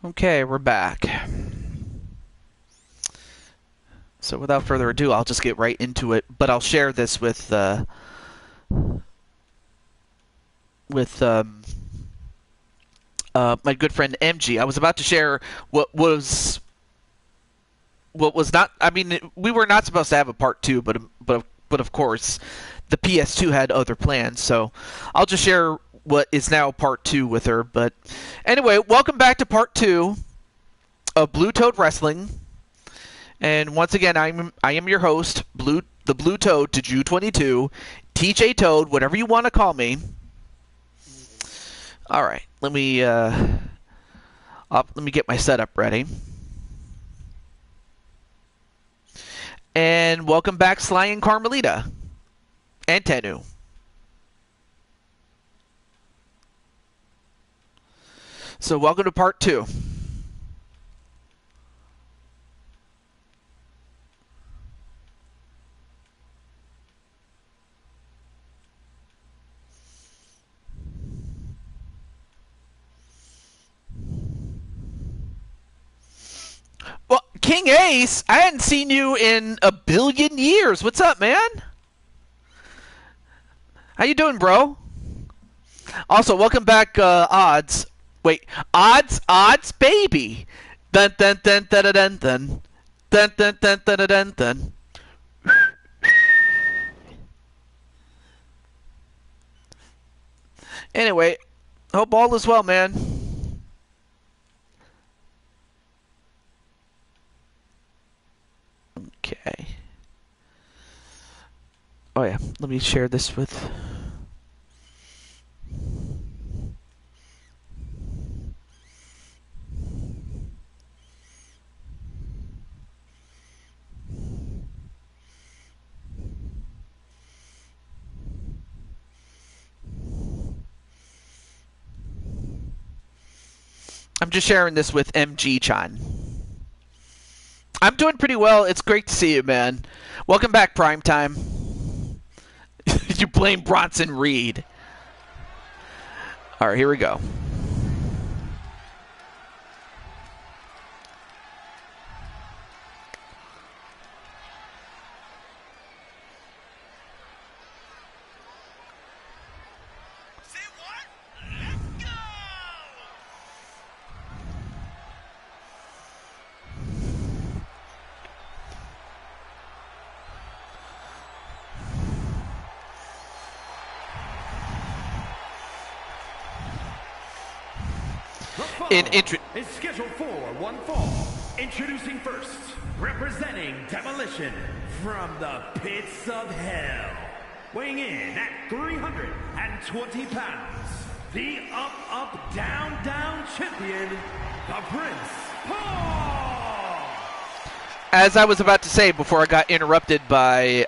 Okay, we're back. So without further ado, I'll just get right into it. But I'll share this with my good friend MG. I was about to share what was not. I mean, we were not supposed to have a part 2, but of course, the PS2 had other plans. So I'll just share what is now part 2 with her. But anyway, welcome back to part 2 of Blue Toad Wrestling. And once again, I am your host, the Blue Toad to Jew 22, TJ Toad, whatever you want to call me. All right, let me get my setup ready. And welcome back, Sly and Carmelita, and Tenu. So welcome to part 2. Well, King Ace, I hadn't seen you in a billion years. What's up, man? How you doing, bro? Also, welcome back, Odds. Wait, Odds, baby. Dun dun dun dun dun dun dun dun dun dun dun dun. Anyway, hope all is well, man. Okay. Oh yeah, let me share this with... I'm just sharing this with MG-chan. I'm doing pretty well. It's great to see you, man. Welcome back, Primetime. You blame Bronson Reed. All right, here we go. Is scheduled for one fall. Introducing first, representing Demolition from the pits of hell. Weighing in at 320 pounds, the up, down champion, the Prince Paul! As I was about to say before I got interrupted by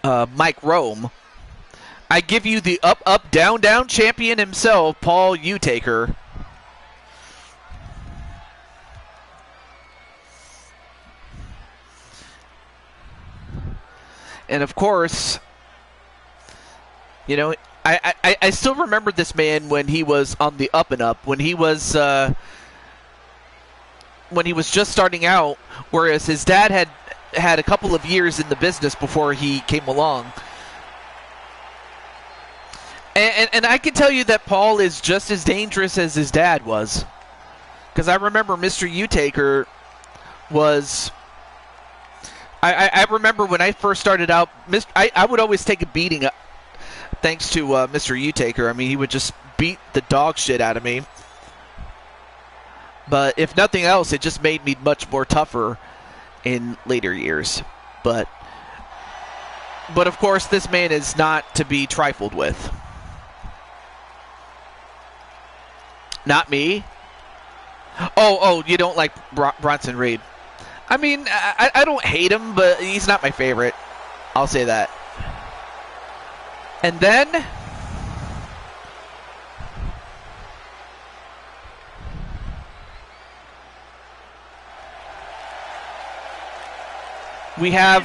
Mike Rome, I give you the up, down champion himself, Paul Utaker. And of course, you know, I still remember this man when he was on the up and up, when he was just starting out, whereas his dad had a couple of years in the business before he came along. And I can tell you that Paul is just as dangerous as his dad was. Because I remember Mr. Utaker was... I remember when I first started out, I would always take a beating thanks to Mr. Utaker. I mean, he would just beat the dog shit out of me. But if nothing else, it just made me much more tougher in later years. But of course, this man is not to be trifled with. Not me. Oh, you don't like Bronson Reed. I mean, I don't hate him, but he's not my favorite. I'll say that. And then we have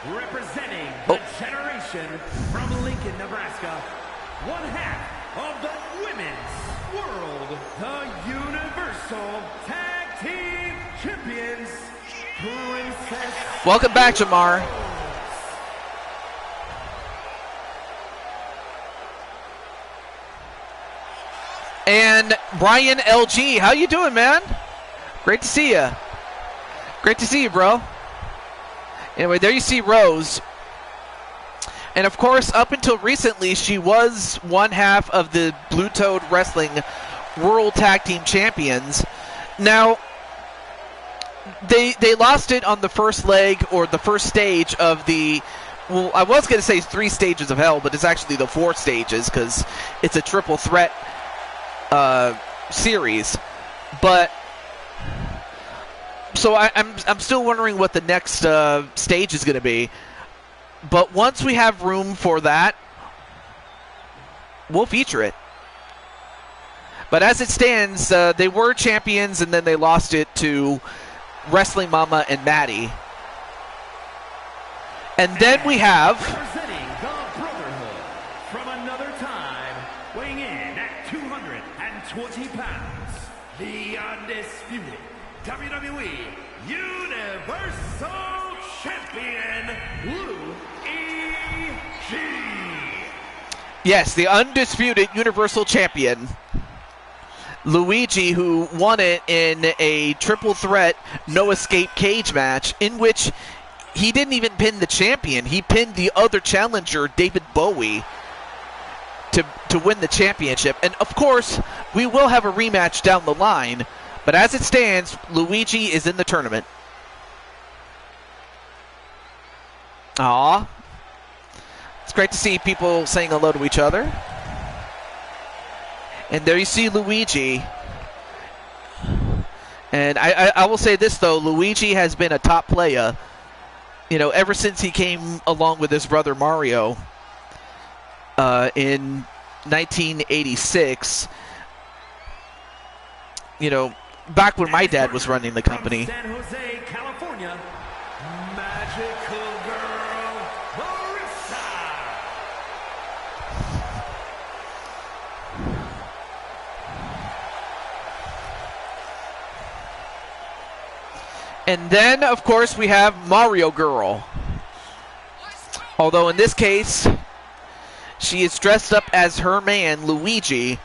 representing the generation from Lincoln, Nebraska, one half of the Women's World Welcome back, Jamar. And Brian LG, how you doing, man? Great to see you. Great to see you, bro. Anyway, there you see Rose. And of course, up until recently, she was one half of the Blue Toad Wrestling World Tag Team Champions. Now, they lost it on the first leg, or the first stage of the, well, I was going to say 3 stages of hell, but it's actually the 4 stages, because it's a triple threat series. But so I'm still wondering what the next stage is going to be. But once we have room for that, we'll feature it. But as it stands, they were champions, and then they lost it to Wrestling Mama and Maddie. And then we have, representing the Brotherhood from another time, weighing in at 220 pounds, the undisputed WWE Universal Champion, Luigi. yes, the undisputed Universal Champion, Luigi, who won it in a triple threat no escape cage match in which he didn't even pin the champion. He pinned the other challenger, David Bowie, to win the championship. And of course, we will have a rematch down the line, but as it stands, Luigi is in the tournament. Aw. It's great to see people saying hello to each other. And there you see Luigi. And I will say this, though. Luigi has been a top player, you know, ever since he came along with his brother Mario in 1986. You know, back when my dad was running the company. San Jose, California, magical girl, Marissa. And then, of course, we have Mario Girl. Although in this case, she is dressed up as her man, Luigi,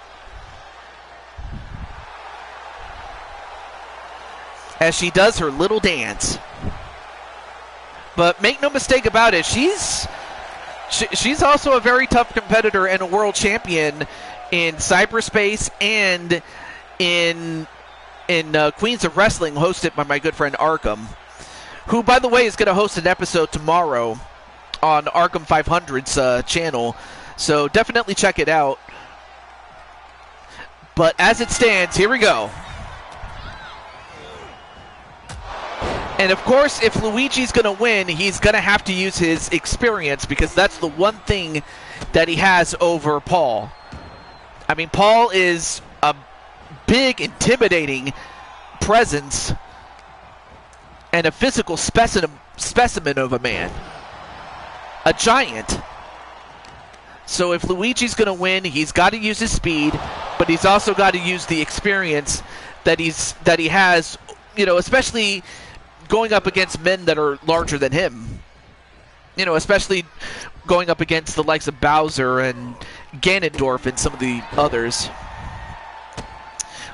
as she does her little dance. But make no mistake about it, she's also a very tough competitor and a world champion in cyberspace and in Queens of Wrestling, hosted by my good friend Arkham, who, by the way, is going to host an episode tomorrow on Arkham 500's channel. So definitely check it out. But as it stands, here we go. And of course, if Luigi's going to win, he's going to have to use his experience, because that's the one thing that he has over Paul. I mean, Paul is a big, intimidating presence and a physical specimen of a man. A giant. So if Luigi's going to win, he's got to use his speed, but he's also got to use the experience that he has, you know, especially going up against men that are larger than him. You know, especially going up against the likes of Bowser and Ganondorf and some of the others.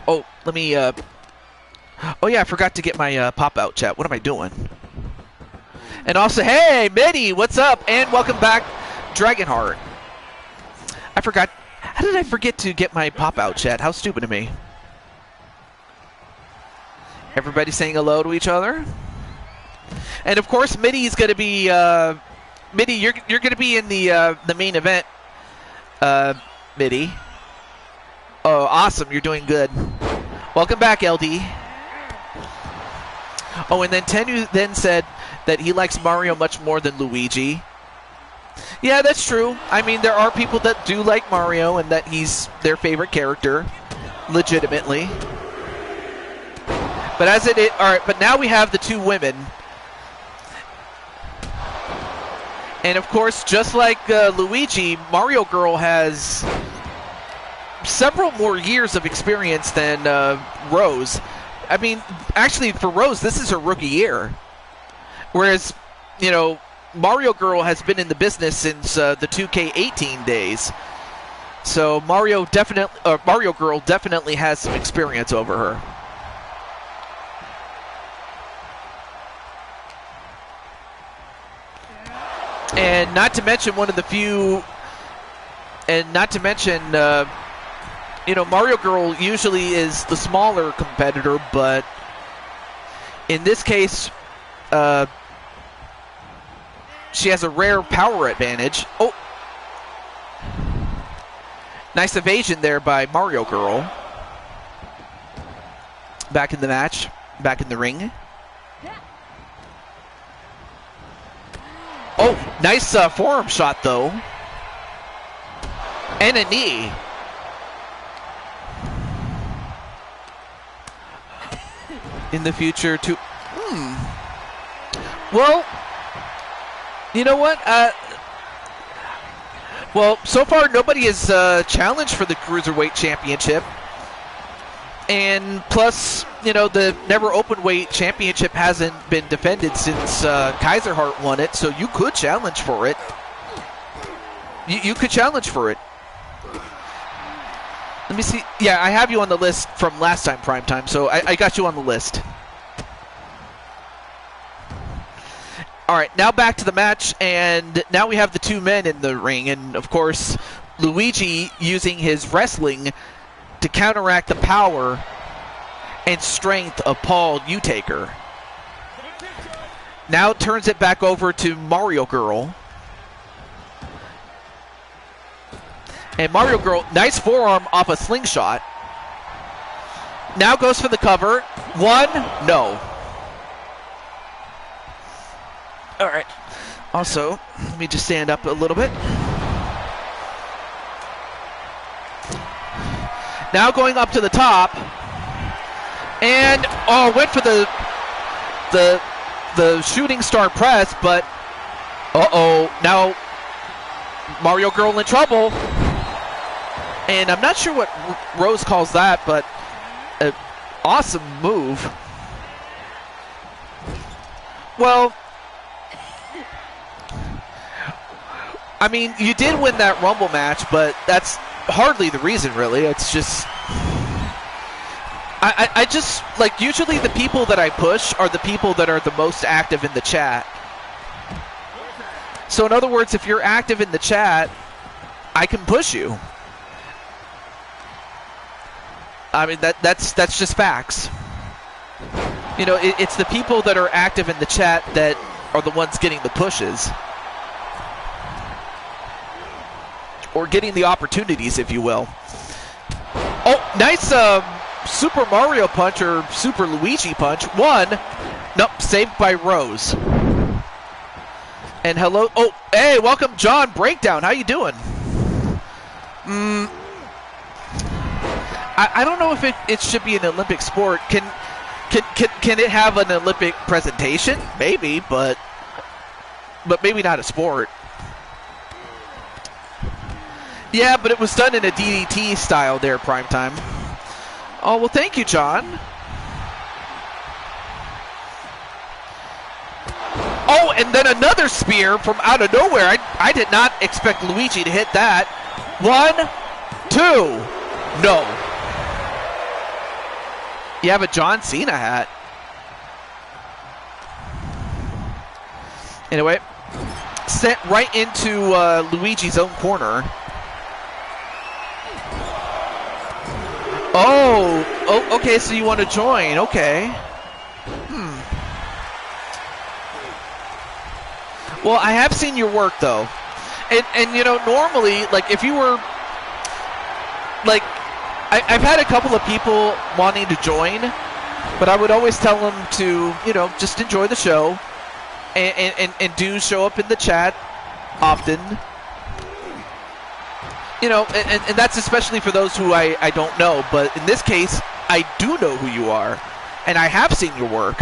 Oh, let me, oh yeah, I forgot to get my pop-out chat. What am I doing? And also, hey, Mitty, what's up? And welcome back, Dragonheart. I forgot. How did I forget to get my pop-out chat? How stupid of me. Everybody saying hello to each other. And of course, Mitty's going to be, Mitty, you're going to be in the main event, Mitty. Oh, awesome. You're doing good. Welcome back, LD. Oh, and then Tenu then said that he likes Mario much more than Luigi. Yeah, that's true. I mean, there are people that do like Mario and that he's their favorite character, legitimately. But as it is, all right, but now we have the two women. And of course, just like Luigi, Mario Girl has several more years of experience than Rose. I mean, actually, for Rose, this is her rookie year. Whereas, Mario Girl has been in the business since the 2K18 days. So Mario Girl definitely has some experience over her. And not to mention Mario Girl usually is the smaller competitor, but in this case, she has a rare power advantage. Oh! Nice evasion there by Mario Girl. Back in the match, back in the ring. Oh, nice forearm shot, though. And a knee. In the future, too. Well, you know what? Well, so far, nobody has challenged for the Cruiserweight Championship. And plus, the Never Openweight Championship hasn't been defended since Kaiser Hart won it, so you could challenge for it. You could challenge for it. Let me see. Yeah, I have you on the list from last time, Primetime, so I got you on the list. All right, now back to the match, and now we have the two men in the ring, and of course, Luigi using his wrestling to counteract the power and strength of Paul Utaker. Now turns it back over to Mario Girl. And Mario Girl, nice forearm off a slingshot. Now goes for the cover. One, no. All right. Also, let me just stand up a little bit. Now going up to the top. And, went for the shooting star press, but, now Mario Girl in trouble. And I'm not sure what Rose calls that, but an awesome move. Well, I mean, you did win that Rumble match, but that's hardly the reason, really. It's just... I just, usually the people that I push are the people that are the most active in the chat. So in other words, if you're active in the chat, I can push you. I mean, that's just facts. It's the people that are active in the chat that are the ones getting the pushes. Or getting the opportunities, if you will. Oh, nice Super Mario punch or Super Luigi punch. One. Nope, saved by Rose. And hello. Oh, hey, welcome John Breakdown. How you doing? I don't know if it should be an Olympic sport. Can it have an Olympic presentation? Maybe, but maybe not a sport. Yeah, but it was done in a DDT style there, Primetime. Oh, well, thank you, John. Oh, and then another spear from out of nowhere. I did not expect Luigi to hit that. 1, 2, no. You have a John Cena hat. Anyway, sent right into Luigi's own corner. Oh, okay, so you want to join. Okay. Well, I have seen your work, though. And normally, if you were, I've had a couple of people wanting to join, but I would always tell them to, just enjoy the show and do show up in the chat often. And that's especially for those who I don't know, but in this case, I do know who you are, and I have seen your work.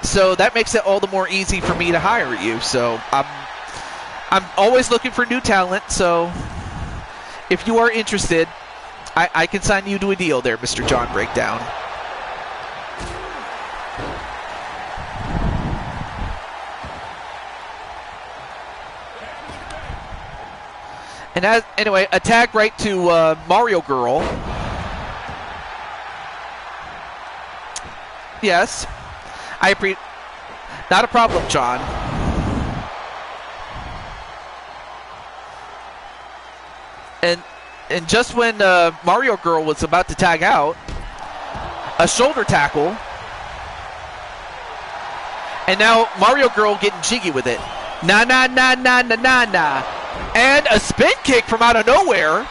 So that makes it all the more easy for me to hire you. So I'm always looking for new talent, so if you are interested, I can sign you to a deal there, Mr. John Breakdown. And anyway, a tag right to Mario Girl. Yes. Not a problem, John. And just when Mario Girl was about to tag out, a shoulder tackle. And now Mario Girl getting jiggy with it. Na na na na na na na. And a spin kick from out of nowhere.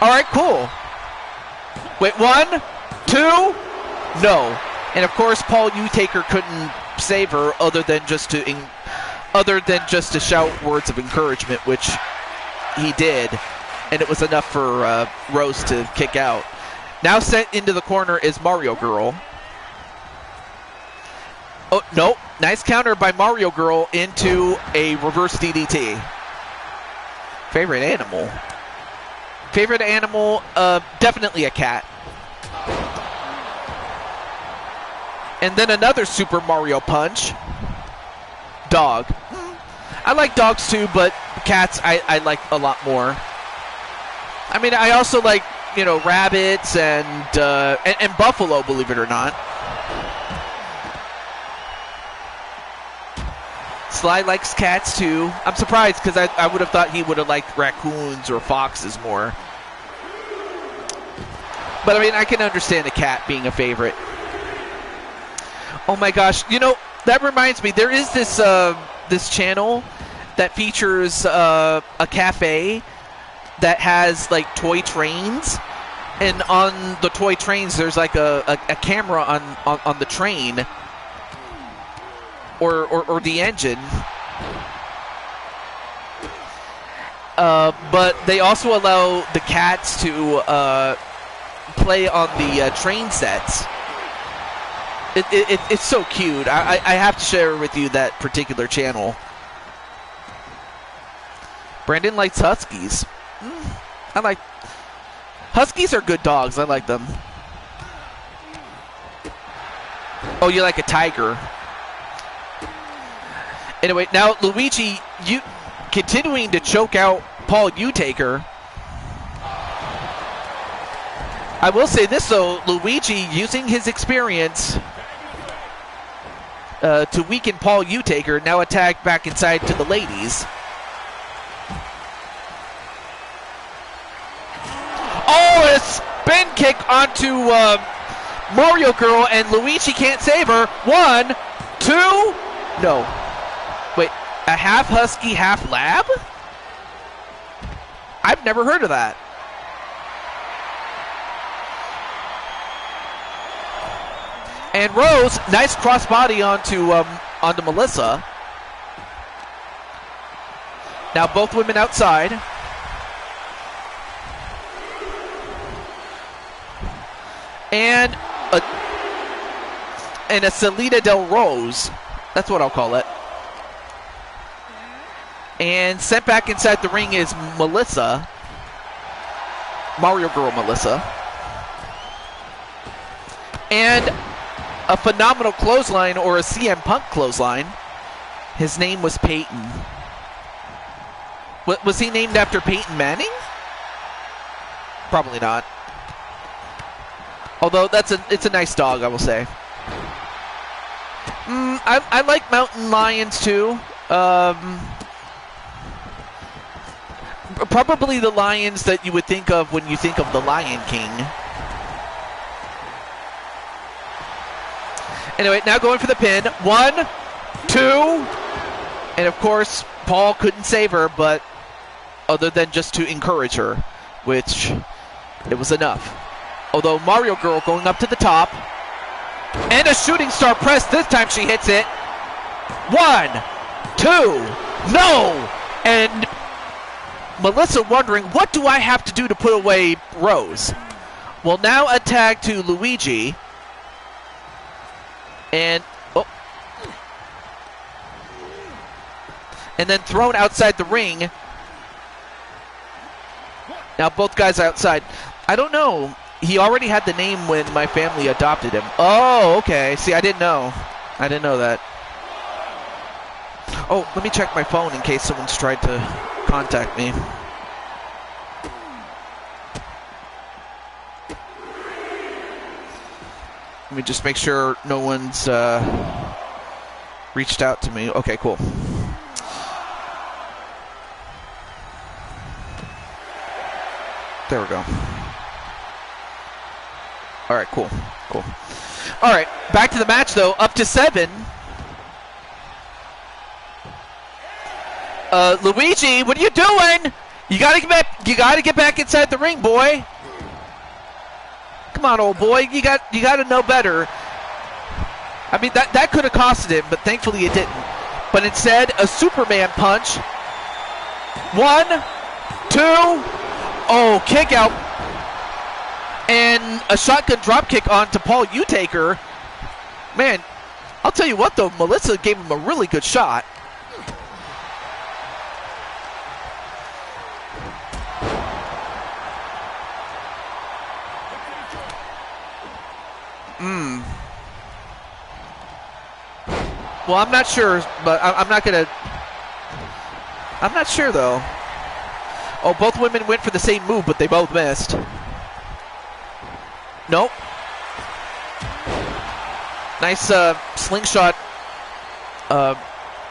All right, cool. Wait, 1, 2, no. And of course, Paul Utaker couldn't save her other than just to shout words of encouragement, which he did, and it was enough for Rose to kick out. Now sent into the corner is Mario Girl. Oh, no. Nice counter by Mario Girl into a reverse DDT. Favorite animal? Favorite animal? Definitely a cat. And then another Super Mario punch. Dog. I like dogs too, but cats I like a lot more. I mean, I also like, rabbits and buffalo, believe it or not. Sly likes cats too. I'm surprised because I would have thought he would have liked raccoons or foxes more. But I mean, I can understand a cat being a favorite. Oh my gosh, that reminds me, there is this channel that features a cafe that has like toy trains, and on the toy trains there's like a camera on the train or the engine. But they also allow the cats to play on the train sets. It's so cute. I have to share with you that particular channel. Brandon likes Huskies. Huskies are good dogs. I like them. Oh, you like a tiger. Anyway, now Luigi, continuing to choke out Paul Utaker. I will say this though, Luigi using his experience to weaken Paul Utaker, now attack back inside to the ladies. Oh, a spin kick onto Mario Girl, and Luigi can't save her. 1, 2, no. Wait, a half husky, half lab? I've never heard of that. And Rose, nice crossbody onto Melissa. Now both women outside. And a Salida del Rose. That's what I'll call it. And sent back inside the ring is Melissa. Mario Girl Melissa. And a phenomenal clothesline, or a CM Punk clothesline. His name was Peyton. Was he named after Peyton Manning? Probably not. Although it's a nice dog, I will say. I like mountain lions too. Probably the lions that you would think of when you think of the Lion King. Anyway, now going for the pin. 1, 2, and of course, Paul couldn't save her, but other than just to encourage her, which it was enough. Although Mario Girl going up to the top, and a shooting star press. This time she hits it. 1, 2, no! And Melissa wondering, what do I have to do to put away Rose? Well, now a tag to Luigi. And then thrown outside the ring. Now both guys outside. I don't know. He already had the name when my family adopted him. Oh, okay. See, I didn't know. I didn't know that. Oh, let me check my phone in case someone's tried to contact me. Let me just make sure no one's reached out to me. Okay, cool. There we go. All right, cool. All right, back to the match though. Up to 7. Luigi, what are you doing? You gotta get back. You gotta get back inside the ring, boy. Come on, old boy. You gotta know better. I mean, that could have costed him, but thankfully it didn't. But instead, a Superman punch. 1, 2. Oh, kick out. And a shotgun dropkick onto Paul Utaker. Man, I'll tell you what though, Melissa gave him a really good shot. Well, I'm not sure, but I'm not sure though. Oh, both women went for the same move, but they both missed. Nope. Nice slingshot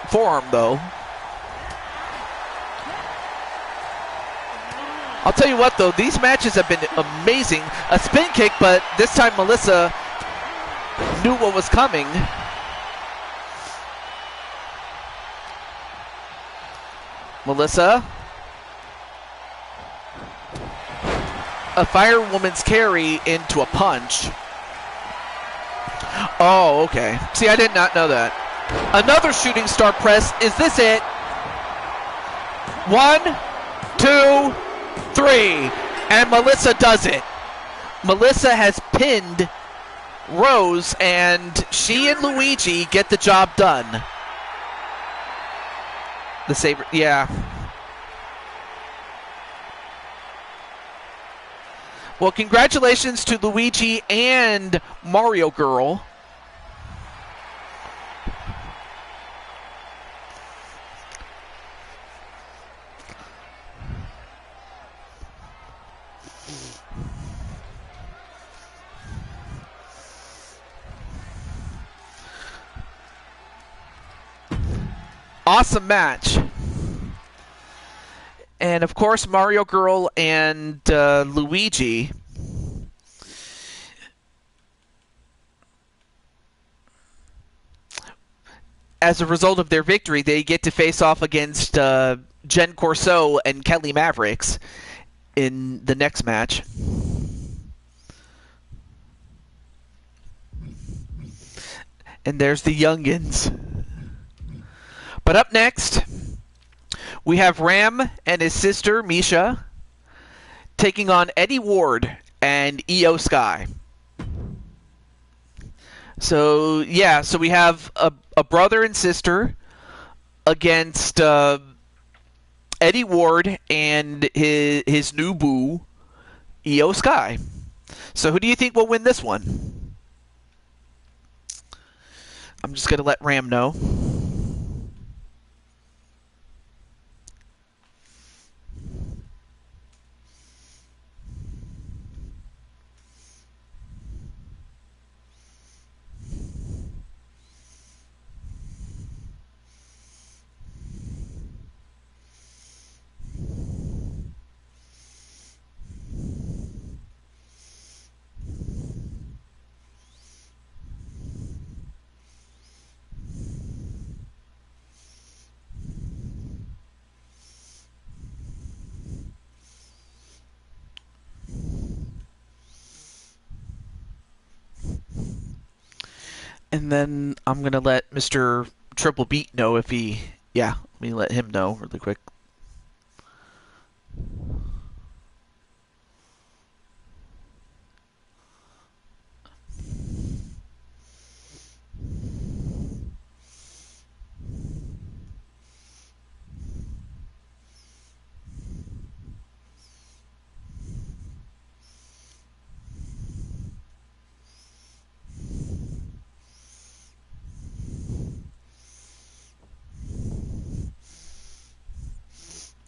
forearm, though. I'll tell you what, though, these matches have been amazing. A spin kick, but this time Melissa knew what was coming. Melissa. A firewoman's carry into a punch. Oh, okay. See, I did not know that. Another shooting star press. Is this it? 1, 2, 3. And Melissa does it. Melissa has pinned Rose, and she and Luigi get the job done. The Saber, yeah. Well, congratulations to Luigi and Mario Girl. Awesome match. And of course, Mario Girl and Luigi. As a result of their victory, they get to face off against Jen Corso and Kelly Mavericks in the next match. And there's the Youngins. But up next, we have Ram and his sister, Misha, taking on Eddie Ward and Io Sky. So, yeah, so we have a brother and sister against Eddie Ward and his new boo, Io Sky. So who do you think will win this one? I'm just going to let Ram know. And then I'm going to let Mr. Triple Beat know if he... Yeah, let me let him know really quick.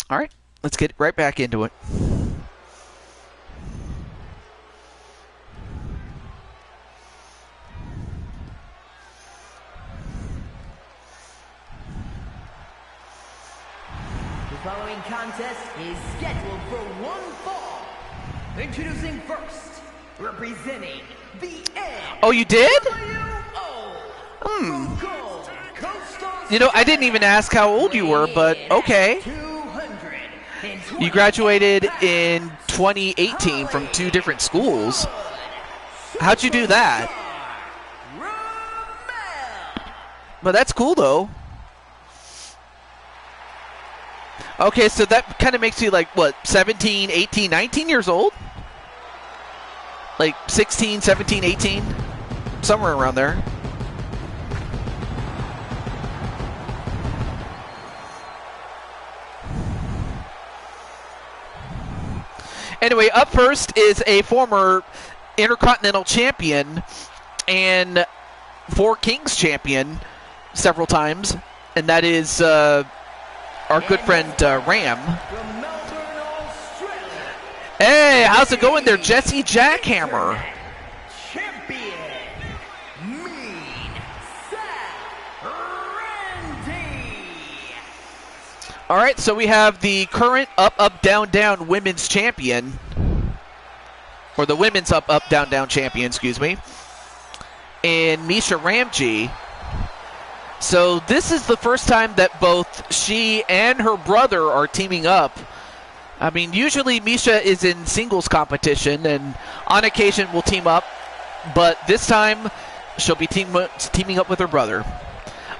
All right, let's get right back into it. The following contest is scheduled for one fall. Introducing first, representing the N. Oh, you did? From Gold Coast, You know, I didn't even ask how old you were, but okay. 220 You graduated in 2018 from 2 different schools. How'd you do that? But that's cool, though. Okay, so that kind of makes you like, what, 17, 18, 19 years old? Like 16, 17, 18? Somewhere around there. Anyway, up first is a former Intercontinental Champion and 4 Kings Champion several times, and that is our good friend Ram. from Melbourne, Australia. Hey, how's it going there, Jesse Jackhammer? Champion, Mean Sam Randy. All right, so we have the current Up, Up, Down, Down Women's Champion, or the Women's Up, Up, Down, Down Champion, excuse me, and Misha Ramji. So this is the first time that both she and her brother are teaming up. I mean, usually Misha is in singles competition, and on occasion will team up, but this time she'll be teaming up with her brother.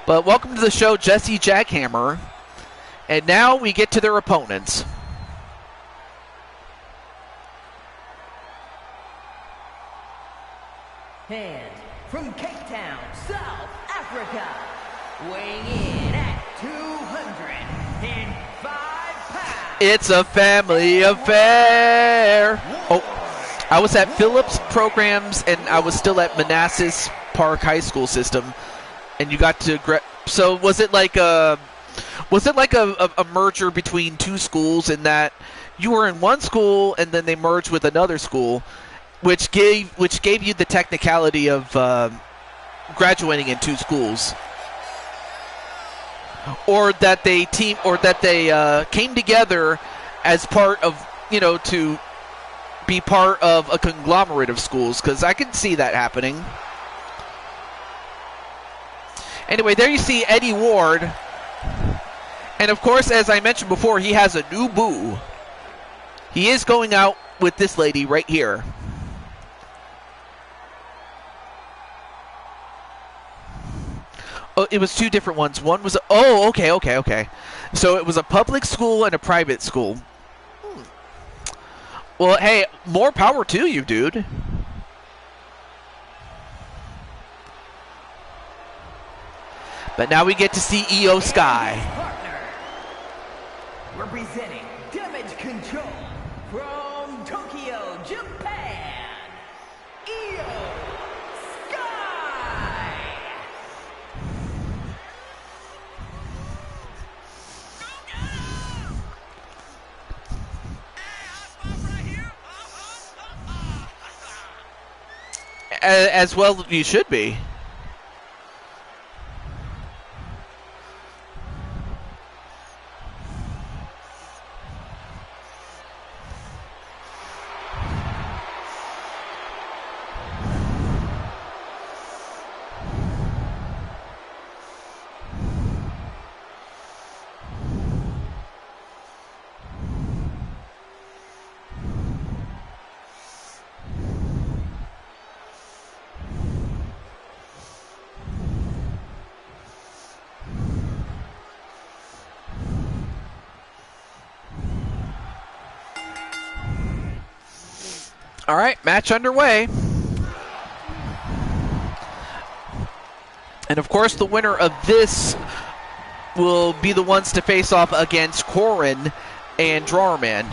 But welcome to the show, Jesse Jackhammer. And now we get to their opponents. And from Cape Town, South Africa, weighing in at 205 pounds. It's a family affair. Oh, I was at Phillips Programs, and I was still at Manassas Park High School System. And you got to... So was it like a merger between 2 schools in that you were in one school and then they merged with another school, which gave you the technicality of graduating in 2 schools, or that they came together as part of, to be part of a conglomerate of schools, because I can see that happening. Anyway, there you see Eddie Ward. And of course, as I mentioned before, he has a new boo. He is going out with this lady right here. Oh, it was 2 different ones. One was... Oh, okay. So it was a public school and a private school. Well, hey, more power to you, dude. But now we get to see Io Sky. Partner, representing Damage Control from Tokyo, Japan, Io Sky. As well you should be. All right, match underway. And of course, the winner of this will be the ones to face off against Corin and Drawerman.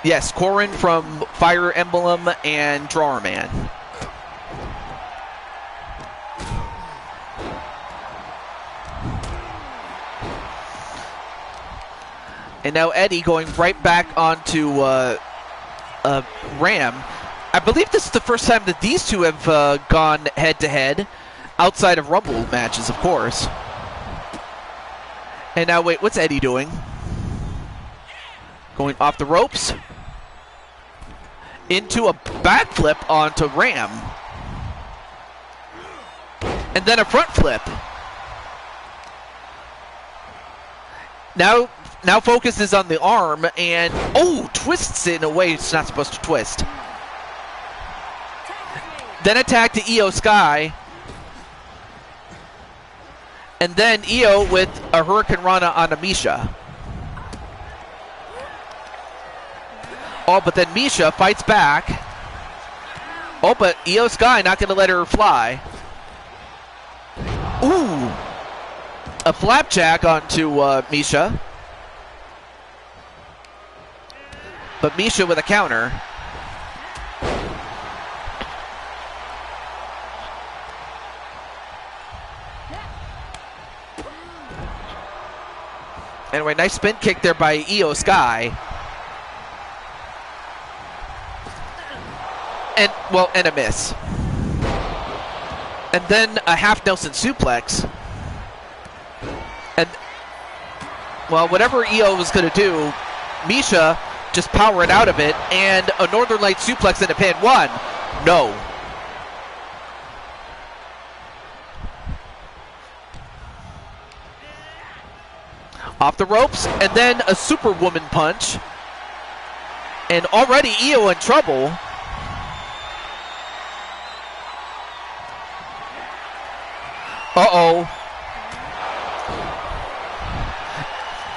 Yes, Corin from Fire Emblem and Drawerman. And now Eddie going right back onto Ram. I believe this is the first time that these two have gone head-to-head, outside of Rumble matches, of course. And now, wait, what's Eddie doing? Going off the ropes. Into a backflip onto Ram. And then a front flip. Now focus is on the arm, and twists it in a way it's not supposed to twist. Then attack to Io Sky. And then Io with a Hurricane Rana on Misha. Oh, but then Misha fights back. Oh, but Io Sky not going to let her fly. Ooh. A flapjack onto Misha. But Misha with a counter. Anyway, nice spin kick there by Io Sky. And a miss. And then a half Nelson suplex. And, well, whatever Io was going to do, Misha just powered out of it, and a Northern Light suplex and a pin. One. No. Off the ropes, and then a Superwoman punch. And already Io in trouble. Uh-oh.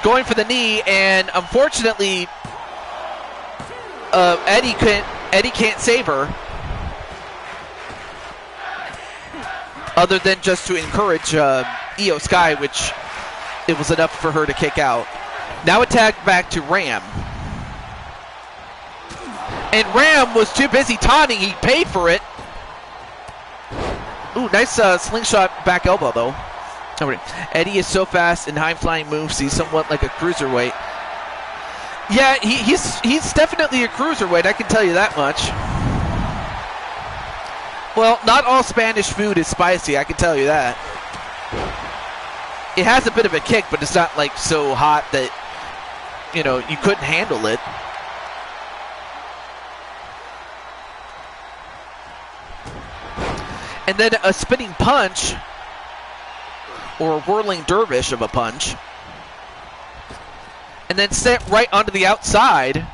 Going for the knee, and unfortunately, Eddie can't save her. Other than just to encourage Io Sky, which it was enough for her to kick out. Now attack back to Ram. And Ram was too busy taunting, he paid for it. Ooh, nice slingshot back elbow, though. Eddie is so fast in high-flying moves, he's somewhat like a cruiserweight. Yeah, he's definitely a cruiserweight, I can tell you that much. Well, not all Spanish food is spicy, I can tell you that. It has a bit of a kick, but it's not like so hot that, you know, you couldn't handle it. And then a spinning punch, or a whirling dervish of a punch. And then set right onto the outside.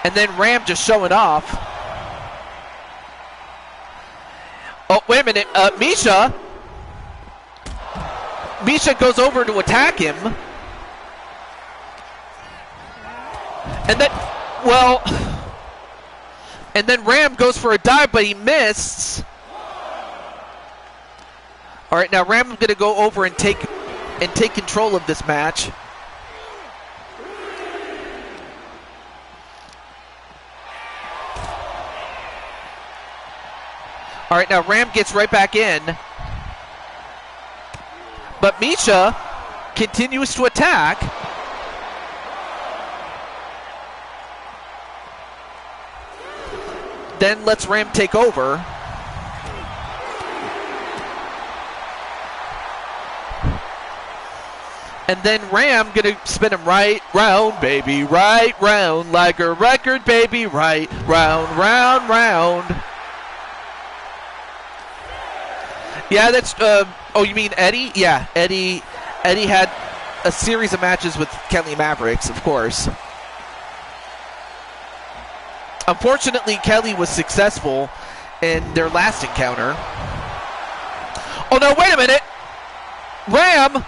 And then Ram just showing off. Oh, wait a minute. Misha goes over to attack him. And then, well... And then Ram goes for a dive, but he missed. All right, now Ram's going to go over and take control of this match. All right, now Ram gets right back in. But Misha continues to attack. Then lets Ram take over. And then Ram gonna spin him right round, baby, right round, like a record, baby, right round, round, round. Yeah, that's, oh, you mean Eddie? Yeah, Eddie had a series of matches with Kelly Mavericks, of course. Unfortunately, Kelly was successful in their last encounter. Oh, no, wait a minute. Ram.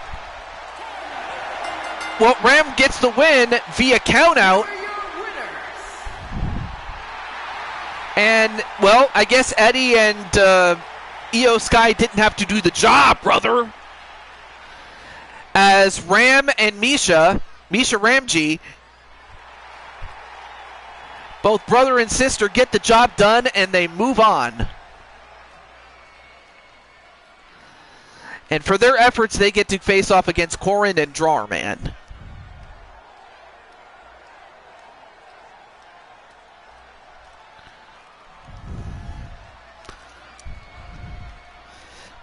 Well, Ram gets the win via countout. And, well, I guess Eddie and Io Sky didn't have to do the job, brother. As Ram and Misha Ramji, both brother and sister, get the job done, and they move on. And for their efforts, they get to face off against Corin and Drawman.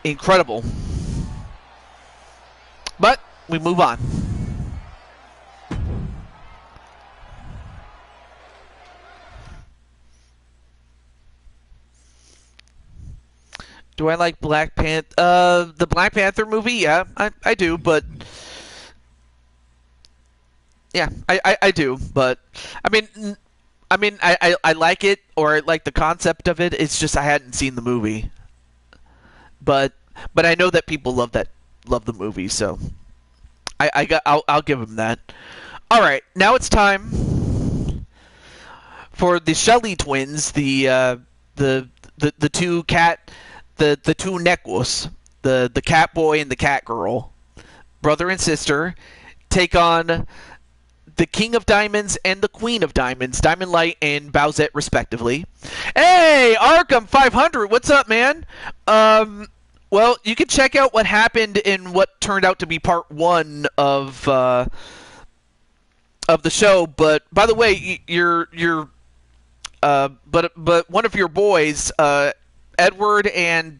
Incredible. But we move on. Do I like Black Panther? The Black Panther movie? Yeah, I do, but... Yeah, I do, but... I mean, I like it, or I like the concept of it. It's just I hadn't seen the movie. But I know that people love the movie, so... I'll give them that. Alright, now it's time for the Shelley twins, the two cat... The two Necos, the cat boy and the cat girl, brother and sister, take on the King of Diamonds and the Queen of Diamonds, Diamond Light and Bowsette, respectively. Hey, Arkham 500, what's up, man? Well, you can check out what happened in what turned out to be part 1 of the show. But by the way, but one of your boys, Edward and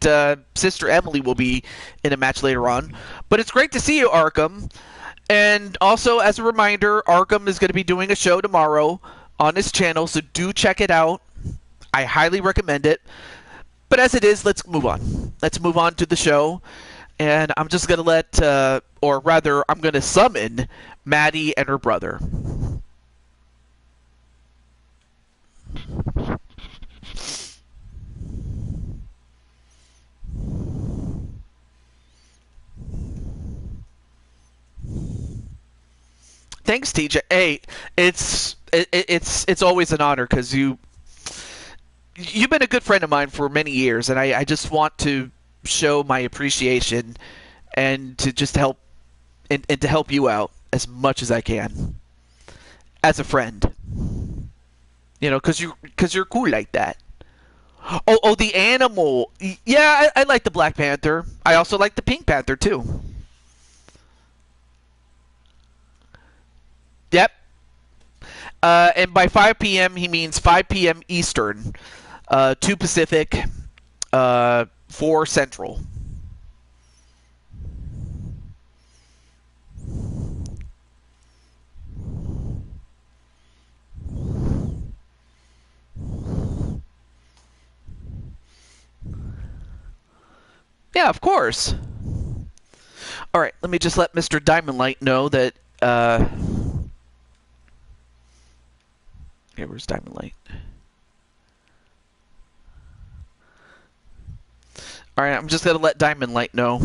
Sister Emily will be in a match later on. But it's great to see you, Arkham. And also, as a reminder, Arkham is going to be doing a show tomorrow on his channel, so do check it out. I highly recommend it. But as it is, let's move on. Let's move on to the show. And I'm just going to let, or rather, I'm going to summon Maddie and her brother. Thanks, TJ. Hey, it's always an honor because you've been a good friend of mine for many years, and I just want to show my appreciation and to just help and to help you out as much as I can as a friend. You know, because you're cool like that. Oh, the animal. Yeah, I like the Black Panther. I also like the Pink Panther too. Yep. And by 5 p.m., he means 5 p.m. Eastern, 2 Pacific, 4 Central. Yeah, of course. All right, let me just let Mr. Diamond Light know that... Okay, where's Diamond Light? Alright, I'm just going to let Diamond Light know.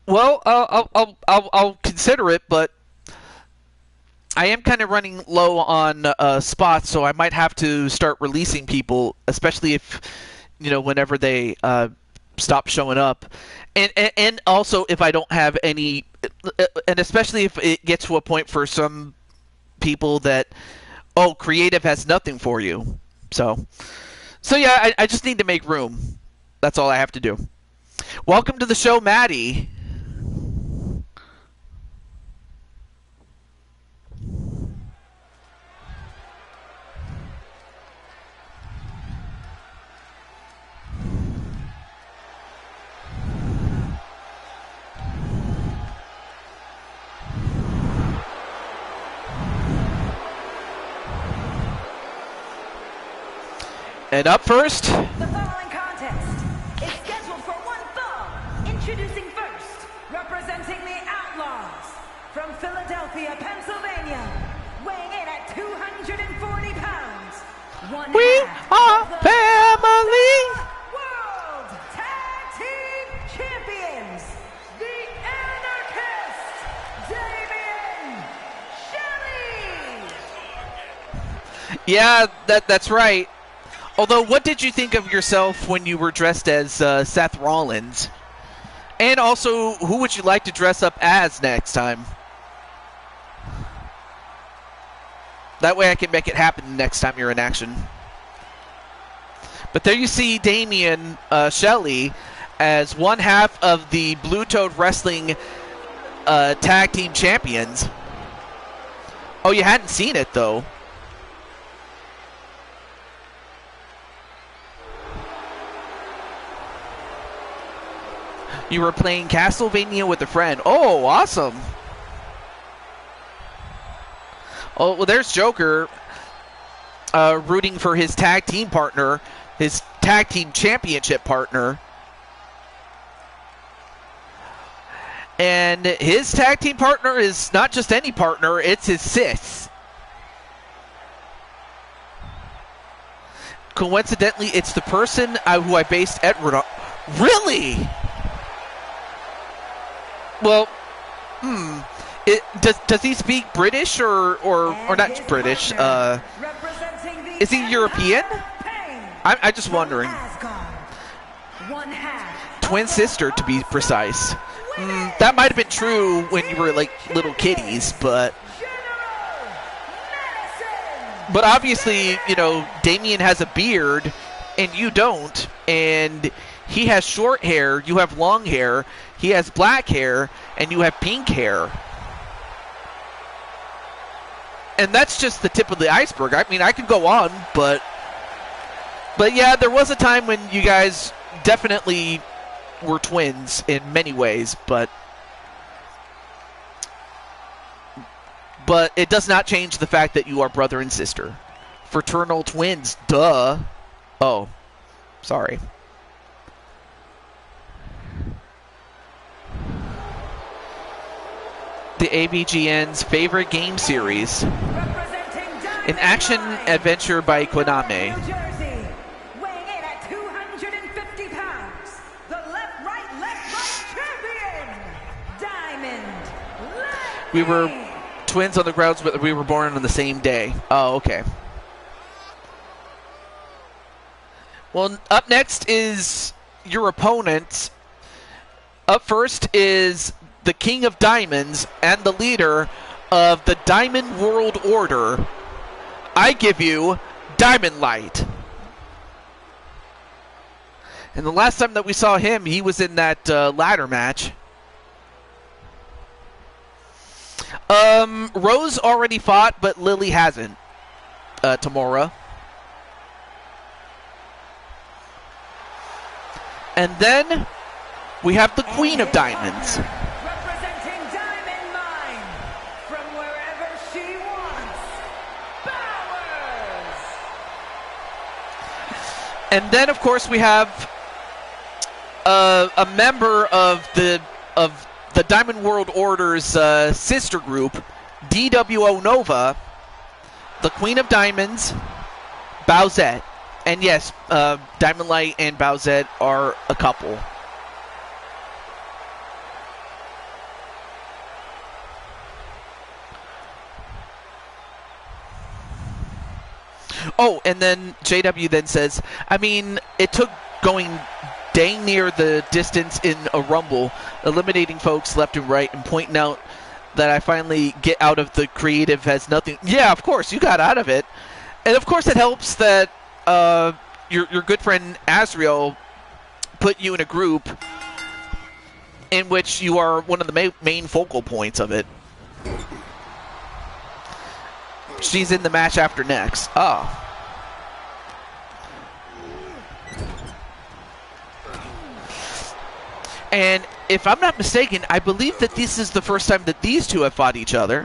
Well, I'll consider it, but I am kind of running low on spots, so I might have to start releasing people, especially if, you know, whenever they stop showing up, and also if I don't have any, and especially if it gets to a point for some people that, oh, creative has nothing for you, so yeah, I just need to make room. That's all I have to do. Welcome to the show, Maddie. And up first, The following contest is scheduled for one fall. Introducing first, representing the Outlaws from Philadelphia, Pennsylvania, weighing in at 240 pounds. we are family. World Tag Team Champions, the Anarchist, Damian Shelley. Yeah, that's right. Although, what did you think of yourself when you were dressed as Seth Rollins? And also, who would you like to dress up as next time? That way I can make it happen next time you're in action. But there you see Damian Shelley as one half of the Blue Toad Wrestling Tag Team Champions. Oh, you hadn't seen it, though. You were playing Castlevania with a friend. Oh, awesome. Oh, well, there's Joker rooting for his tag team partner, his tag team championship partner. And his tag team partner is not just any partner, it's his sis. Coincidentally, it's the person who I based Edward on. Really? Well, does he speak British or not British? Is he European? I'm just wondering. Twin sister, to be precise. That might have been true when you were like little kiddies, but obviously, you know, Damien has a beard and you don't, and he has short hair, you have long hair, he has black hair, and you have pink hair. And that's just the tip of the iceberg. I mean, I could go on, but yeah, there was a time when you guys definitely were twins in many ways, but it does not change the fact that you are brother and sister. Fraternal twins, duh. Oh, sorry. The AVGN's favorite game series, an action adventure by Konami. We were twins on the grounds, but we were born on the same day. Oh, okay. Well, up next is your opponent. Up first is the King of Diamonds and the leader of the Diamond World Order. I give you Diamond Light. And the last time that we saw him, he was in that ladder match. Rose already fought, but Lily hasn't. Tamora. And then we have the Queen of Diamonds. Representing Diamond Mine from wherever she wants, Bowers. And then, of course, we have a member of the Diamond World Order's sister group, DWO Nova, the Queen of Diamonds, Bowsette. And yes, Diamond Light and Bowsette are a couple. Oh, and then JW then says, I mean, it took going dang near the distance in a Rumble, eliminating folks left and right, and pointing out that I finally get out of the creative has nothing. Yeah, of course, you got out of it. And of course it helps that your good friend Azrael put you in a group in which you are one of the main focal points of it. She's in the match after next. Oh. And if I'm not mistaken, I believe that this is the first time that these two have fought each other.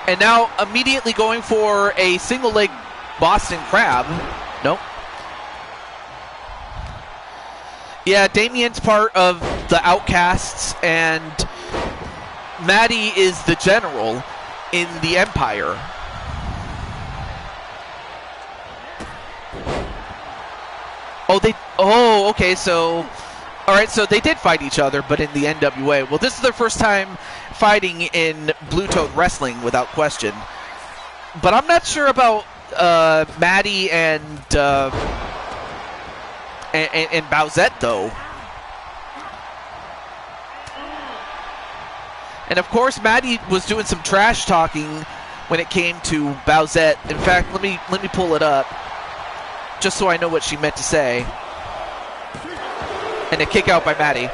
And now immediately going for a single leg Boston Crab. Nope. Yeah, Damien's part of the Outcasts, and Maddie is the general in the Empire. Oh, okay, so... Alright, so they did fight each other, but in the NWA. Well, this is their first time fighting in Blue Toad Wrestling, without question. But I'm not sure about Maddie and Bowsette, though. And of course, Maddie was doing some trash talking when it came to Bowsette. In fact, let me pull it up, just so I know what she meant to say. And a kick out by Maddie.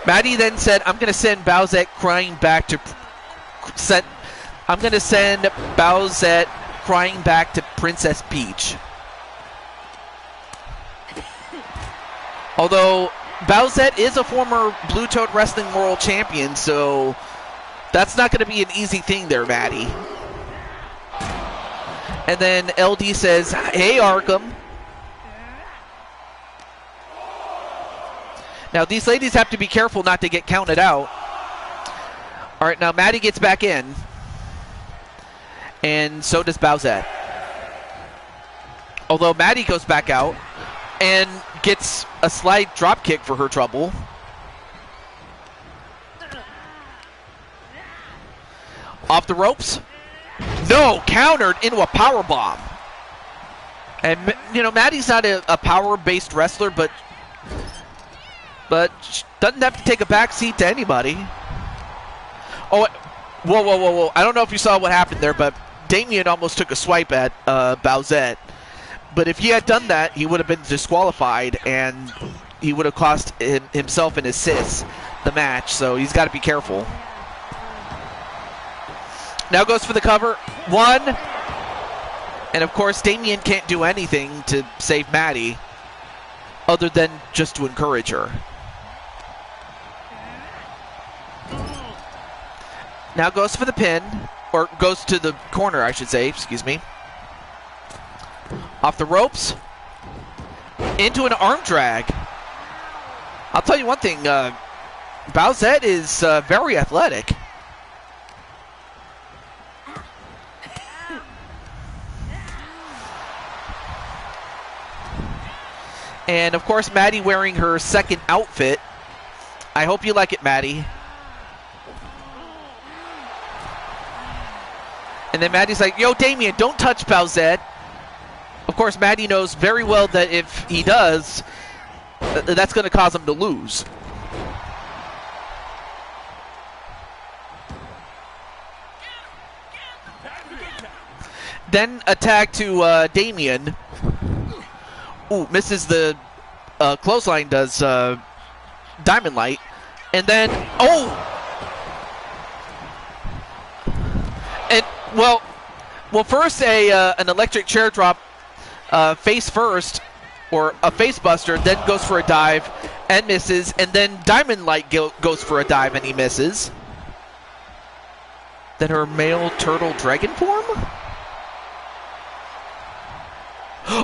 Maddie then said, "I'm going to send Bowsette crying back to Princess Peach." Although Bowsette is a former Blue Toad Wrestling World Champion, so that's not going to be an easy thing there, Maddie. And then LD says, "Hey, Arkham." Now, these ladies have to be careful not to get counted out. All right, now Maddie gets back in. And so does Bowsette. Although Maddie goes back out and gets a slide drop kick for her trouble. Off the ropes. No, countered into a power bomb. And, you know, Maddie's not a power-based wrestler, but she doesn't have to take a back seat to anybody. Oh, whoa. I don't know if you saw what happened there, but Damien almost took a swipe at Bowsette. But if he had done that, he would have been disqualified, and he would have cost himself and his sis the match, so he's got to be careful. Now goes for the cover. One. And, of course, Damien can't do anything to save Maddie other than just to encourage her. Now goes for the pin, or goes to the corner, I should say, excuse me. Off the ropes. Into an arm drag. I'll tell you one thing, Bowsette is very athletic. And, of course, Maddie wearing her second outfit. I hope you like it, Maddie. And then Maddie's like, "Yo, Damien, don't touch Bowsette." Of course, Maddie knows very well that if he does, that's going to cause him to lose. Then a tag to Damien. Ooh, misses the clothesline, does Diamond Light. And then, and well, first an electric chair drop, face first, or a face buster, then goes for a dive and misses, and then Diamond Light goes for a dive and he misses. Then her male turtle dragon form?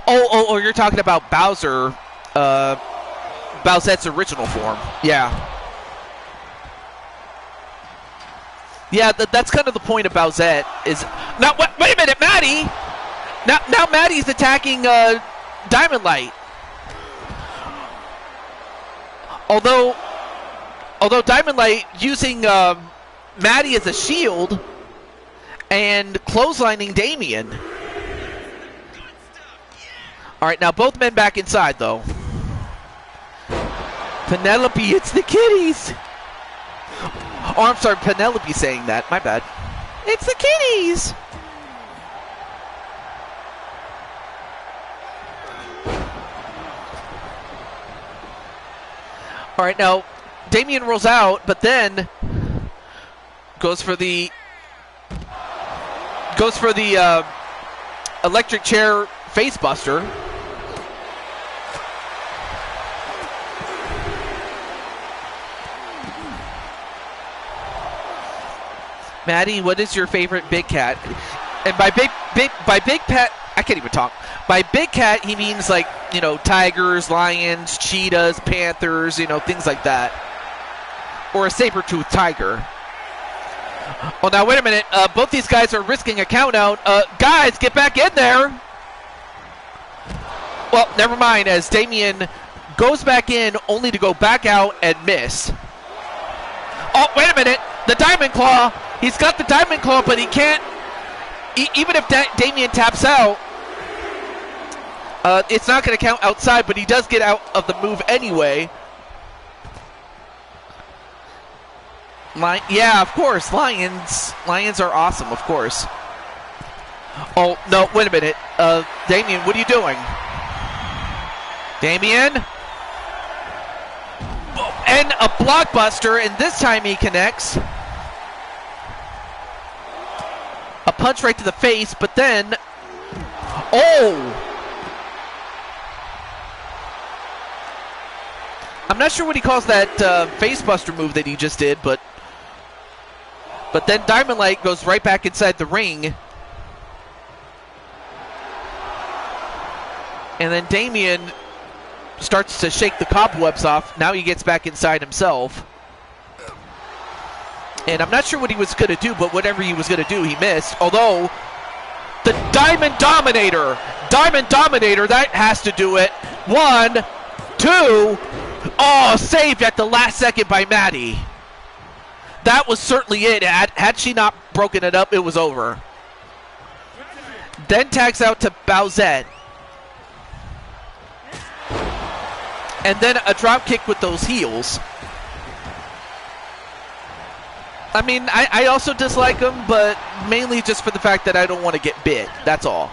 Oh, you're talking about Bowser, Bowsette's original form. Yeah. Yeah, that's kind of the point of Bowsette is... Now, wait a minute, Maddie! Now Maddie's attacking Diamond Light. Although Diamond Light using Maddie as a shield and clotheslining Damien. All right, now both men back inside, though. Penelope, it's the kitties. Oh, I'm sorry, Penelope saying that. My bad. It's the kitties. All right, now Damien rolls out, but then goes for the electric chair face buster. Maddie, what is your favorite big cat? And by big cat, I can't even talk. By big cat, he means like, you know, tigers, lions, cheetahs, panthers, you know, things like that. Or a saber-toothed tiger. Oh, now wait a minute. Both these guys are risking a count out. Guys, get back in there. Well, never mind, as Damien goes back in only to go back out and miss. Oh, wait a minute. The Diamond Claw. He's got the Diamond Claw, but he can't. Even if Damien taps out, It's not going to count outside, but he does get out of the move anyway. Yeah, of course. Lions are awesome, of course. Oh, no, wait a minute. Damien, what are you doing? Damien? And a blockbuster, and this time he connects. A punch right to the face, but then... Oh! I'm not sure what he calls that facebuster move that he just did, but then Diamond Light goes right back inside the ring. And then Damien starts to shake the cobwebs off. Now he gets back inside himself. And I'm not sure what he was going to do, but whatever he was going to do, he missed. Although, the Diamond Dominator, that has to do it. 1, 2, oh, saved at the last second by Maddie. That was certainly it. Had she not broken it up, it was over. Then tags out to Bowsette. And then a drop kick with those heels. I mean, I also dislike him, but mainly just for the fact that I don't want to get bit. That's all.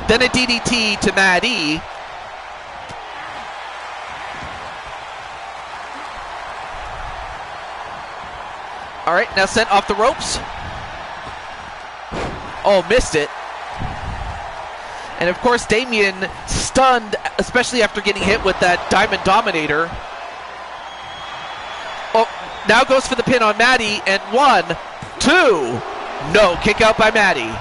Then a DDT to Maddie. All right, now sent off the ropes. Oh, missed it. And of course, Damien stunned, especially after getting hit with that Diamond Dominator. Oh, now goes for the pin on Maddie, and 1, 2. No, kick out by Maddie.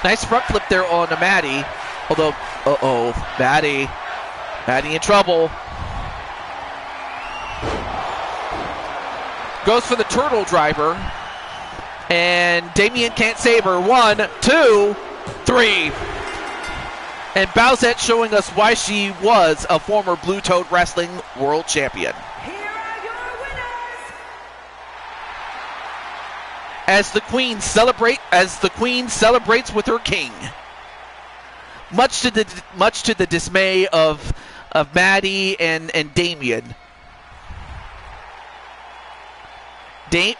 Nice front flip there on Maddie. Although, Maddie in trouble. Goes for the turtle driver. And Damien can't save her. 1, 2, 3. And Bowsette showing us why she was a former Blue Toad Wrestling World Champion. Here are your winners. As the Queen celebrates with her king. Much to the dismay of Maddie and Damien.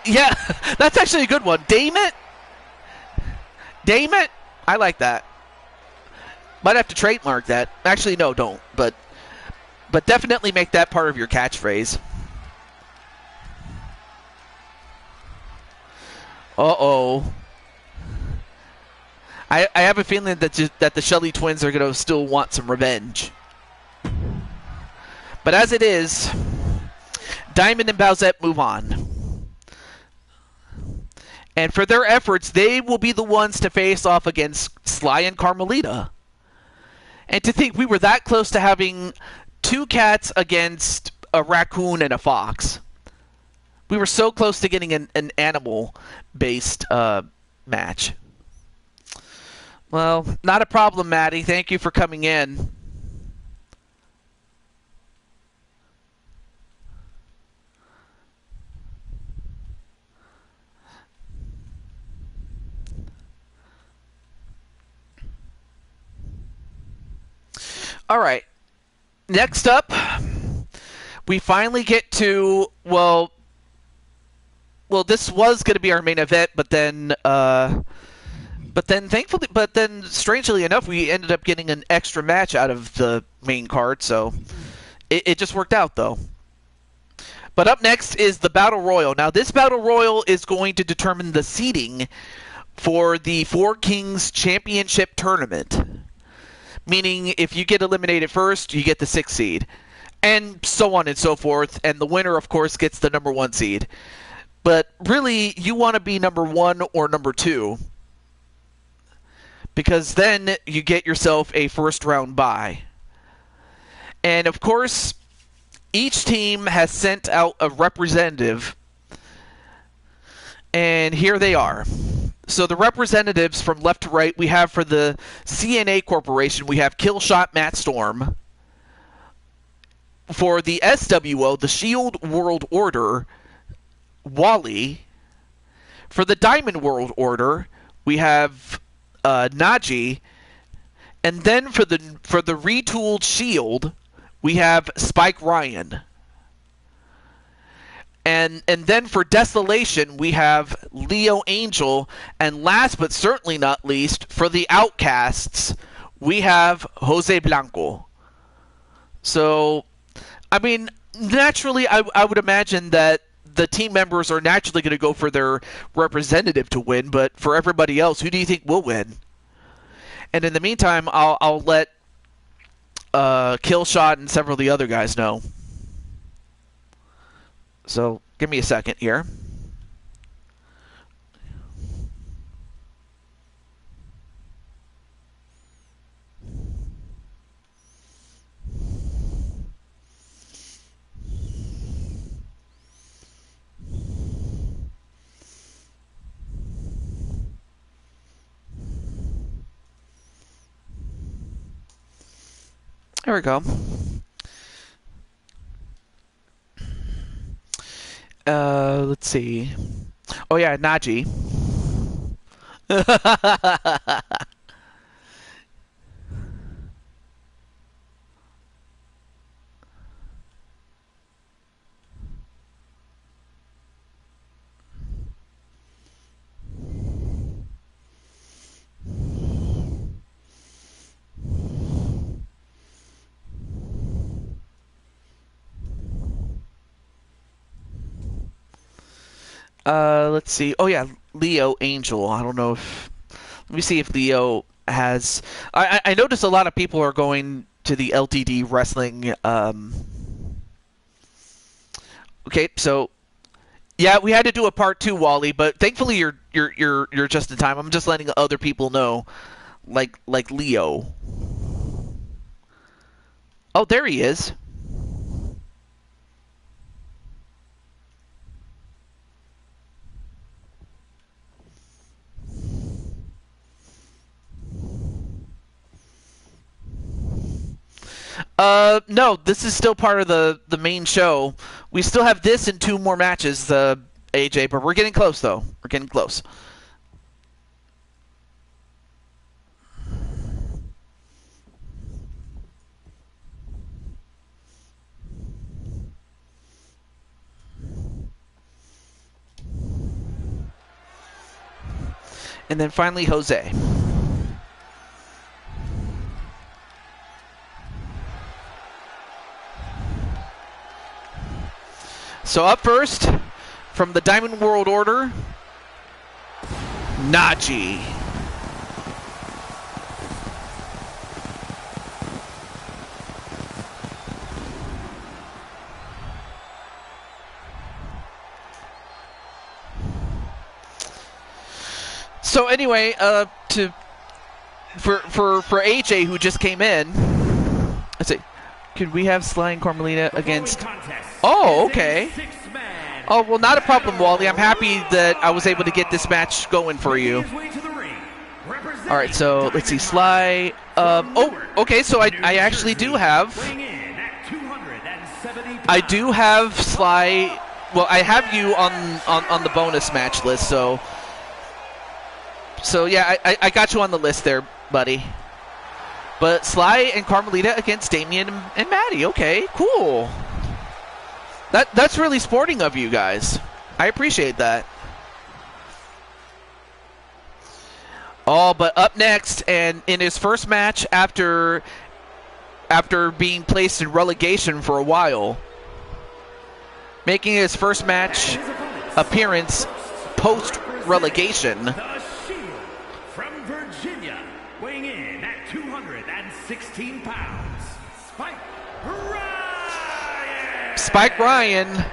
Yeah, that's actually a good one. Damn it. I like that. Might have to trademark that. Actually, no, don't. But definitely make that part of your catchphrase. Uh-oh. I have a feeling that the Shelley twins are going to still want some revenge. But as it is, Diamond and Bowsette move on. And for their efforts, they will be the ones to face off against Sly and Carmelita. And to think we were that close to having 2 cats against a raccoon and a fox. We were so close to getting an animal-based match. Well, not a problem, Maddie. Thank you for coming in. All right. Next up, we finally get to, well, this was going to be our main event, but then strangely enough, we ended up getting an extra match out of the main card, so it just worked out, though. But up next is the Battle Royal. Now, this Battle Royal is going to determine the seeding for the Four Kings Championship Tournament. Meaning, if you get eliminated first, you get the 6th seed. And so on and so forth. And the winner, of course, gets the number 1 seed. But really, you want to be number 1 or number 2. Because then you get yourself a first round bye. And of course, each team has sent out a representative. And here they are. So the representatives from left to right, we have for the CNA Corporation, we have Killshot Matt Storm. For the SWO, the Shield World Order, Wally. For the Diamond World Order, we have Naji, and then for the retooled Shield, we have Spike Ryan. And then for Desolation, we have Leo Angel, and last but certainly not least, for the Outcasts, we have Jose Blanco. So, I mean, naturally, I would imagine that the team members are naturally going to go for their representative to win, but for everybody else, who do you think will win? And in the meantime, I'll let Killshot and several of the other guys know. So, give me a second here. There we go. Let's see. Oh yeah, Naji. Let's see. Oh yeah, Leo Angel. I don't know if. Let me see if Leo has. I noticed a lot of people are going to the LTD wrestling. Okay, so yeah, we had to do a part 2, Wally, but thankfully you're just in time. I'm just letting other people know, like Leo. Oh, there he is. No, this is still part of the main show. We still have this and 2 more matches, AJ, but we're getting close, though. We're getting close. And then finally, Jose. So up first, from the Diamond World Order, Naji. So anyway, for AJ who just came in, let's see, could we have Sly and Carmelita against? Oh, okay. Oh, well, not a problem, Wally. I'm happy that I was able to get this match going for you. All right, so let's see, Sly. Oh, okay. So I actually do have. I do have Sly. Well, I have you on the bonus match list. So yeah, I got you on the list there, buddy. But Sly and Carmelita against Damien and Maddie. Okay, cool. That's really sporting of you guys. I appreciate that. Oh, but up next, and in his first match after being placed in relegation for a while, making his first match appearance post-relegation. The Shield from Virginia, weighing in at 216 pounds, Spike Ryan! Spike Ryan.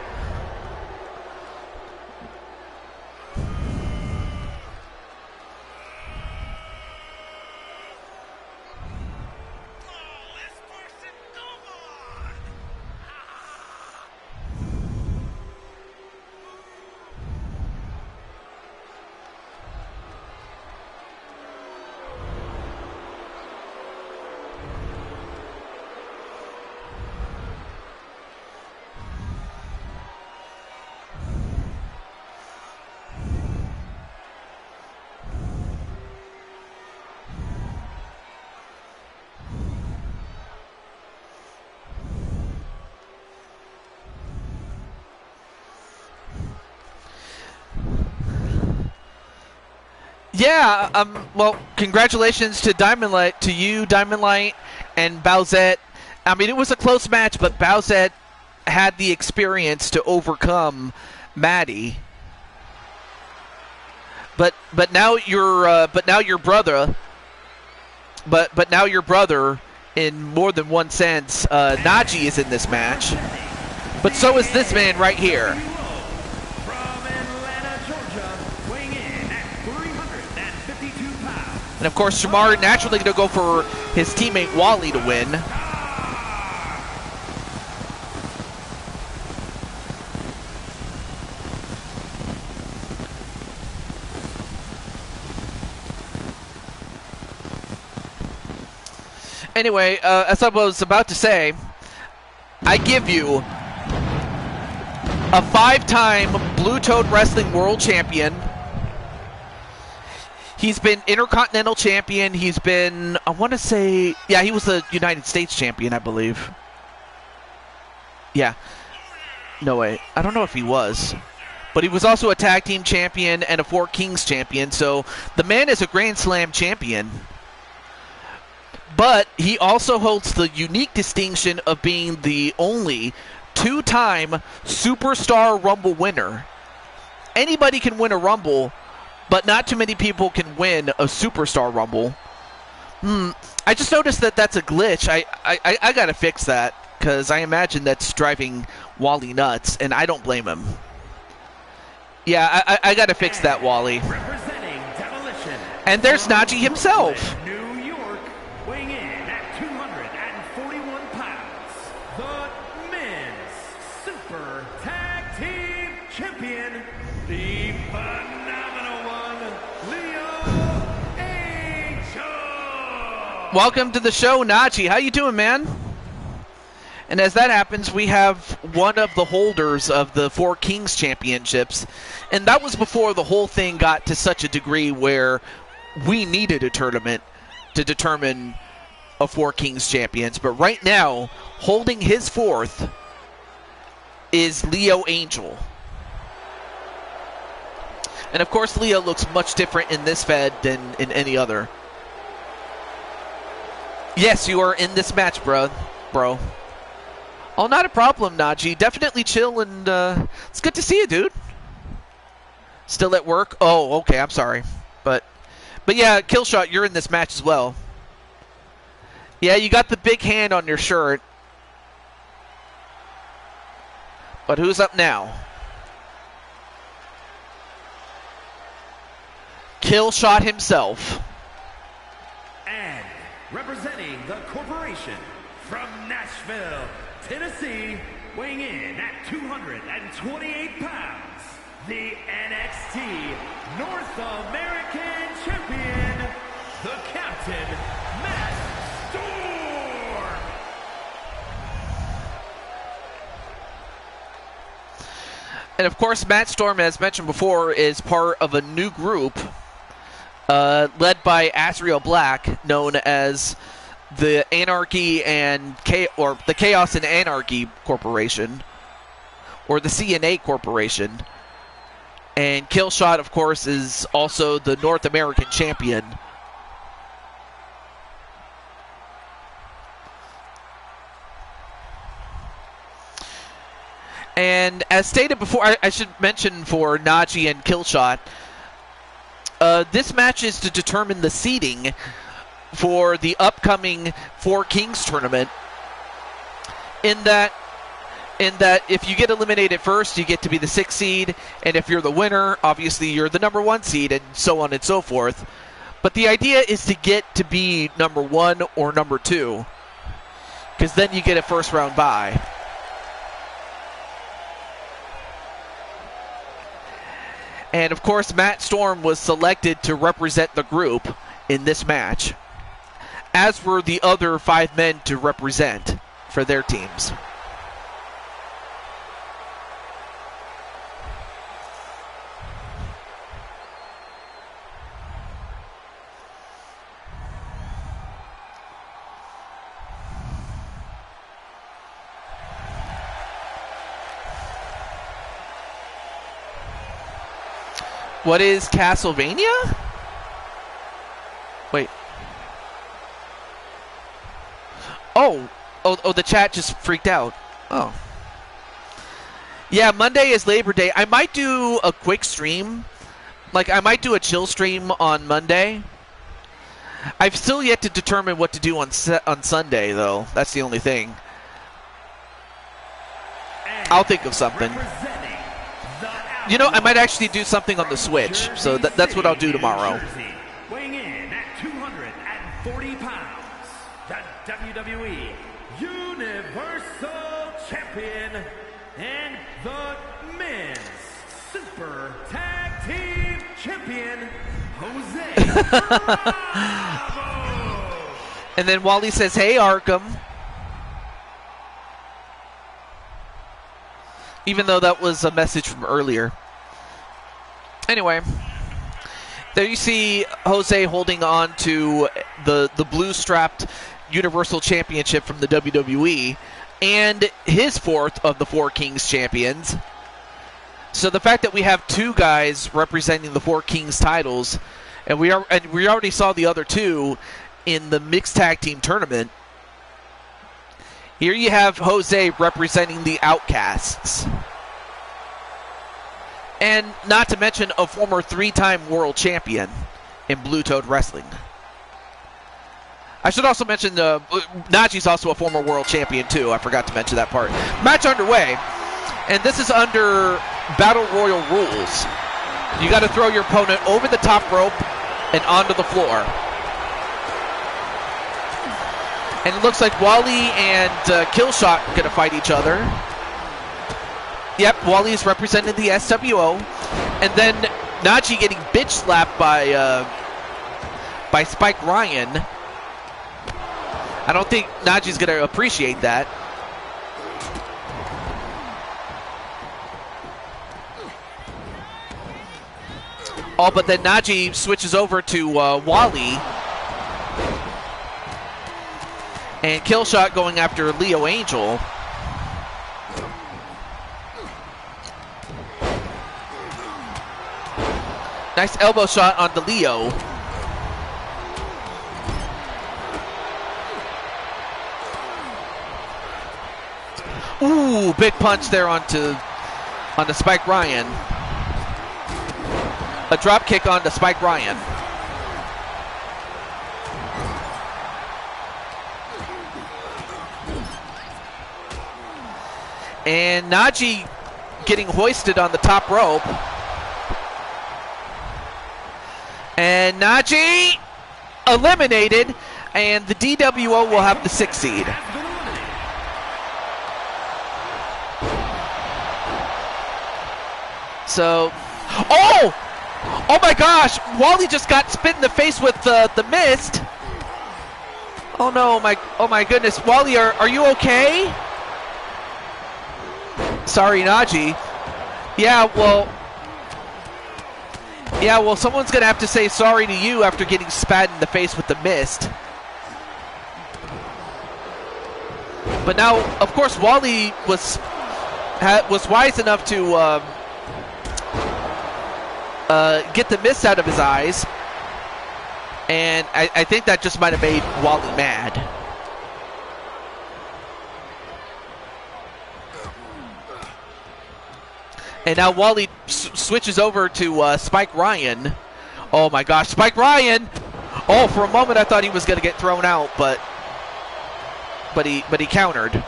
Yeah, well, congratulations to you, Diamond Light, and Bowsette. I mean, it was a close match, but Bowsette had the experience to overcome Maddie. But now your brother, in more than one sense, Najee is in this match, but so is this man right here. From Atlanta, Georgia, weighing in at 352 pounds. And of course, Shamar naturally going to go for his teammate Wally to win. Anyway, as I was about to say, I give you a 5-time Blue Toad Wrestling World Champion. He's been Intercontinental Champion. He's been, I want to say, yeah, he was the United States Champion, I believe. Yeah. No way. I don't know if he was. But he was also a Tag Team Champion and a Four Kings Champion. So the man is a Grand Slam Champion. But he also holds the unique distinction of being the only 2-time Superstar Rumble winner. Anybody can win a Rumble, but not too many people can win a Superstar Rumble. I just noticed that that's a glitch. I gotta fix that, because I imagine that's driving Wally nuts, and I don't blame him. Yeah, I gotta fix that, Wally. Representing Demolition. And there's Najee himself. New York, weighing in at 241 pounds. The men's Super Tag Team Champion, the phenomenal one, Leo Angel. Welcome to the show, Najee. How you doing, man? And as that happens, we have one of the holders of the Four Kings Championships. And that was before the whole thing got to such a degree where we needed a tournament to determine a Four Kings Champions. But right now, holding his fourth is Leo Angel. And of course, Leo looks much different in this Fed than in any other. Yes, you are in this match, bro. Oh, not a problem, Najee. Definitely chill, and it's good to see you, dude. Still at work? Oh, okay, I'm sorry. But yeah, Killshot, you're in this match as well. Yeah, you got the big hand on your shirt. But who's up now? Killshot himself. And representing the corporation from Nashville, Tennessee, weighing in at 228 pounds, the NXT North American Champion, the Captain, Matt Storm. And of course, Matt Storm, as mentioned before, is part of a new group led by Azrael Black, known as the Anarchy and the Chaos and Anarchy Corporation, or the CNA Corporation. And Killshot, of course, is also the North American champion. And as stated before, I should mention for Najee and Killshot, this match is to determine the seeding for the upcoming Four Kings tournament. In that if you get eliminated first, you get to be the 6th seed, and if you're the winner, obviously you're the number 1 seed, and so on and so forth. But the idea is to get to be number 1 or number 2, because then you get a first round bye. And of course, Matt Storm was selected to represent the group in this match, as were the other 5 men to represent for their teams. What is Castlevania? Oh, the chat just freaked out. Oh. Yeah, Monday is Labor Day. I might do a quick stream. Like, I might do a chill stream on Monday. I've still yet to determine what to do on Sunday, though. That's the only thing. I'll think of something. You know, I might actually do something on the Switch. So that's what I'll do tomorrow. Weighing in at 240 pounds, the WWE Universal Champion and the Men's Super Tag Team Champion, Jose Bravo. And then Wally says, "Hey, Arkham." Even though that was a message from earlier. Anyway, there you see Jose holding on to the blue-strapped Universal Championship from the WWE and his fourth of the Four Kings champions. So the fact that we have two guys representing the Four Kings titles, and we already saw the other two in the mixed tag team tournament. Here you have Jose representing the Outcasts. And not to mention a former 3-time world champion in Blue Toad Wrestling. I should also mention Naji's also a former world champion too. I forgot to mention that part. Match underway. And this is under Battle Royal rules. You got to throw your opponent over the top rope and onto the floor. And it looks like Wally and Killshot are going to fight each other. Yep, Wally's representing the SWO. And then Naji getting bitch slapped by Spike Ryan. I don't think Naji's going to appreciate that. Oh, but then Naji switches over to Wally. And Killshot going after Leo Angel. Nice elbow shot onto Leo. Ooh, big punch there onto Spike Ryan. A drop kick onto Spike Ryan. And Naji getting hoisted on the top rope. And Naji eliminated, and the DWO will have the 6th seed. So, oh my gosh, Wally just got spit in the face with the mist. Oh no, oh my goodness, Wally, are you okay? Sorry, Naji. Yeah, well, someone's going to have to say sorry to you after getting spat in the face with the mist. But now, of course, Wally was wise enough to get the mist out of his eyes. And I think that just might have made Wally mad. And now Wally switches over to Spike Ryan. Oh my gosh, Spike Ryan! Oh, for a moment I thought he was going to get thrown out, but he countered.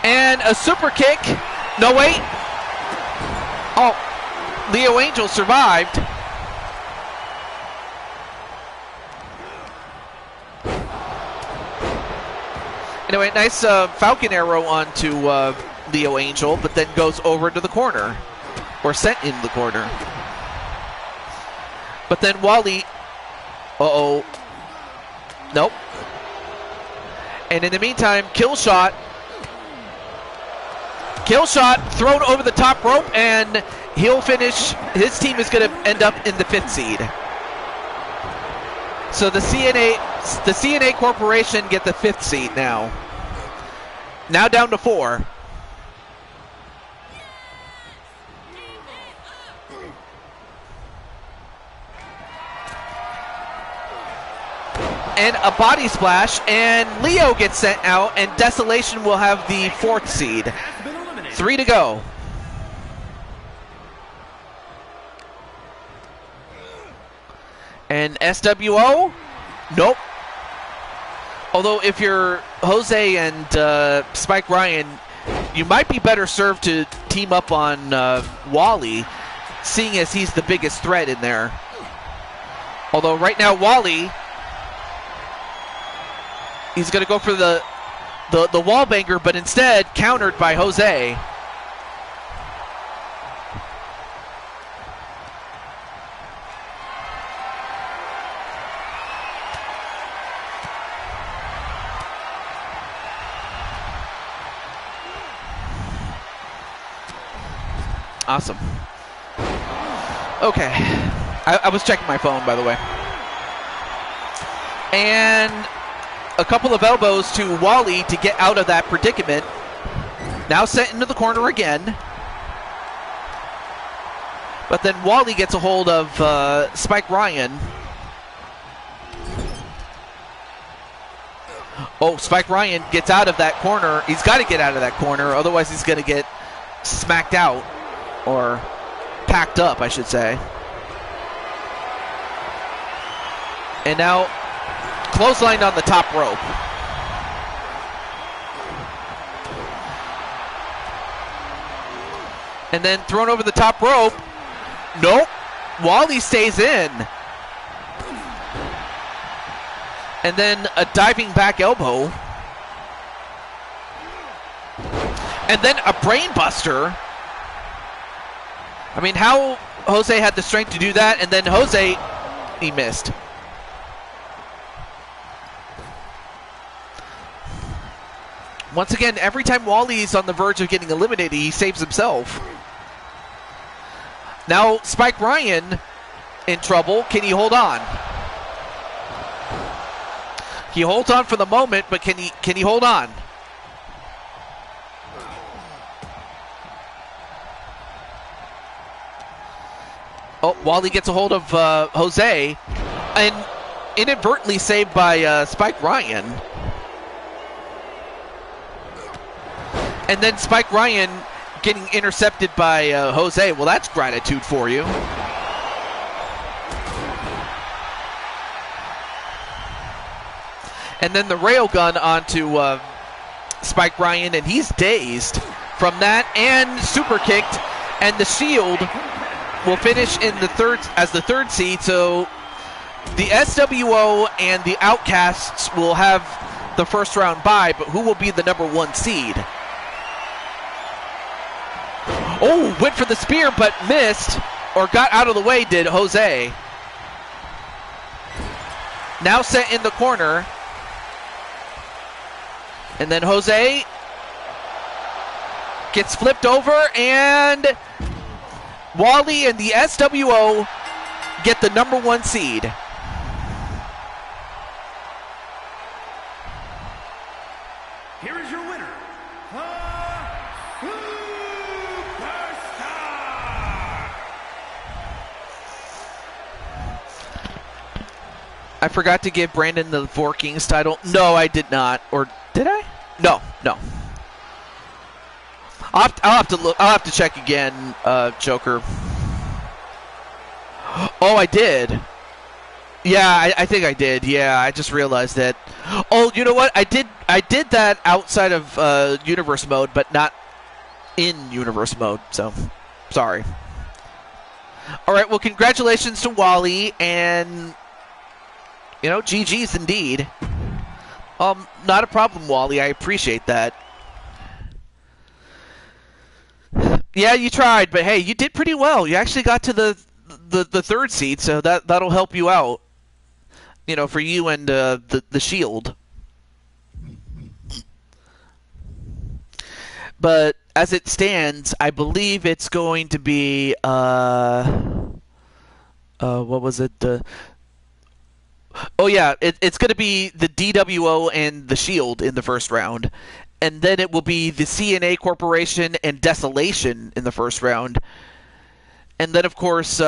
And a super kick. No, wait. Oh, Leo Angel survived. Anyway, nice Falcon Arrow onto Leo Angel, but then goes over to the corner. Or sent in the corner. But then Wally... Uh-oh. Nope. And in the meantime, Killshot thrown over the top rope, and he'll finish. His team is going to end up in the 5th seed. So the CNA Corporation get the 5th seed now. Now down to 4. and a body splash, and Leo gets sent out, and Desolation will have the 4th seed. 3 to go. And SWO? Nope. Although if you're Jose and Spike Ryan, you might be better served to team up on Wally, seeing as he's the biggest threat in there. Although right now Wally, he's going to go for the wall banger, but instead countered by Jose. Awesome. Okay. I was checking my phone, by the way. And a couple of elbows to Wally to get out of that predicament. Now sent into the corner again. But then Wally gets a hold of Spike Ryan. Oh, Spike Ryan gets out of that corner. He's got to get out of that corner, otherwise he's going to get smacked out. Or packed up, I should say. And now, clotheslined on the top rope. And then thrown over the top rope. Nope. Wally stays in. And then a diving back elbow. And then a brain buster. I mean, how Jose had the strength to do that, and then Jose, he missed. Once again, every time Wally's on the verge of getting eliminated, he saves himself. Now, Spike Ryan in trouble. Can he hold on? He holds on for the moment, but can he hold on? Oh, Wally gets a hold of Jose, and inadvertently saved by Spike Ryan. And then Spike Ryan getting intercepted by Jose. Well, that's gratitude for you. And then the railgun onto Spike Ryan, and he's dazed from that, and super kicked, and the Shield will finish in the third seed. So the SWO and the Outcasts will have the first round bye, but who will be the number 1 seed? Oh, went for the spear, but missed, or got out of the way, did Jose. Now set in the corner. And then Jose gets flipped over, and Wally and the SWO get the number 1 seed. Here is your winner, the Superstar. I forgot to give Brandon the Four Kings title. No, I did not. Or did I? No. I'll have to look. I'll have to check again, Joker. Oh, I did. Yeah, I think I did. Yeah, I just realized that. Oh, you know what? I did that outside of universe mode, but not in universe mode. So, sorry. All right. Well, congratulations to Wally, and GG's indeed. Not a problem, Wally. I appreciate that. Yeah, you tried, but hey, you did pretty well. You actually got to the third seed, so that'll help you out. For you and the Shield. But as it stands, I believe it's going to be what was it? Oh yeah, it's going to be the DWO and the Shield in the first round. And then it will be the CNA Corporation and Desolation in the first round. And then, of course,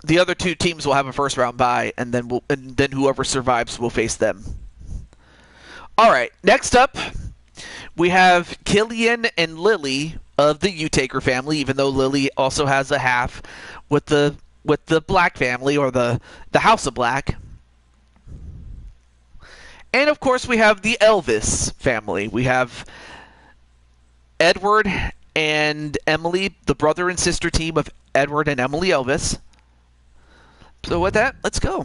the other two teams will have a first round bye, and then whoever survives will face them. All right, next up, we have Killian and Lily of the U-Taker family, even though Lily also has a half with the Black family, or the House of Black. And of course, we have the Elvis family. We have Edward and Emily, the brother and sister team of Edward and Emily Elvis. So with that, let's go.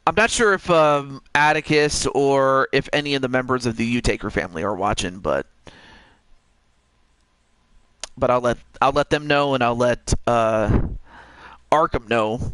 I'm not sure if Atticus or if any of the members of the U-Taker family are watching, but I'll let them know, and I'll let Arkham know.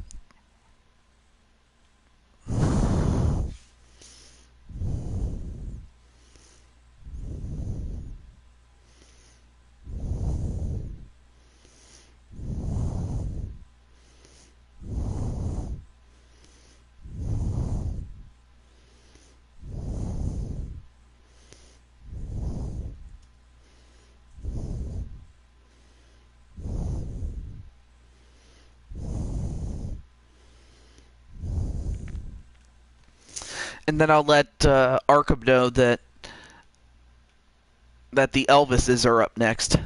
And then I'll let Arkham know that the Elvises are up next.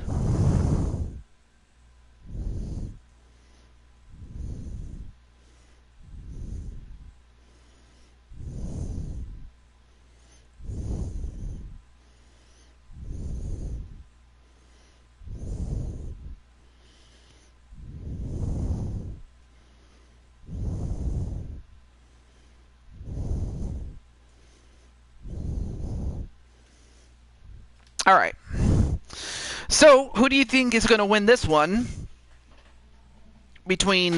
All right. So, who do you think is going to win this one between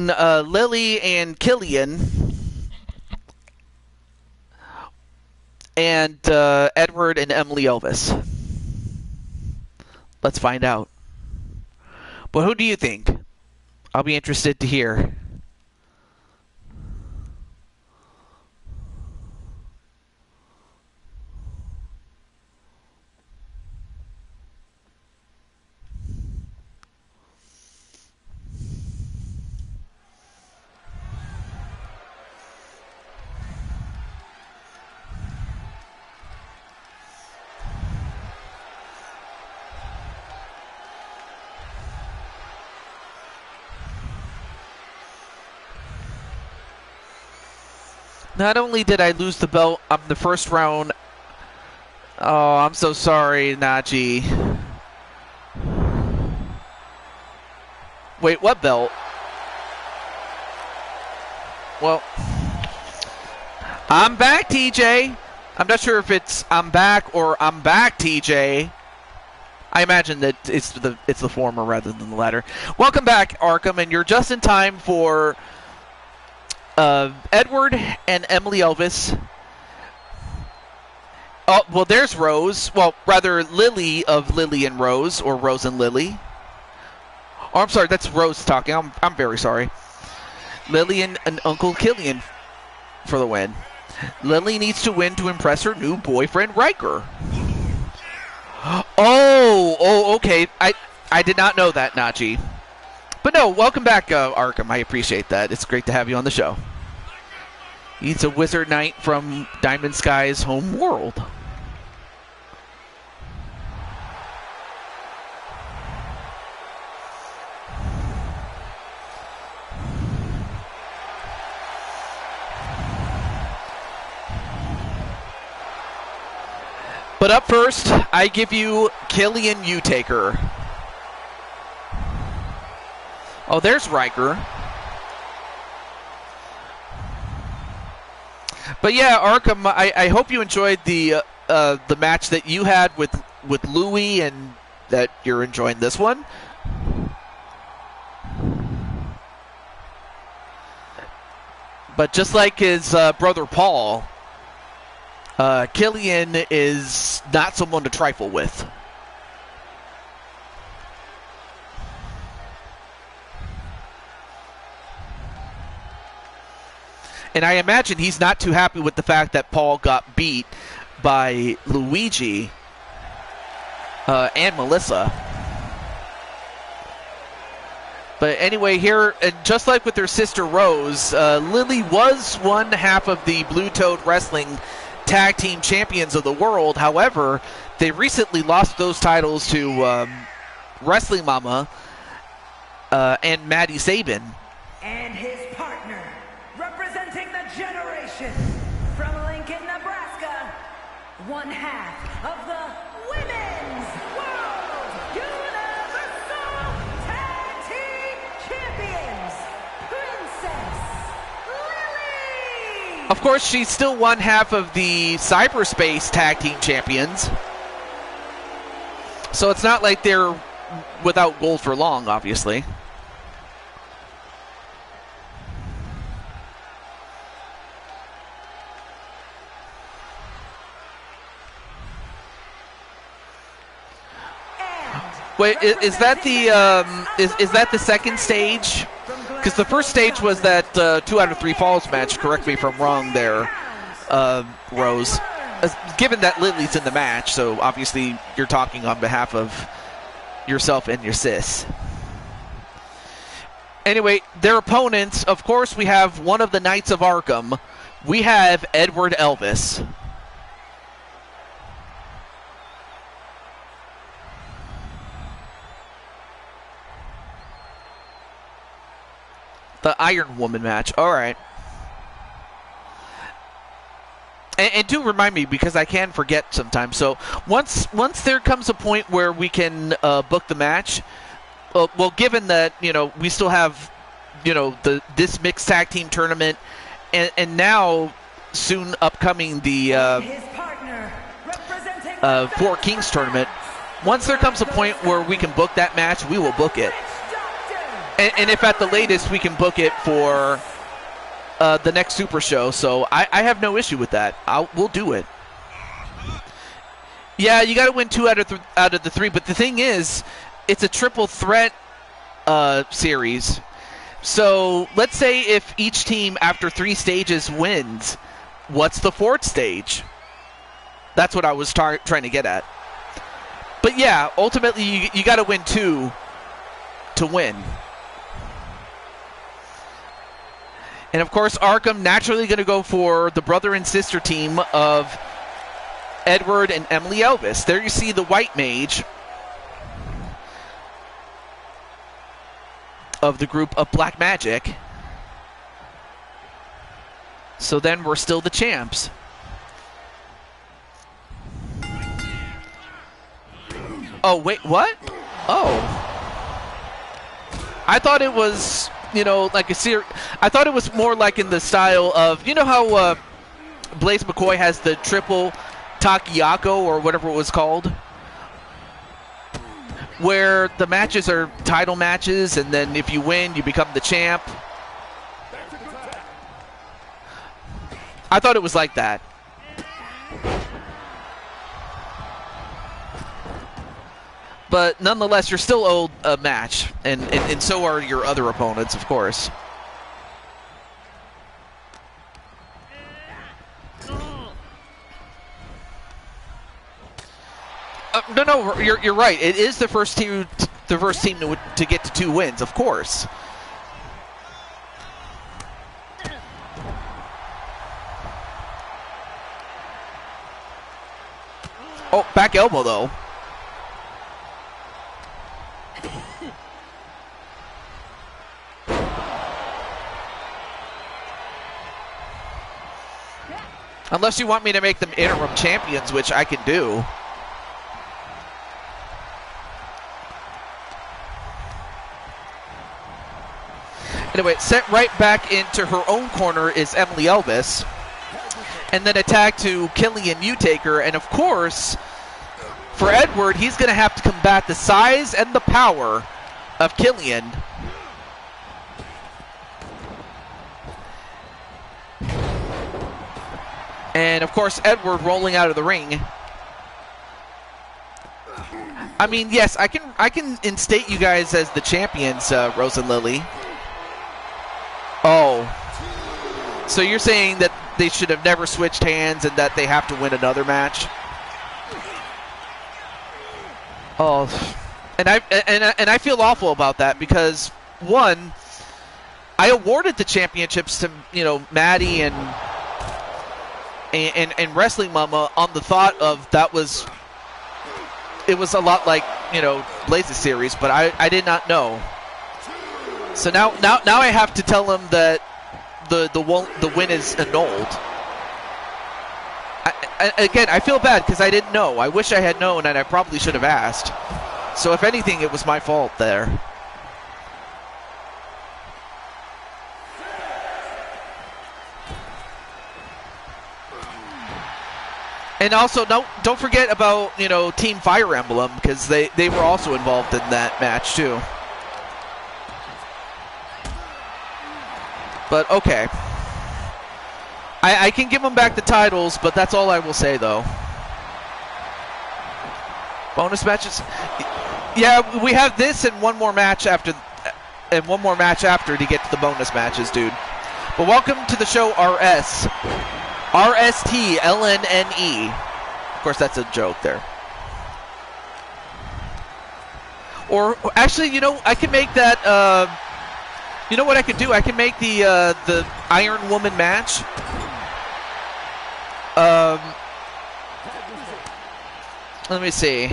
Lily and Killian and Edward and Emily Elvis? Let's find out. But who do you think? I'll be interested to hear. Not only did I lose the belt on the first round. Oh, I'm so sorry, Najee. Wait, what belt? Well, I'm back, TJ. I'm not sure if it's I'm back or I'm back, TJ. I imagine that it's the former rather than the latter. Welcome back, Arkham, and you're just in time for Edward and Emily Elvis. Oh, well, there's Rose. Well, rather Lily of Lily and Rose, or Rose and Lily. Oh, I'm sorry, that's Rose talking. I'm very sorry. Lily and Uncle Killian for the win. Lily needs to win to impress her new boyfriend, Riker. Oh, okay. I did not know that, Najee. But no, welcome back, Arkham. I appreciate that. It's great to have you on the show. He's a wizard knight from Diamond Sky's home world. But up first, I give you Killian U-Taker. Oh, there's Riker. But yeah, Arkham, I hope you enjoyed the match that you had with Louie, and that you're enjoying this one. But just like his brother Paul, Killian is not someone to trifle with. And I imagine he's not too happy with the fact that Paul got beat by Luigi and Melissa. But anyway, here, and just like with her sister Rose, Lily was one half of the Blue Toad Wrestling Tag Team Champions of the World. However, they recently lost those titles to Wrestling Mama and Maddie Sabin. And his partner, representing the generation from Lincoln, Nebraska, one half of the Women's World Universal Tag Team Champions, Princess Lily! Of course, she's still one half of the Cyberspace Tag Team Champions. So it's not like they're without gold for long, obviously. Wait, is that the is that the second stage? Because the first stage was that 2 out of 3 falls match. Correct me if I'm wrong there, Rose. Given that Lily's in the match, so obviously you're talking on behalf of yourself and your sis. Anyway, their opponents, of course, we have one of the Knights of Arkham. We have Edward Elvis. The Iron Woman match. All right. And do remind me, because I can forget sometimes. So once there comes a point where we can book the match, well, given that, you know, we still have, you know, this mixed tag team tournament, and now soon upcoming the Four Kings tournament. Once there comes a point where we can book that match, we will book it. And if at the latest we can book it for the next Super Show, so I have no issue with that. We'll do it. Yeah, you got to win 2 out of the 3, but the thing is, it's a triple threat series. So let's say if each team after 3 stages wins, what's the 4th stage? That's what I was trying to get at. But yeah, ultimately you got to win 2 to win. And of course, Arkham naturally going to go for the brother and sister team of Edward and Emily Elvis. There you see the White Mage of the group of Black Magic. So then we're still the champs. Oh, wait, what? Oh. I thought it was, you know, like a series. I thought it was more like in the style of, you know how Blaze McCoy has the triple Takiako or whatever it was called, where the matches are title matches, and then if you win, you become the champ. I thought it was like that. But nonetheless, you're still owed a match, and so are your other opponents, of course. No, you're right. It is the first team to get to 2 wins, of course. Oh, back elbow though. Unless you want me to make them interim champions, which I can do. Anyway, sent right back into her own corner is Emily Elvis. And then a tag to Killian Newtaker. And of course, for Edward, he's going to have to combat the size and the power of Killian. And of course, Edward rolling out of the ring. I mean, yes, I can instate you guys as the champions, Rose and Lily. Oh. So you're saying that they should have never switched hands and that they have to win another match. Oh, and I feel awful about that because one, I awarded the championships to Maddie and Wrestling Mama on the thought of it was a lot like Blaze's series, but I did not know. So now I have to tell him that the win is annulled. Again, I feel bad because I didn't know. I wish I had known, and I probably should have asked. So if anything, it was my fault there. And also, don't forget about Team Fire Emblem, because they were also involved in that match too. But okay. I can give them back the titles, but that's all I will say, though. Bonus matches? Yeah, we have this and one more match after to get to the bonus matches, dude. But welcome to the show, RS. RSTLNNE. Of course, that's a joke there. Or, actually, I can make that, you know what I could do? I can make the Iron Woman match. Let me see.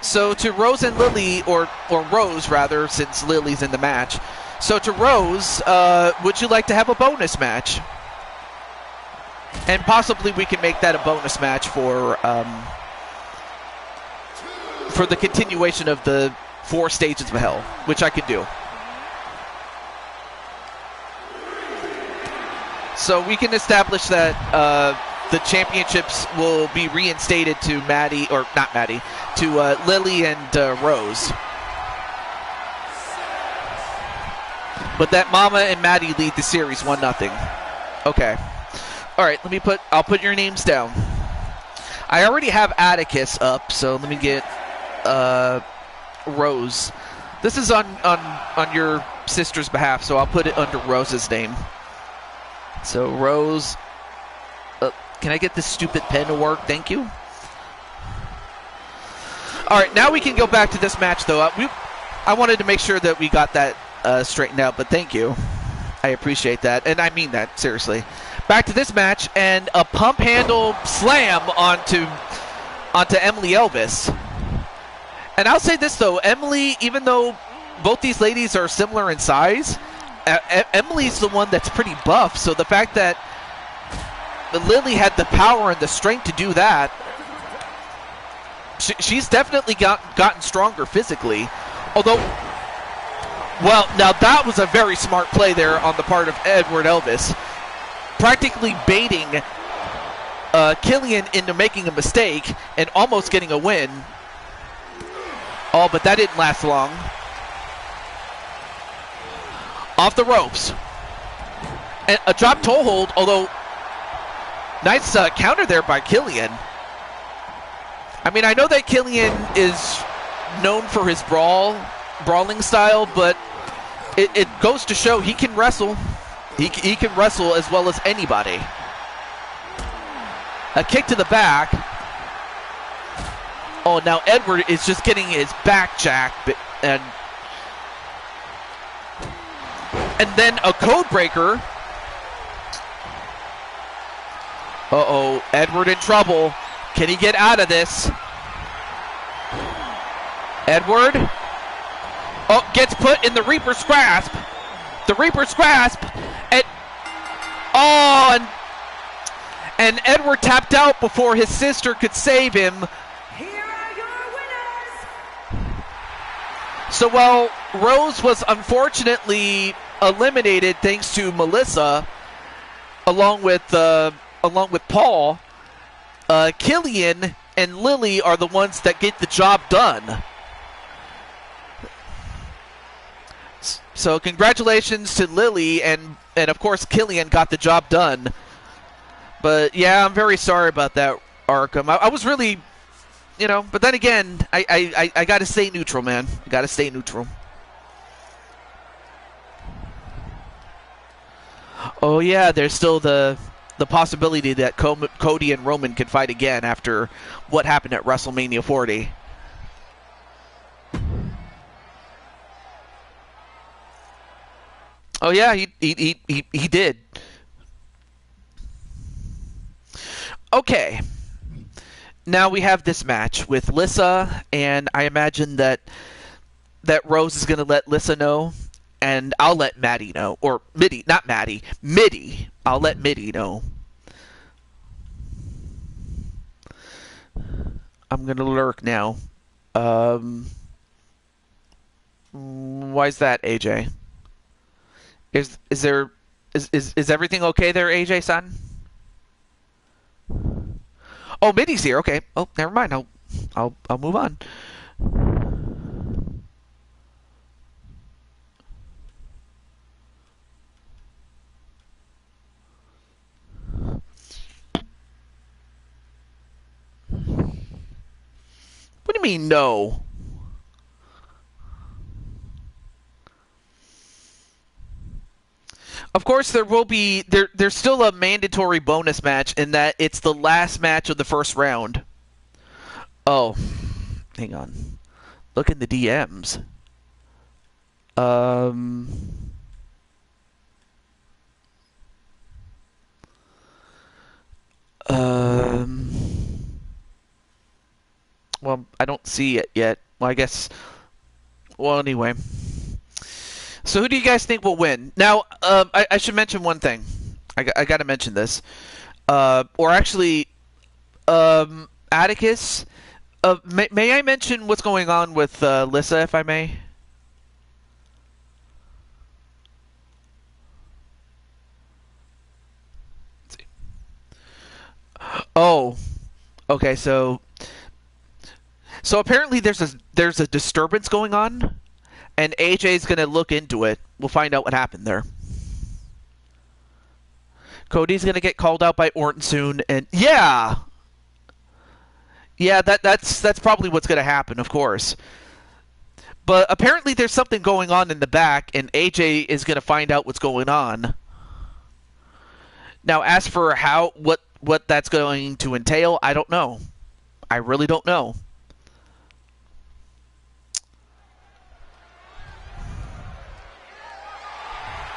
So to Rose and Lily, or Rose rather, since Lily's in the match. So to Rose, would you like to have a bonus match? And possibly we can make that a bonus match for the continuation of the 4 stages of hell, which I could do. So we can establish that the championships will be reinstated to Maddie, or not Maddie, to Lily and Rose. But that Mama and Maddie lead the series 1-0. Okay. All right, I'll put your names down. I already have Atticus up, so let me get Rose. This is on your sister's behalf, so I'll put it under Rose's name. So Rose, can I get this stupid pen to work? Thank you. All right, now we can go back to this match, though. I wanted to make sure that we got that straightened out, but thank you. I appreciate that, and I mean that, seriously. Back to this match, and a pump handle slam onto Emily Elvis. And I'll say this, though. Emily, even though both these ladies are similar in size, Emily's the one that's pretty buff, so the fact that Lily had the power and the strength to do that, she's definitely gotten stronger physically. Although, well, now that was a very smart play there on the part of Edward Elvis, practically baiting Killian into making a mistake and almost getting a win. Oh, but that didn't last long. Off the ropes. And a drop toe hold, although nice counter there by Killian. I mean, I know that Killian is known for his brawling style, but it goes to show he can wrestle. He can wrestle as well as anybody. A kick to the back. Oh, now Edward is just getting his back jacked, and then a code breaker. Uh-oh, Edward in trouble. Can he get out of this? Edward. Oh, gets put in the Reaper's grasp. The Reaper's grasp. And Edward tapped out before his sister could save him. Here are your winners. So while Rose was unfortunately eliminated thanks to Melissa, along with Paul, Killian and Lily are the ones that get the job done. So congratulations to Lily, and of course Killian got the job done. But yeah, I'm very sorry about that, Arkham. I was really, but then again, I got to stay neutral, man. I got to stay neutral. Oh yeah, there's still the possibility that Cody and Roman could fight again after what happened at WrestleMania 40. Oh yeah, he did. Okay. Now we have this match with Lissa, and I imagine that Rose is going to let Lissa know, and I'll let Maddie know. Or Mitty, not Maddie. Mitty. I'll let Mitty know. I'm going to lurk now. Why is that, AJ? Is everything okay there, AJ-san? Oh, Mitty's here. Okay. Oh, never mind. I'll move on. What do you mean, no? Of course, there will be there's still a mandatory bonus match in that it's the last match of the first round. Oh, hang on. Look in the DMs. Well, I don't see it yet. Well, I guess. Well, anyway. So who do you guys think will win? Now, I should mention one thing. I got to mention this. Or actually, Atticus, may I mention what's going on with Lissa, if I may? Let's see. Oh, okay. So apparently there's a disturbance going on. And AJ's going to look into it. We'll find out what happened there. Cody's going to get called out by Orton soon. And yeah, that's probably what's going to happen, of course. But apparently there's something going on in the back, and AJ is going to find out what's going on. Now, as for what that's going to entail, I don't know. I really don't know.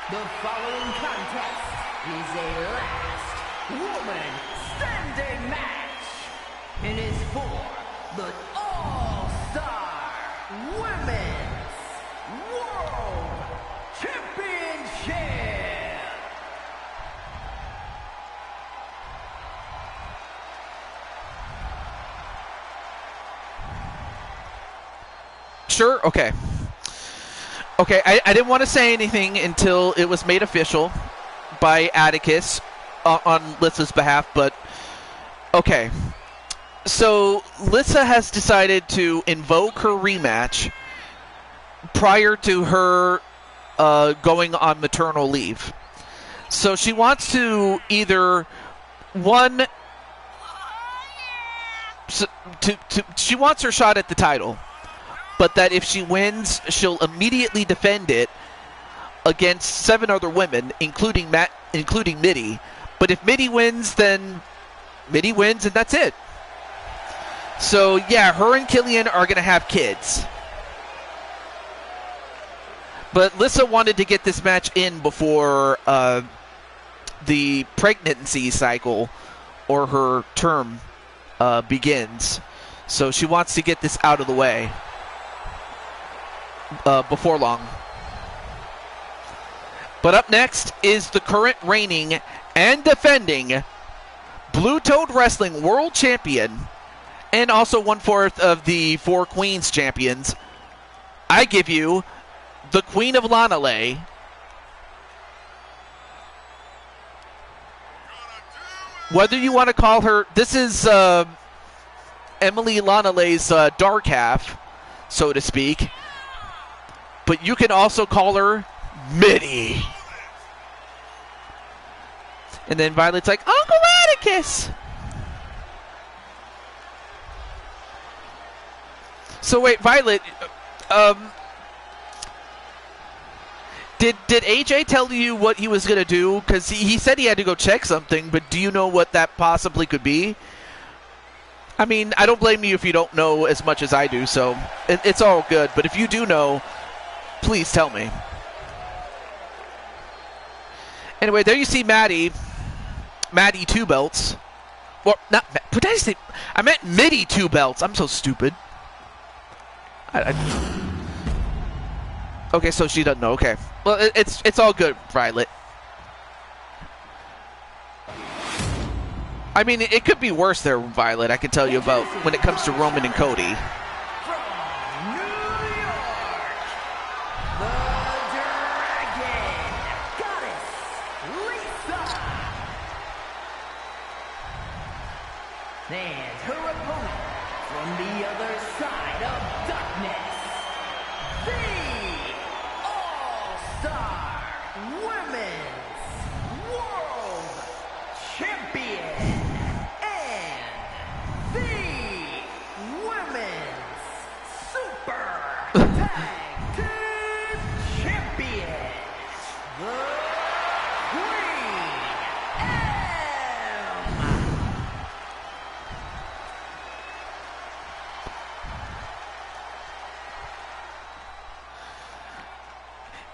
The following contest is a last woman standing match. It is for the All-Star Women's World Championship. Sure? Okay. Okay, I didn't want to say anything until it was made official by Atticus on Lissa's behalf, but okay. So Lissa has decided to invoke her rematch prior to her going on maternal leave. So she wants to either she wants her shot at the title. But that if she wins, she'll immediately defend it against 7 other women, including Mitty. But if Mitty wins, then Mitty wins, and that's it. So yeah, her and Killian are going to have kids. But Lissa wanted to get this match in before the pregnancy cycle or her term begins. So she wants to get this out of the way. Before long. But up next is the current reigning and defending Blue Toad Wrestling World Champion and also 1/4 of the 4 Queens champions. I give you the Queen of Lanale, whether you want to call her, this is Emily Lanale's dark half, so to speak. But you can also call her Mitty. And then Violet's like, Uncle Atticus! So wait, Violet, Did AJ tell you what he was going to do? Because he said he had to go check something, but do you know what that possibly could be? I mean, I don't blame you if you don't know as much as I do, so it's all good. But if you do know, please tell me. Anyway, there you see Maddie 2 belts. Well, not, what did I say? I meant Midi 2 belts. I'm so stupid. Okay, so she doesn't know. Okay. Well, it's all good, Violet. I mean, it could be worse there, Violet. I can tell you about when it comes to Roman and Cody. From New York, the Dragon Goddess Lisa. And her opponent from the other side of darkness, the All-Star Women's World Champion and the Women's Super Tag Team Champion, the Queen M.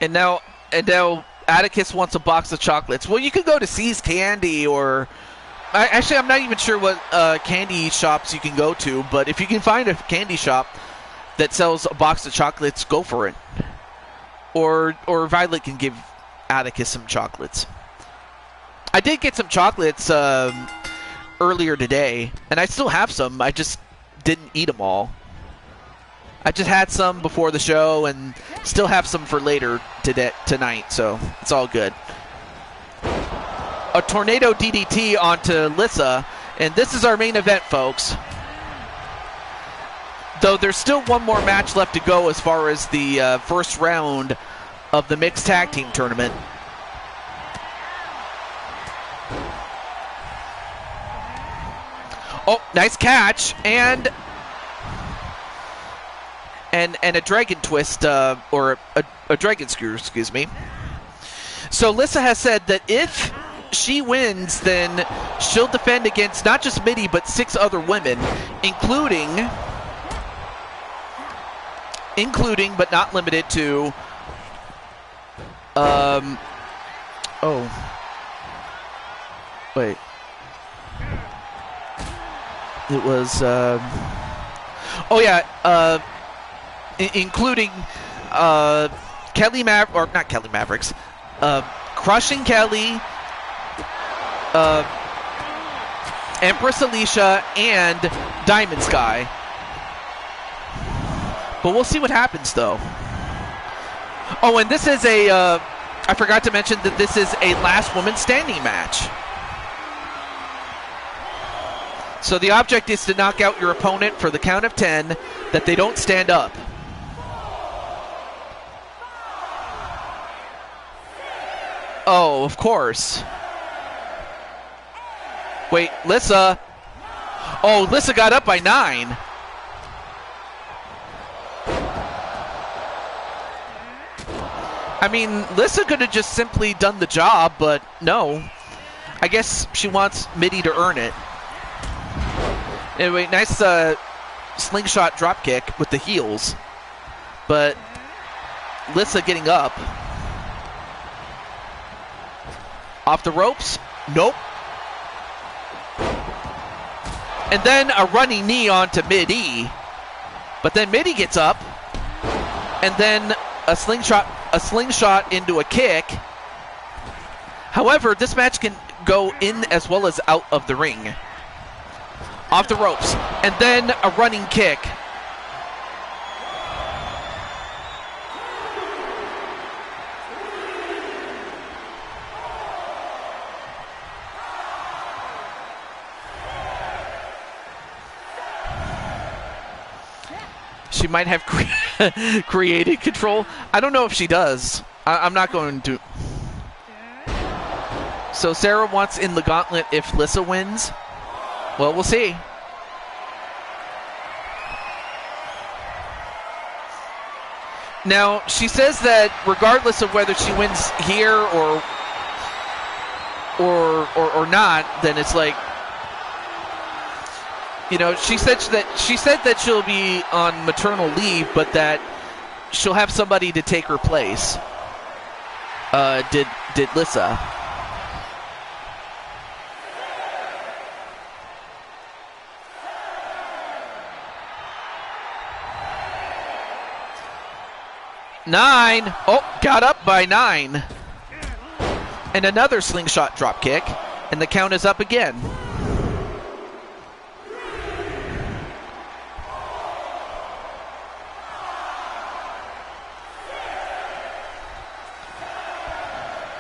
And now Atticus wants a box of chocolates. Well, you could go to C's Candy or... Actually, I'm not even sure what candy shops you can go to, but if you can find a candy shop that sells a box of chocolates, go for it. Or Violet can give Atticus some chocolates. I did get some chocolates earlier today, and I still have some. I just didn't eat them all. I just had some before the show and still have some for later tonight, so it's all good. A tornado DDT onto Lissa, and this is our main event, folks. Though there's still one more match left to go as far as the first round of the mixed tag team tournament. Oh, nice catch, and a dragon twist, or a dragon screw, excuse me. So Lissa has said that if she wins, then she'll defend against not just Mitty, but 6 other women, including but not limited to, wait. It was, including not Kelly Mavericks, Crushing Kelly, Empress Alicia, and Diamond Sky. But we'll see what happens, though. Oh, and this is I forgot to mention that this is a last woman standing match. So the object is to knock out your opponent for the count of 10, that they don't stand up. Oh, of course. Wait, Lissa. Oh, Lissa got up by 9. I mean, Lissa could have just simply done the job, but no. I guess she wants Mitty to earn it. Anyway, nice slingshot dropkick with the heels. But Lissa getting up. Off the ropes? Nope. And then a running knee onto Mid-E. But then Mid-E gets up. And then a slingshot into a kick. However, this match can go in as well as out of the ring. Off the ropes. And then a running kick. She might have created control. I don't know if she does. I'm not going to. So Sarah wants in the gauntlet if Lissa wins. Well, we'll see. Now, she says that regardless of whether she wins here or not, then it's like, you know, she said that she'll be on maternal leave, but that she'll have somebody to take her place. Did Lissa. Nine. Oh, got up by 9. And another slingshot drop kick, and the count is up again.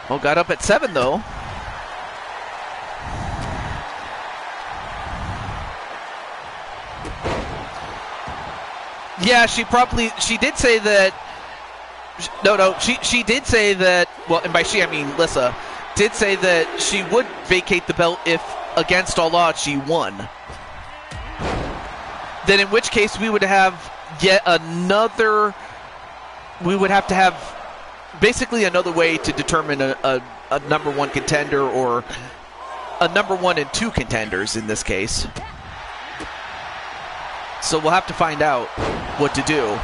Oh, got up at 7 though. Yeah, she did say that. No, she did say that, well, and by she I mean Lissa, did say that she would vacate the belt if, against all odds, she won. Then in which case we would have yet another, we would have to have basically another way to determine a number 1 contender, or a number 1 and 2 contenders in this case. So we'll have to find out what to do.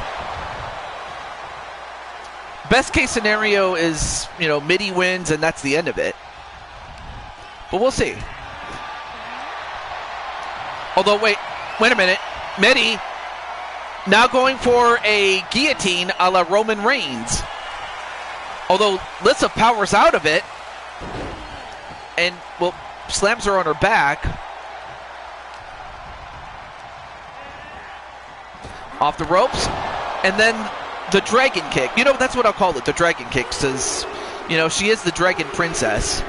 Best case scenario is, you know, Mitty wins and that's the end of it. But we'll see. Although, wait a minute. Mitty now going for a guillotine a la Roman Reigns. Although Lissa powers out of it and, well, slams her on her back. Off the ropes. And then the dragon kick. You know, that's what I'll call it, the dragon kick, since, you know, she is the dragon princess.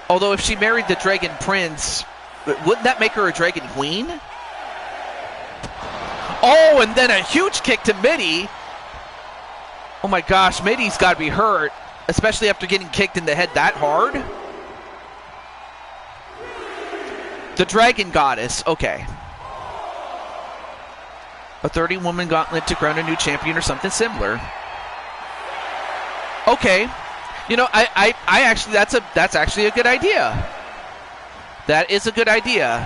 Although if she married the dragon prince, wouldn't that make her a dragon queen? Oh, and then a huge kick to Mitty. Oh my gosh, Mitty's got to be hurt, especially after getting kicked in the head that hard. The dragon goddess, okay. A 30-woman gauntlet to crown a new champion or something similar. Okay. You know, I actually, that's actually a good idea. That is a good idea.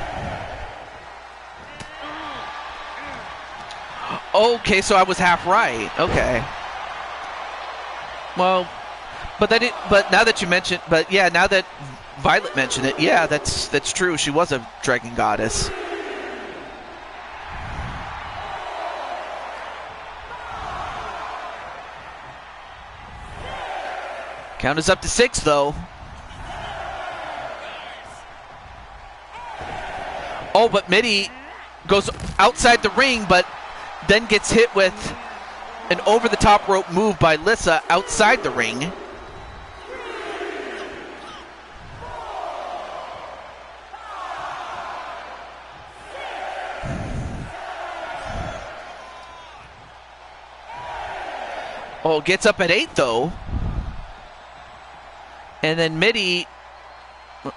Okay, so I was half right. Okay. Well, but now that you mentioned, but yeah, now that Violet mentioned it, yeah, that's true. She was a dragon goddess. Count is up to 6, though. Oh, but Mitty goes outside the ring, but then gets hit with an over-the-top rope move by Lissa outside the ring. Oh, gets up at 8, though. And then Mitty,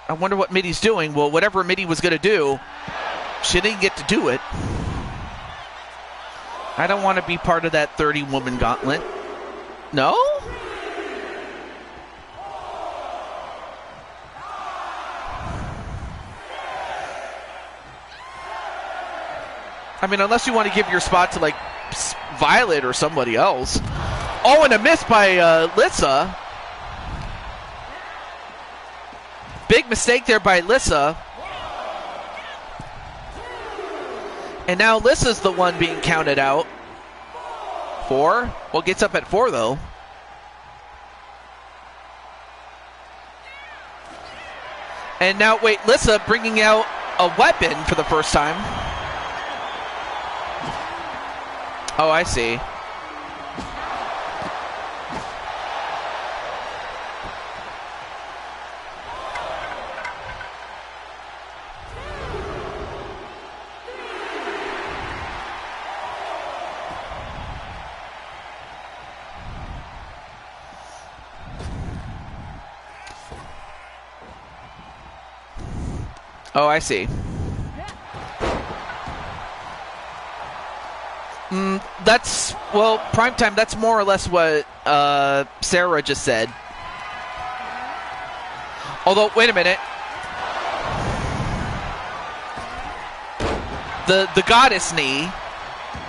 I wonder what Mitty's doing. Well, whatever Mitty was going to do, she didn't get to do it. I don't want to be part of that 30-woman gauntlet. No? I mean, unless you want to give your spot to, like, Violet or somebody else. Oh, and a miss by Lissa. Big mistake there by Lissa. And now Lissa's the one being counted out. 4. Well, gets up at 4, though. And now, wait, Lissa bringing out a weapon for the first time. Oh, I see. Oh, I see. That's, well, primetime, that's more or less what Sarah just said. Although, wait a minute. The goddess knee,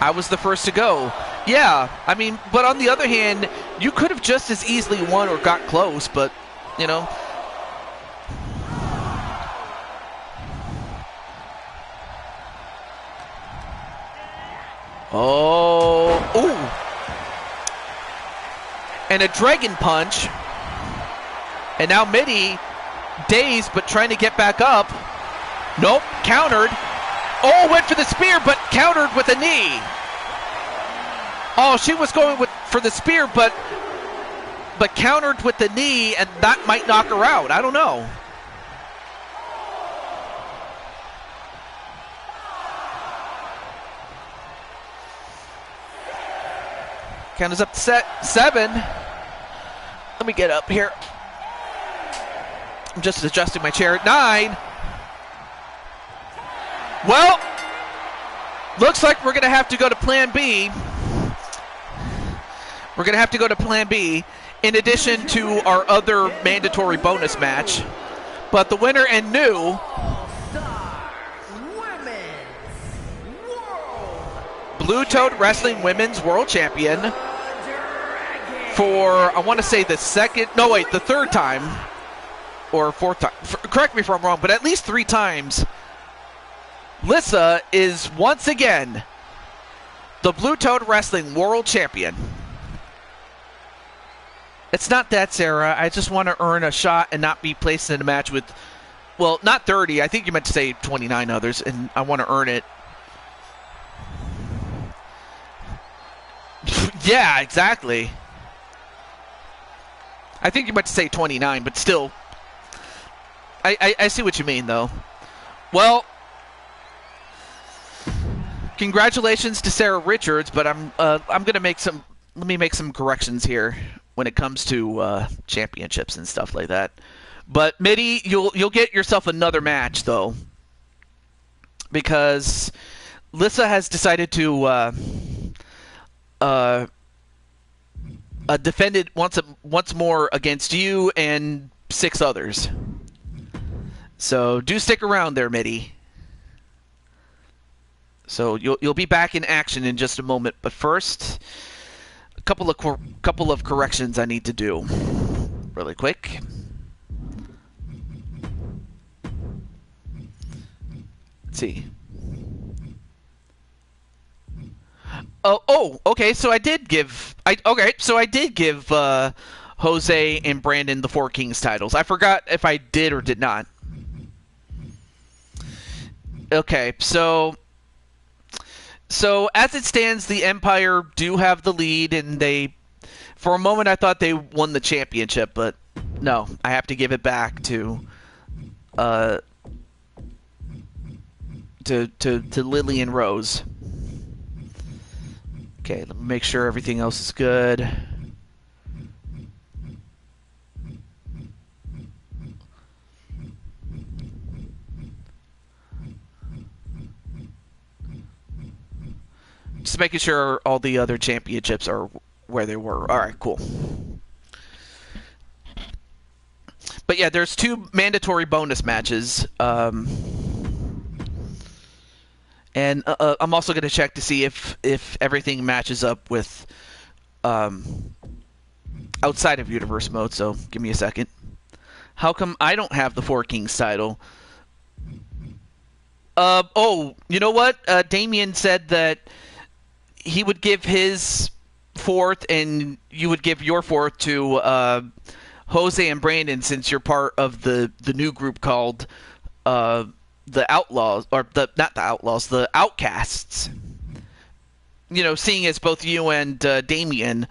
I was the first to go. Yeah, I mean, but on the other hand, you could have just as easily won or got close, but, you know. Oh, ooh. And a dragon punch. And now Mitty, dazed, but trying to get back up. Nope, countered. Oh, went for the spear, but countered with a knee. Oh, she was going for the spear, but countered with the knee, and that might knock her out. I don't know. Count is up to 7. Let me get up here. I'm just adjusting my chair. 9. Well, looks like we're going to have to go to Plan B. We're going to have to go to Plan B in addition to our other mandatory bonus match. But the winner and new All-Star Women's World Blue Toad Wrestling Women's World Champion Dragon. for, I want to say the third time or fourth time. Correct me if I'm wrong, but at least 3 times. Lissa is once again the Blue Toad Wrestling World Champion. It's not that, Sarah. I just want to earn a shot and not be placed in a match with, well, not 30. I think you meant to say 29 others, and I want to earn it. Yeah, exactly. I think you meant to say 29, but still. I see what you mean, though. Well, congratulations to Sarah Richards, but I'm gonna make some. Let me make some corrections here when it comes to championships and stuff like that. But Mitty, you'll get yourself another match though, because Lissa has decided to defend it once more against you and 6 others. So do stick around there, Mitty. So you'll be back in action in just a moment, but first, a couple of corrections I need to do, really quick. Let's see. Oh, okay. So I did give Jose and Brandon the 4 Kings titles. I forgot if I did or did not. Okay, so as it stands, the Empire do have the lead, and for a moment I thought they won the championship, but no, I have to give it back to Lily and Rose. Okay, let me make sure everything else is good. Just making sure all the other championships are where they were. All right, cool. But yeah, there's 2 mandatory bonus matches. And I'm also going to check to see if everything matches up with outside of Universe Mode, so give me a second. How come I don't have the 4 Kings title? Oh, you know what? Damien said that he would give his 4th and you would give your 4th to Jose and Brandon, since you're part of the new group called the Outlaws, or not the Outlaws, the Outcasts. You know, seeing as both you and Damien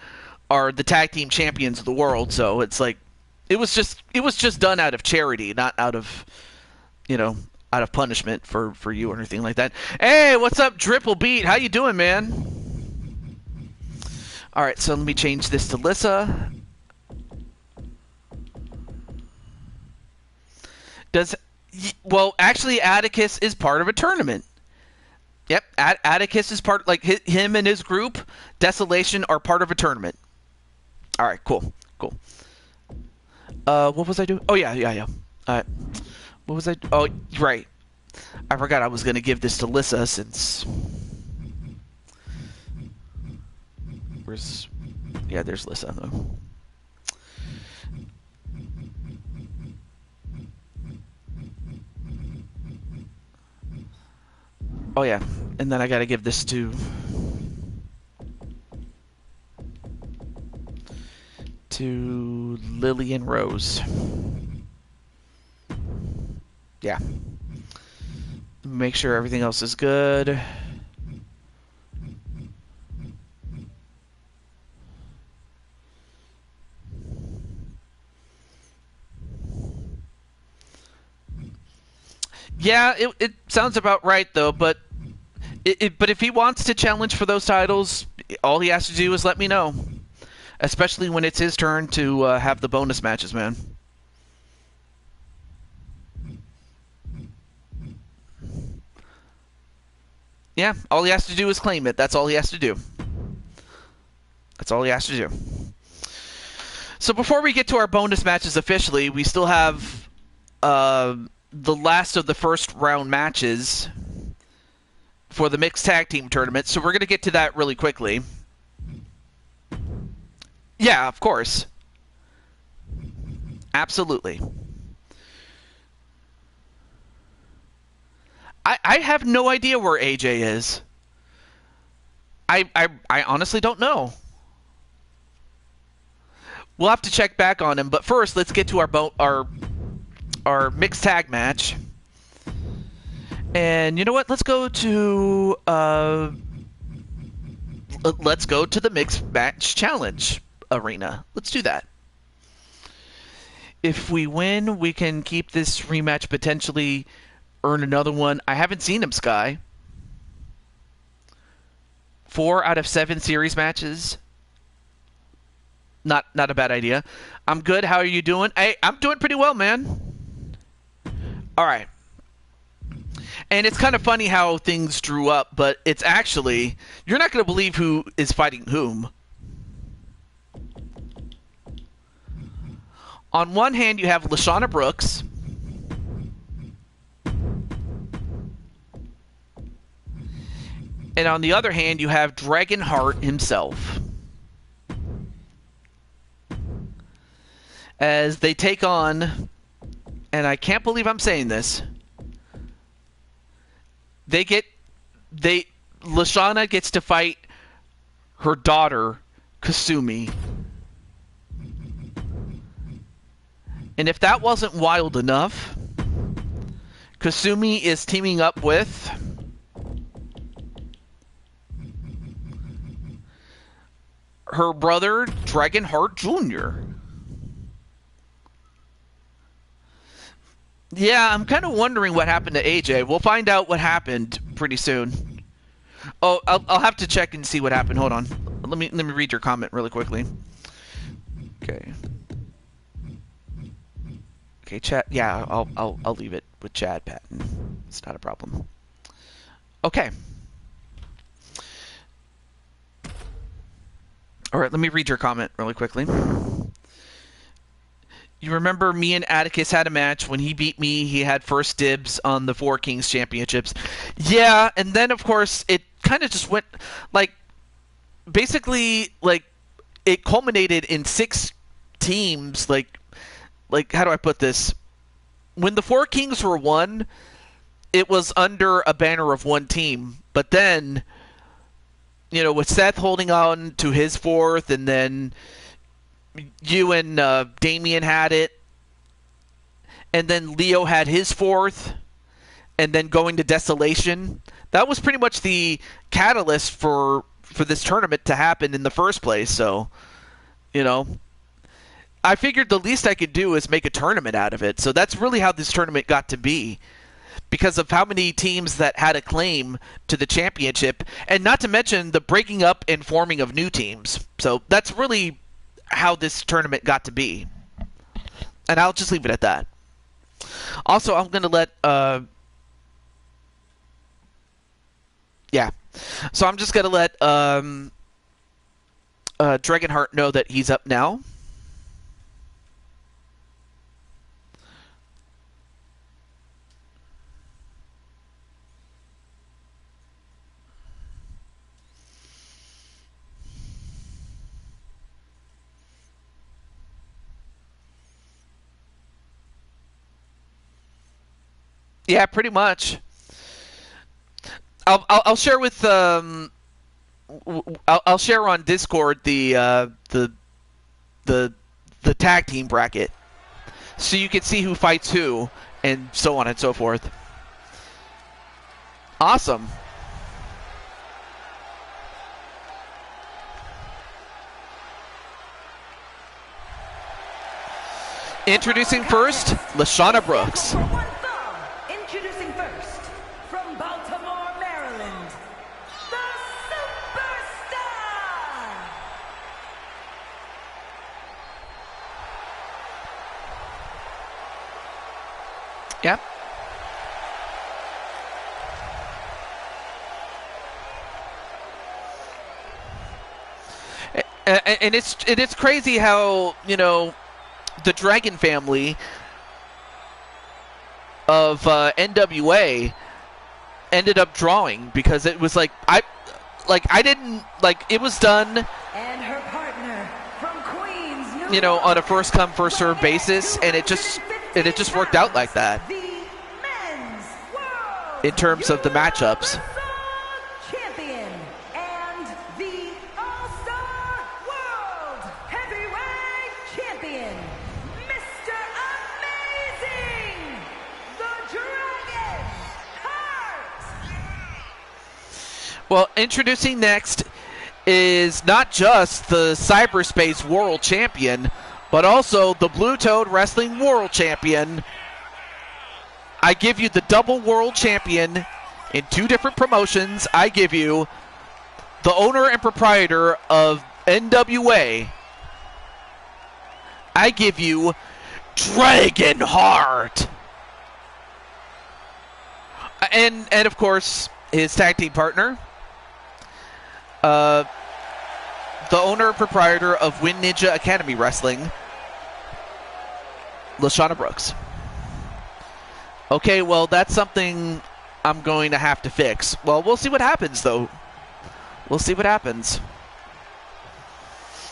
are the tag team champions of the world, so it's like it was just done out of charity, not out of, you know, out of punishment for you or anything like that. Hey, what's up, Dripple Beat? How you doing, man? All right, so let me change this to Lissa. Well, actually, Atticus is part of a tournament. Yep, Atticus is part, like him and his group, Desolation, are part of a tournament. All right, cool. What was I doing? Oh, yeah. What was I? Oh, right. I forgot I was going to give this to Lissa since... Where's... Yeah, there's Lissa, though. Oh, yeah. And then I got to give this to Lily and Rose. Yeah. Make sure everything else is good. Yeah, it sounds about right, though, but but if he wants to challenge for those titles, all he has to do is let me know. Especially when it's his turn to have the bonus matches, man. Yeah, all he has to do is claim it. That's all he has to do. That's all he has to do. So before we get to our bonus matches officially, we still have the last of the first round matches for the mixed tag team tournament. So we're going to get to that really quickly. Yeah, of course. Absolutely. I have no idea where AJ is. I honestly don't know. We'll have to check back on him, but first let's get to our mixed tag match. And you know what? Let's go to the mixed match challenge arena. Let's do that. If we win, we can keep this rematch, potentially earn another one. I haven't seen him, Sky. 4 out of 7 series matches. Not a bad idea. I'm good. How are you doing? Hey, I'm doing pretty well, man. All right. And it's kind of funny how things drew up, but it's actually... You're not going to believe who is fighting whom. On one hand, you have Lashana Brooks. And on the other hand, you have Dragon Heart himself. As they take on... And I can't believe I'm saying this... Lashana gets to fight her daughter, Kasumi. And if that wasn't wild enough, Kasumi is teaming up with her brother, Dragonheart Jr. Yeah, I'm kind of wondering what happened to AJ. We'll find out what happened pretty soon. Oh, I'll have to check and see what happened. Hold on. Let me read your comment really quickly. Okay. Okay, chat. Yeah, I'll leave it with Chad Patton. It's not a problem. Okay. All right, let me read your comment really quickly. You remember me and Atticus had a match. When he beat me, he had first dibs on the Four Kings Championships. Yeah, and then, of course, it kind of just went, like, basically, like, it culminated in 6 teams, like, how do I put this? When the Four Kings were won, it was under a banner of one team. But then, you know, with Seth holding on to his 4th, and then... you and Damien had it, and then Leo had his 4th, and then going to Desolation. That was pretty much the catalyst for this tournament to happen in the first place. So, you know, I figured the least I could do is make a tournament out of it. So that's really how this tournament got to be, because of how many teams that had a claim to the championship, and not to mention the breaking up and forming of new teams. So that's really how this tournament got to be. And I'll just leave it at that. Also, I'm going to let So I'm just gonna let Dragonheart know that he's up now. Yeah, pretty much. I'll share with I'll share on Discord the tag team bracket, so you can see who fights who and so on and so forth. Awesome. Introducing first, Lashana Brooks. Introducing first, from Baltimore, Maryland, the Superstar! Yep. And it's crazy how, you know, the Dragon family of NWA ended up drawing, because it was like I didn't it was done, And her partner from Queens, New you know, York, on a first come first served basis, and it just worked out like that the men's world in terms of the matchups. Universal Champion and the All-Star World Heavyweight Champion, Mr. Amazing, the Dragon Heart. Well, introducing next is not just the Cyberspace World Champion, but also the Blue Toad Wrestling World Champion. I give you the double World Champion in two different promotions. I give you the owner and proprietor of NWA. I give you Dragonheart. And of course, his tag team partner, the owner and proprietor of Win Ninja Academy Wrestling, Lashana Brooks. Okay, well, that's something I'm going to have to fix. Well, we'll see what happens, though. We'll see what happens.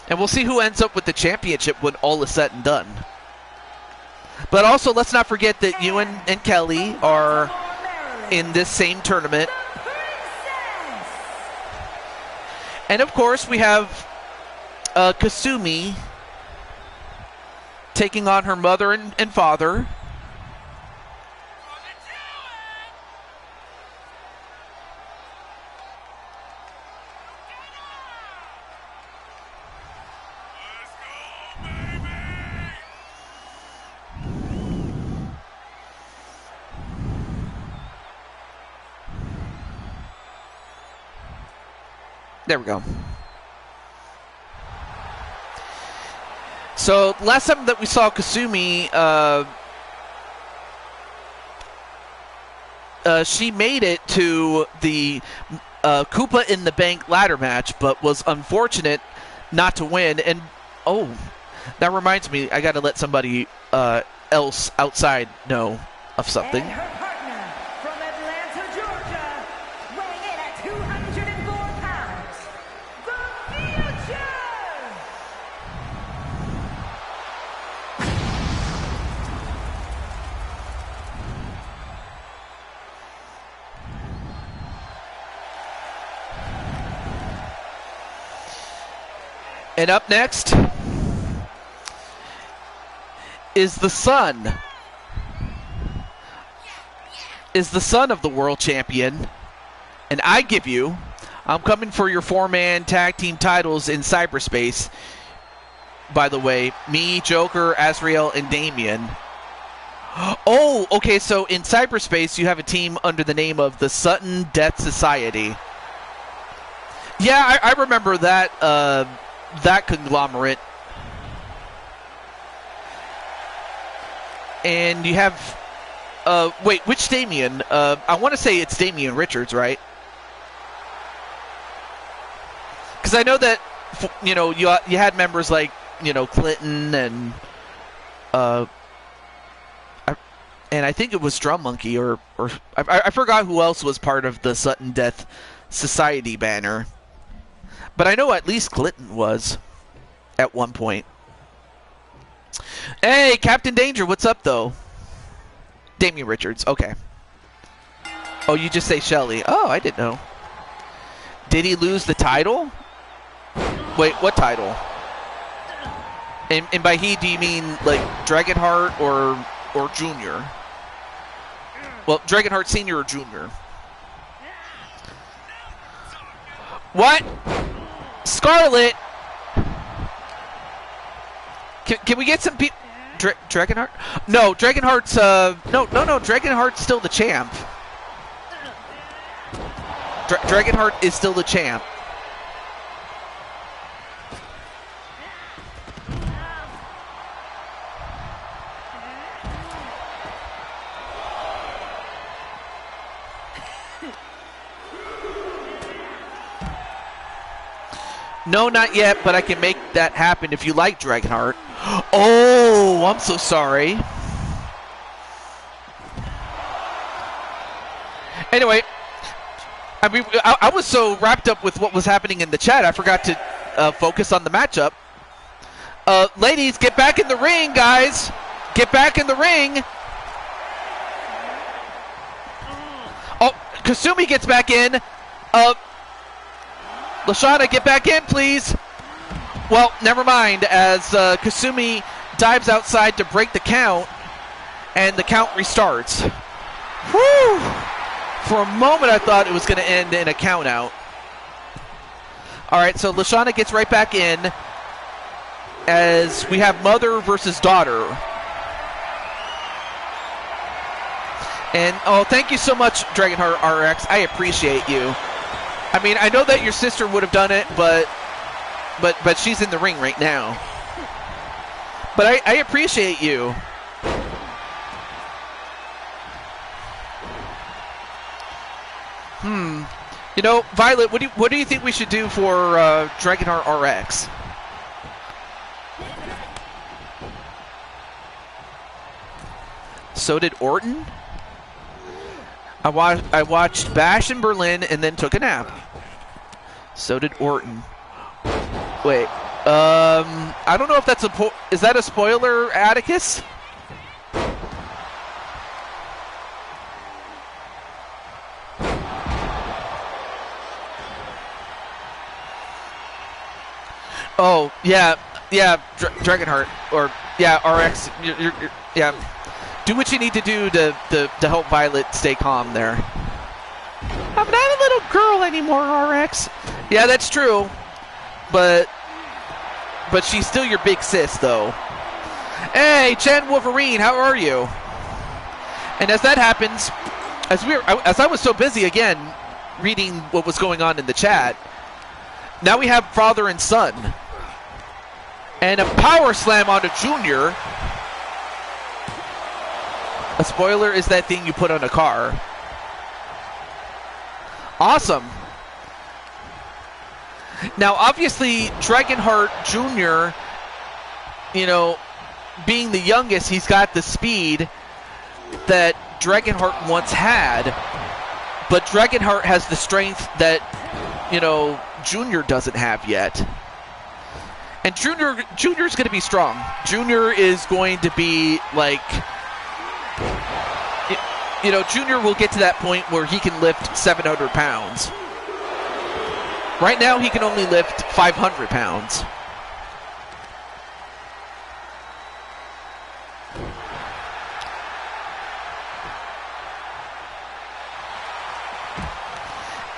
And we'll see who ends up with the championship when all is said and done. But also, let's not forget that Ewan and Kelly are in this same tournament. And of course, we have Kasumi taking on her mother and father. There we go. So last time that we saw Kasumi, she made it to the Koopa in the Bank ladder match, but was unfortunate not to win. And oh, that reminds me, I got to let somebody else outside know of something. And her partner from Atlanta, Georgia, weighing in at 204 pounds, the Future! And up next is the son. Is the son of the world champion. And I give you, I'm coming for your four-man tag team titles in cyberspace. By the way, me, Joker, Azrael, and Damien. Oh, okay, so in cyberspace you have a team under the name of the Sutton Death Society. Yeah, I remember that that conglomerate. And you have wait, which Damien? I want to say it's Damien Richards, right? because I know that you had members like Clinton and and I think it was Drum Monkey or I forgot who else was part of the Sudden Death Society banner, but I know at least Clinton was at one point. Hey, Captain Danger, what's up though? Damian Richards, okay. Oh, you just say Shelly. Oh, I didn't know. Did he lose the title? Wait, what title? And by he, do you mean like Dragonheart or Junior? Well, Dragonheart Senior or Junior? What? Scarlet? Can we get some people? Dragonheart? No, Dragonheart's no. Dragonheart's still the champ. Dragonheart is still the champ. No, not yet, but I can make that happen if you like Dragonheart. Oh, I'm so sorry. Anyway, I mean, I was so wrapped up with what was happening in the chat, I forgot to focus on the matchup. Ladies, get back in the ring, guys. Get back in the ring. Oh, Kasumi gets back in. Lashana, get back in, please. Well, never mind, as Kasumi dives outside to break the count, and the count restarts. Whew! For a moment, I thought it was going to end in a count out. All right, so Lashana gets right back in, as we have mother versus daughter. And, oh, thank you so much, Dragonheart RX. I appreciate you. I mean, I know that your sister would have done it, but she's in the ring right now. But I appreciate you. You know, Violet, what do you think we should do for Dragonheart RX? So did Orton? I watched Bash in Berlin and then took a nap. So did Orton. Wait, I don't know if that's is that a spoiler, Atticus? Oh, yeah, Dragonheart, or, yeah, RX, yeah. Do what you need to do to help Violet stay calm there. I'm not a little girl anymore, RX. Yeah, that's true. But she's still your big sis, though. Hey, Chen Wolverine, how are you? And as that happens, as I was so busy again reading what was going on in the chat, now we have father and son. And a power slam onto Junior. A spoiler is that thing you put on a car. Awesome. Now, obviously, Dragonheart Jr., you know, being the youngest, he's got the speed that Dragonheart once had. But Dragonheart has the strength that, you know, Junior doesn't have yet. And Junior's going to be strong. Junior is going to be like... You know, Junior will get to that point where he can lift 700 pounds. Right now, he can only lift 500 pounds.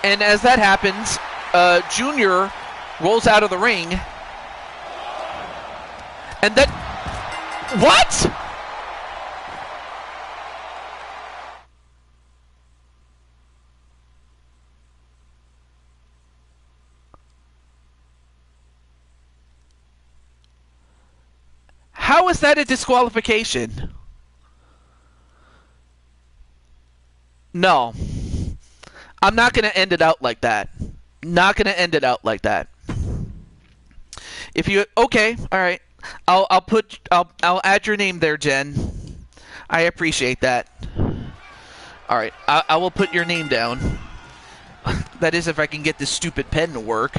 And as that happens, Junior rolls out of the ring. And then... What?! How is that a disqualification? No. I'm not going to end it out like that. Not going to end it out like that. If you okay, all right. I'll add your name there, Jen. I appreciate that. All right, I will put your name down. That is, if I can get this stupid pen to work.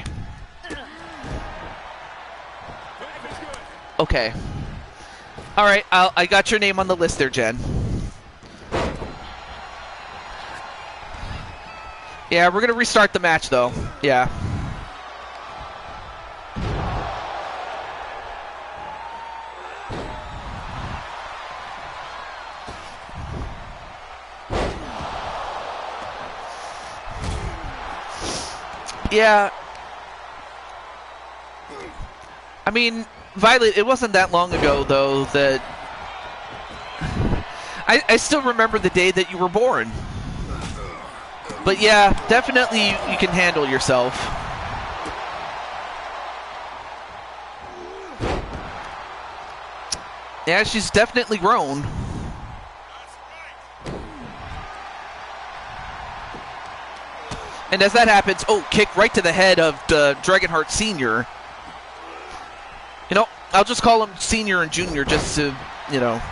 Okay. All right, I got your name on the list there, Jen. Yeah, we're gonna restart the match though. Yeah. Yeah. I mean, Violet, it wasn't that long ago, though, that... I still remember the day that you were born. But yeah, definitely you can handle yourself. Yeah, she's definitely grown. And as that happens, kick right to the head of Dragonheart Sr. You know, I'll just call him Senior and Junior just to, you know,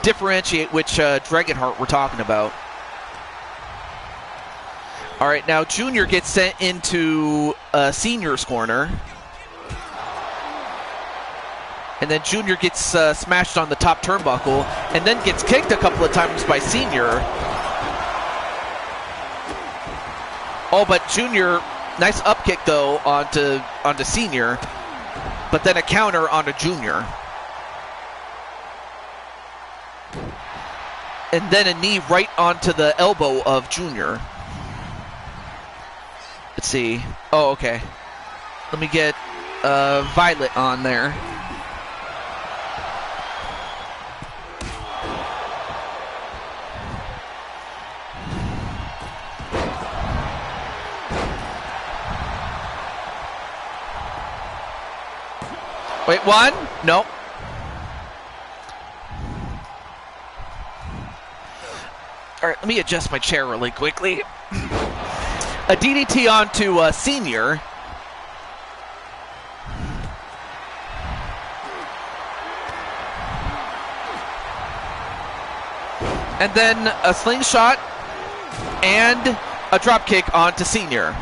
differentiate which Dragonheart we're talking about. All right, now Junior gets sent into Senior's corner. And then Junior gets smashed on the top turnbuckle and then gets kicked a couple of times by Senior. Oh, but Junior, nice up kick though onto Senior, but then a counter onto Junior. And then a knee right onto the elbow of Junior. Let's see. Oh, okay. Let me get Violet on there. Wait, one? Nope. All right, let me adjust my chair really quickly. A DDT onto Senior. And then a slingshot and a drop kick onto Senior.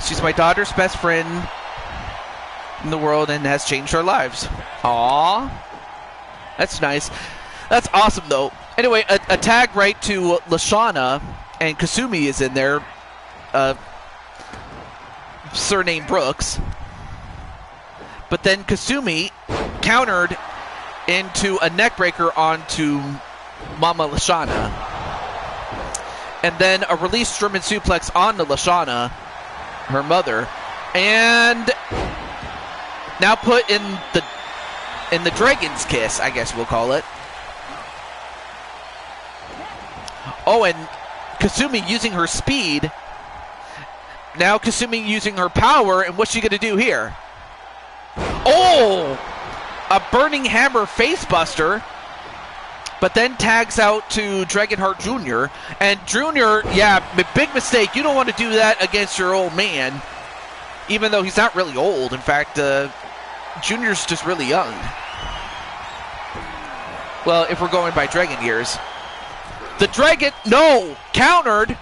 She's my daughter's best friend in the world and has changed our lives. Aww. That's nice. That's awesome, though. Anyway, a tag right to Lashana, and Kasumi is in there. Surname Brooks. But then Kasumi countered into a neckbreaker onto Mama Lashana. And then a release German suplex onto Lashana, her mother, and now put in the Dragon's Kiss, I guess we'll call it. Oh, and Kasumi using her speed. Now Kasumi using her power, and what's she gonna do here? Oh, a Burning Hammer facebuster, but then tags out to Dragonheart Jr. And Jr., yeah, big mistake. You don't want to do that against your old man, even though he's not really old. In fact, Junior's just really young. Well, if we're going by Dragon years. The Dragon, no, countered.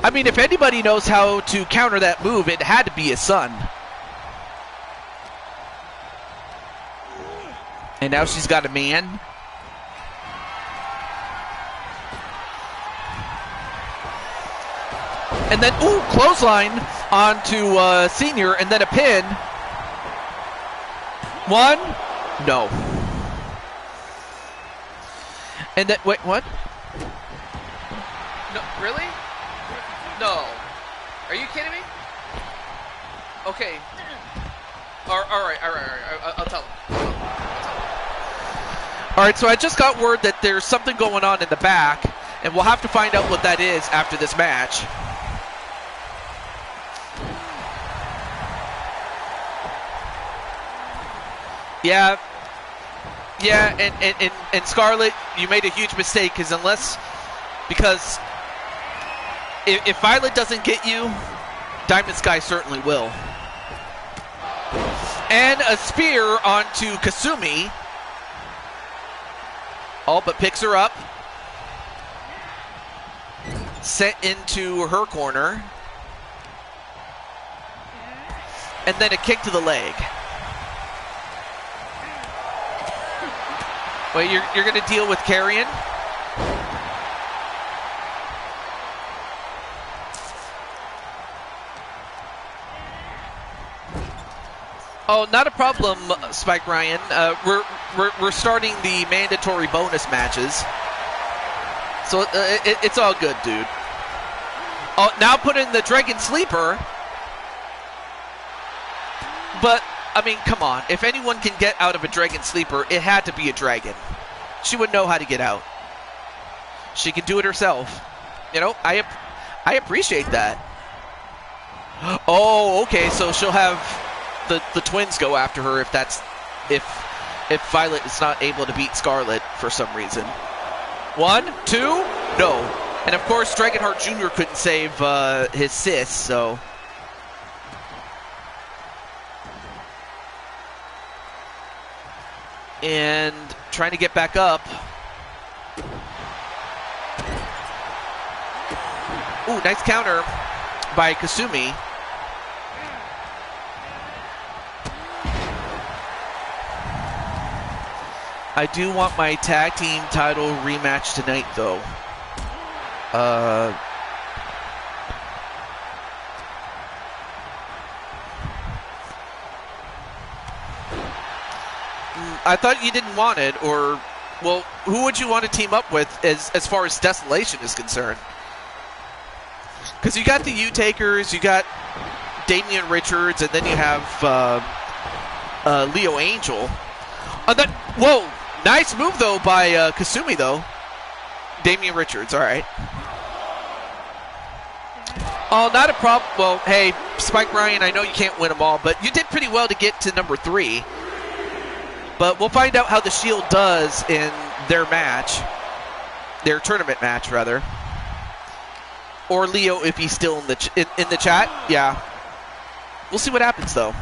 I mean, if anybody knows how to counter that move, it had to be his son. And now she's got a man. And then, ooh, clothesline onto Senior, and then a pin. One, no. And then, wait, what? No, really? No. Are you kidding me? Okay. All right. I'll tell him. All right, so I just got word that there's something going on in the back, and we'll have to find out what that is after this match. Yeah, and Scarlett, you made a huge mistake because if Violet doesn't get you, Diamond Sky certainly will. And a spear onto Kasumi. All but picks her up. Sent into her corner. And then a kick to the leg. Well, you're going to deal with Carrion. Oh, not a problem, Spike Ryan. We're starting the mandatory bonus matches, so it's all good, dude. Oh, now put in the Dragon Sleeper. But I mean, come on. If anyone can get out of a Dragon Sleeper, it had to be a dragon. She would know how to get out. She can do it herself. You know, I appreciate that. Oh, okay. So she'll have the twins go after her if Violet is not able to beat Scarlet for some reason. 1, 2, no. And of course, Dragonheart Jr. couldn't save his sis, so. And trying to get back up. Ooh, nice counter by Kasumi. I do want my tag team title rematch tonight, though. I thought you didn't want it, or, well, who would you want to team up with as far as Desolation is concerned? Because you got the U-Takers, you got Damian Richards, and then you have Leo Angel. Whoa, nice move, though, by Kasumi, though. Damian Richards, all right. Oh, not a problem. Well, hey, Spike Ryan, I know you can't win them all, but you did pretty well to get to number 3. But we'll find out how the Shield does in their match. Their tournament match, rather. Or Leo, if he's still in the chat. Yeah. We'll see what happens, though.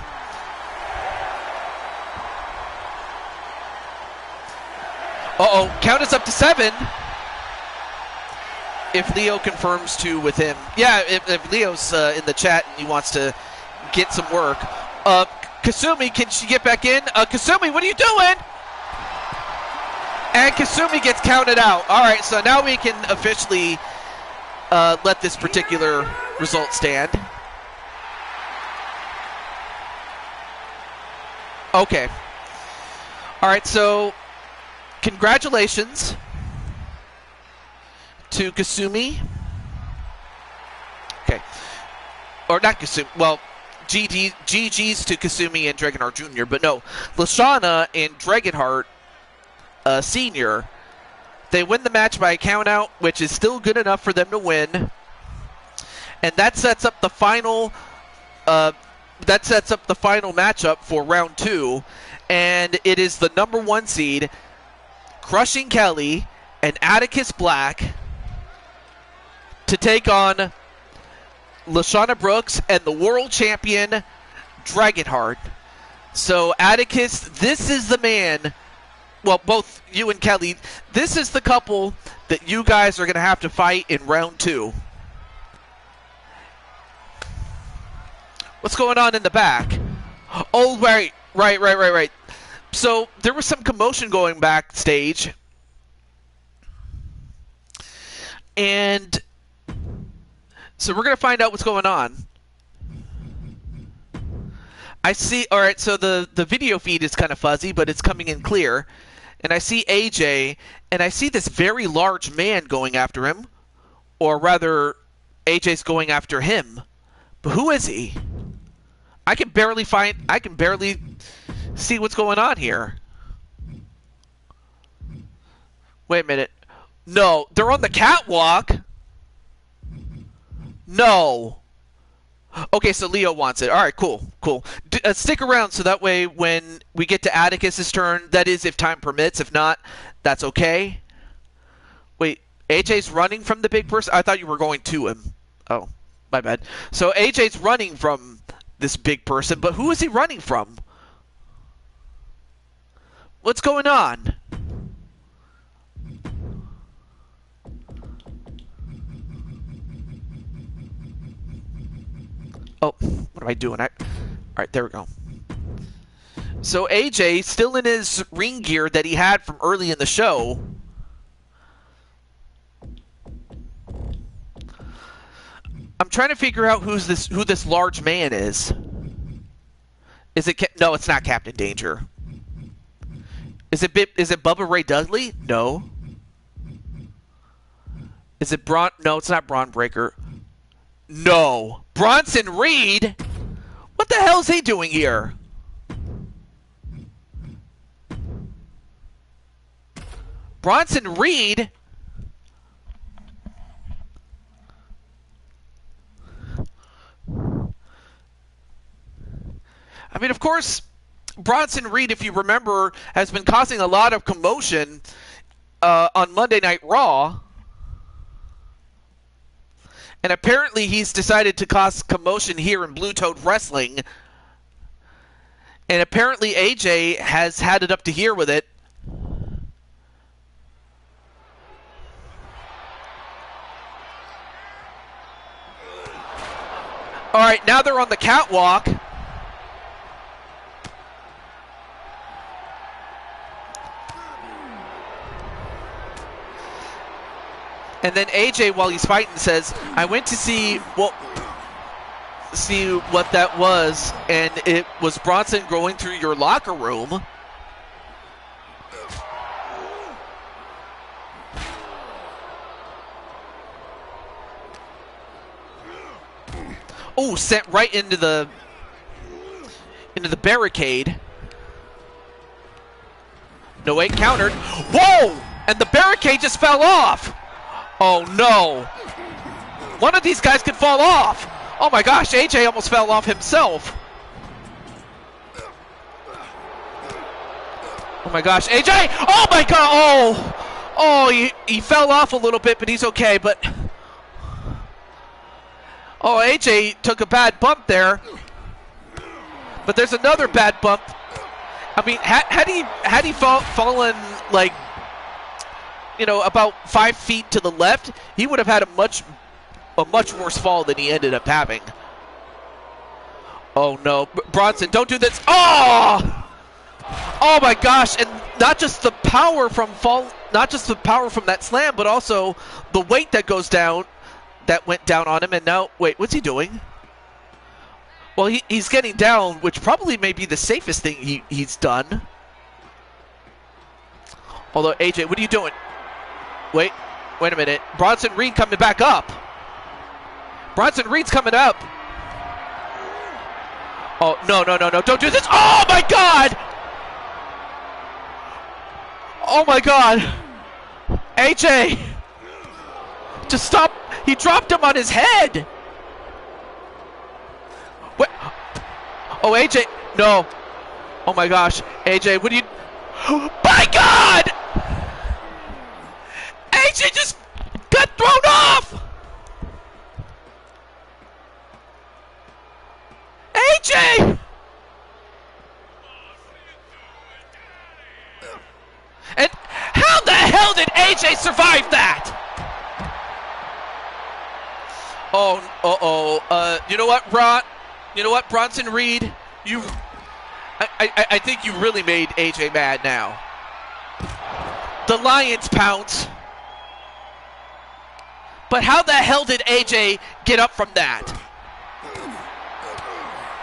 Uh-oh. Count us up to 7. If Leo confirms 2 with him. Yeah, if Leo's in the chat and he wants to get some work. Kasumi, can she get back in? Kasumi, what are you doing? And Kasumi gets counted out. All right, so now we can officially let this particular result stand. Okay. All right, so congratulations to Kasumi. Okay. Or not Kasumi. Well, GG's to Kasumi and Dragonheart Jr., but no. Lashana and Dragonheart Sr., they win the match by a countout, which is still good enough for them to win. And that sets up the final matchup for round 2. And it is the number 1 seed, Crushing Kelly and Atticus Black, to take on Lashana Brooks and the world champion Dragonheart. So Atticus, this is the man. Well, both you and Kelly, this is the couple that you guys are going to have to fight in round 2. What's going on in the back? Oh, right. So there was some commotion going backstage. And so we're going to find out what's going on. I see, all right, so the video feed is kind of fuzzy, but it's coming in clear. And I see AJ, and I see this very large man going after him. Or rather, AJ's going after him. But who is he? I can barely see what's going on here. Wait a minute. No, they're on the catwalk. No. Okay, so Leo wants it. All right, cool. Stick around so that way when we get to Atticus's turn, that is if time permits. If not, that's okay. Wait, AJ's running from the big person? I thought you were going to him. Oh, my bad. So AJ's running from this big person, but who is he running from? What's going on? Oh, what am I doing? Alright, there we go. So AJ, still in his ring gear that he had from early in the show. I'm trying to figure out who this large man is. No, it's not Captain Danger. Is it Bubba Ray Dudley? No. Is it Braun? No, it's not Braun Breaker. No. Bronson Reed? What the hell is he doing here? Bronson Reed? I mean, of course, Bronson Reed, if you remember, has been causing a lot of commotion on Monday Night Raw. And apparently he's decided to cause commotion here in Blue Toad Wrestling. And apparently AJ has had it up to here with it. Alright, now they're on the catwalk. And then AJ, while he's fighting, says, I went to see what that was, and it was Bronson going through your locker room. Oh, sent right into the barricade. No, wait, countered. Whoa! And the barricade just fell off. Oh no! One of these guys could fall off! Oh my gosh, AJ almost fell off himself! Oh my gosh, AJ! Oh my god! Oh! Oh, he fell off a little bit, but he's okay, but... Oh, AJ took a bad bump there. But there's another bad bump. I mean, had he fallen, like... you know, about 5 feet to the left, he would have had a much worse fall than he ended up having. Oh no, Bronson, don't do this! Oh! Oh my gosh! And not just the power from that slam, but also the weight that went down on him. And now, wait, what's he doing? Well, he's getting down, which probably may be the safest thing he's done. Although, AJ, what are you doing? Wait a minute. Bronson Reed coming back up. Bronson Reed's coming up. Oh, no, don't do this. Oh my god! Oh my god. AJ! Just stop. He dropped him on his head. What? Oh, AJ. No. Oh my gosh. AJ, what do you... My god! AJ just got thrown off! AJ! And how the hell did AJ survive that? Oh, you know what, Bronson Reed? I think you really made AJ mad now. The Lions pounce. But how the hell did AJ get up from that?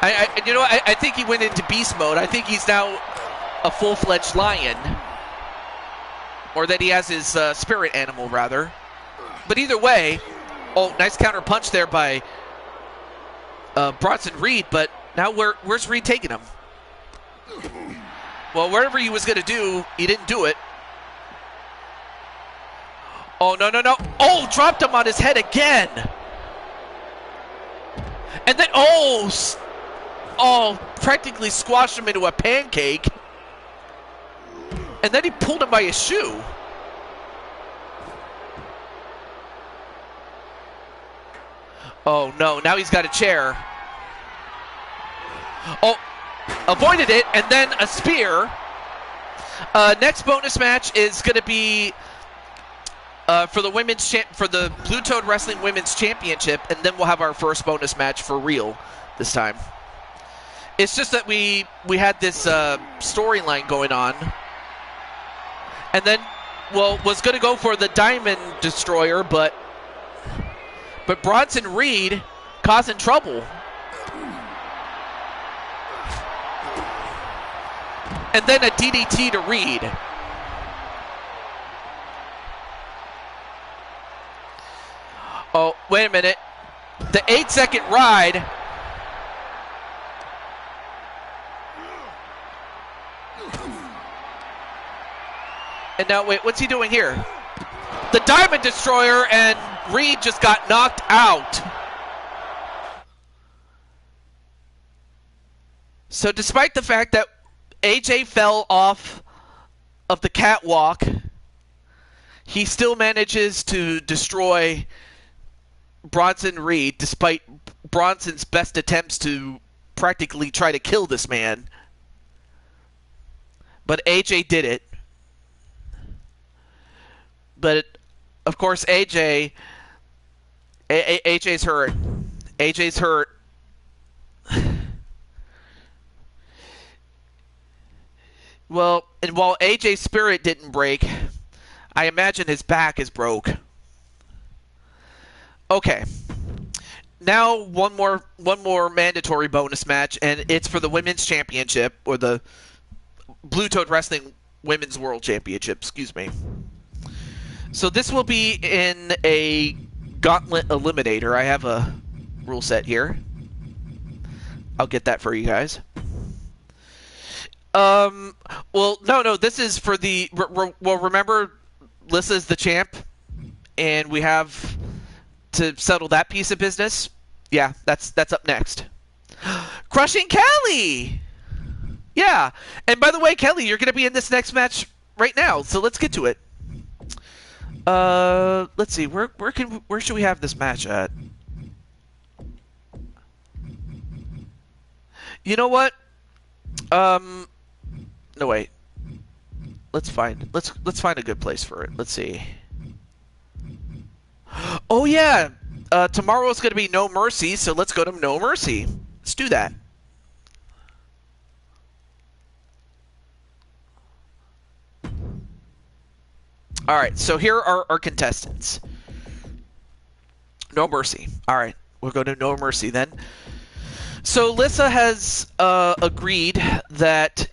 I think he went into beast mode. I think he's now a full-fledged lion. Or that he has his spirit animal, rather. But either way, oh, nice counter punch there by Bronson Reed. But now where's Reed taking him? Well, wherever he was going to do, he didn't do it. Oh, no. Oh, dropped him on his head again. And then, practically squashed him into a pancake. And then he pulled him by his shoe. Oh, no. Now he's got a chair. Oh, avoided it, and then a spear. Next bonus match is going to be for the Blue Toad Wrestling Women's Championship, and then we'll have our first bonus match for real this time. It's just that we had this storyline going on, and then, well, was going to go for the Diamond Destroyer, but Bronson Reed causing trouble. And then a DDT to Reed. Oh, wait a minute. The 8-second ride. And now, wait, what's he doing here? The Diamond Destroyer, and Reed just got knocked out. So despite the fact that AJ fell off of the catwalk, he still manages to destroy Bronson Reed, despite Bronson's best attempts to practically try to kill this man. But AJ did it. But, of course, AJ's hurt. AJ's hurt. Well, and while AJ's spirit didn't break, I imagine his back is broke. Okay. Now one more mandatory bonus match, and it's for the Women's Championship, or the Blue Toad Wrestling Women's World Championship, excuse me. So this will be in a gauntlet eliminator. I have a rule set here. I'll get that for you guys. Well, no, this is for the, well, remember, Lissa's the champ, and we have to settle that piece of business. Yeah, that's up next. Crushing Kelly! Yeah, and by the way, Kelly, you're going to be in this next match right now, so let's get to it. Let's see, where should we have this match at? You know what? No, wait. Let's find a good place for it. Let's see. Oh yeah, tomorrow's going to be No Mercy, so let's go to No Mercy. Let's do that. All right, so here are our contestants. No Mercy. All right, we'll go to No Mercy then. So Lissa has agreed that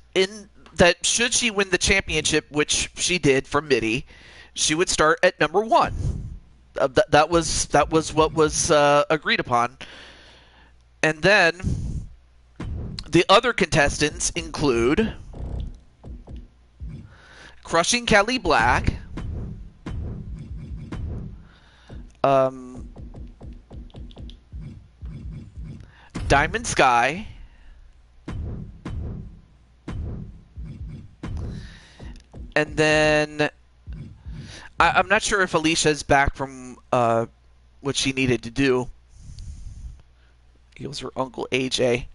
should she win the championship, which she did from Midi, she would start at number 1. That was what was agreed upon. And then the other contestants include Crushing Kelly Black, Diamond Sky, and then I'm not sure if Alicia's back from what she needed to do. It was her uncle AJ.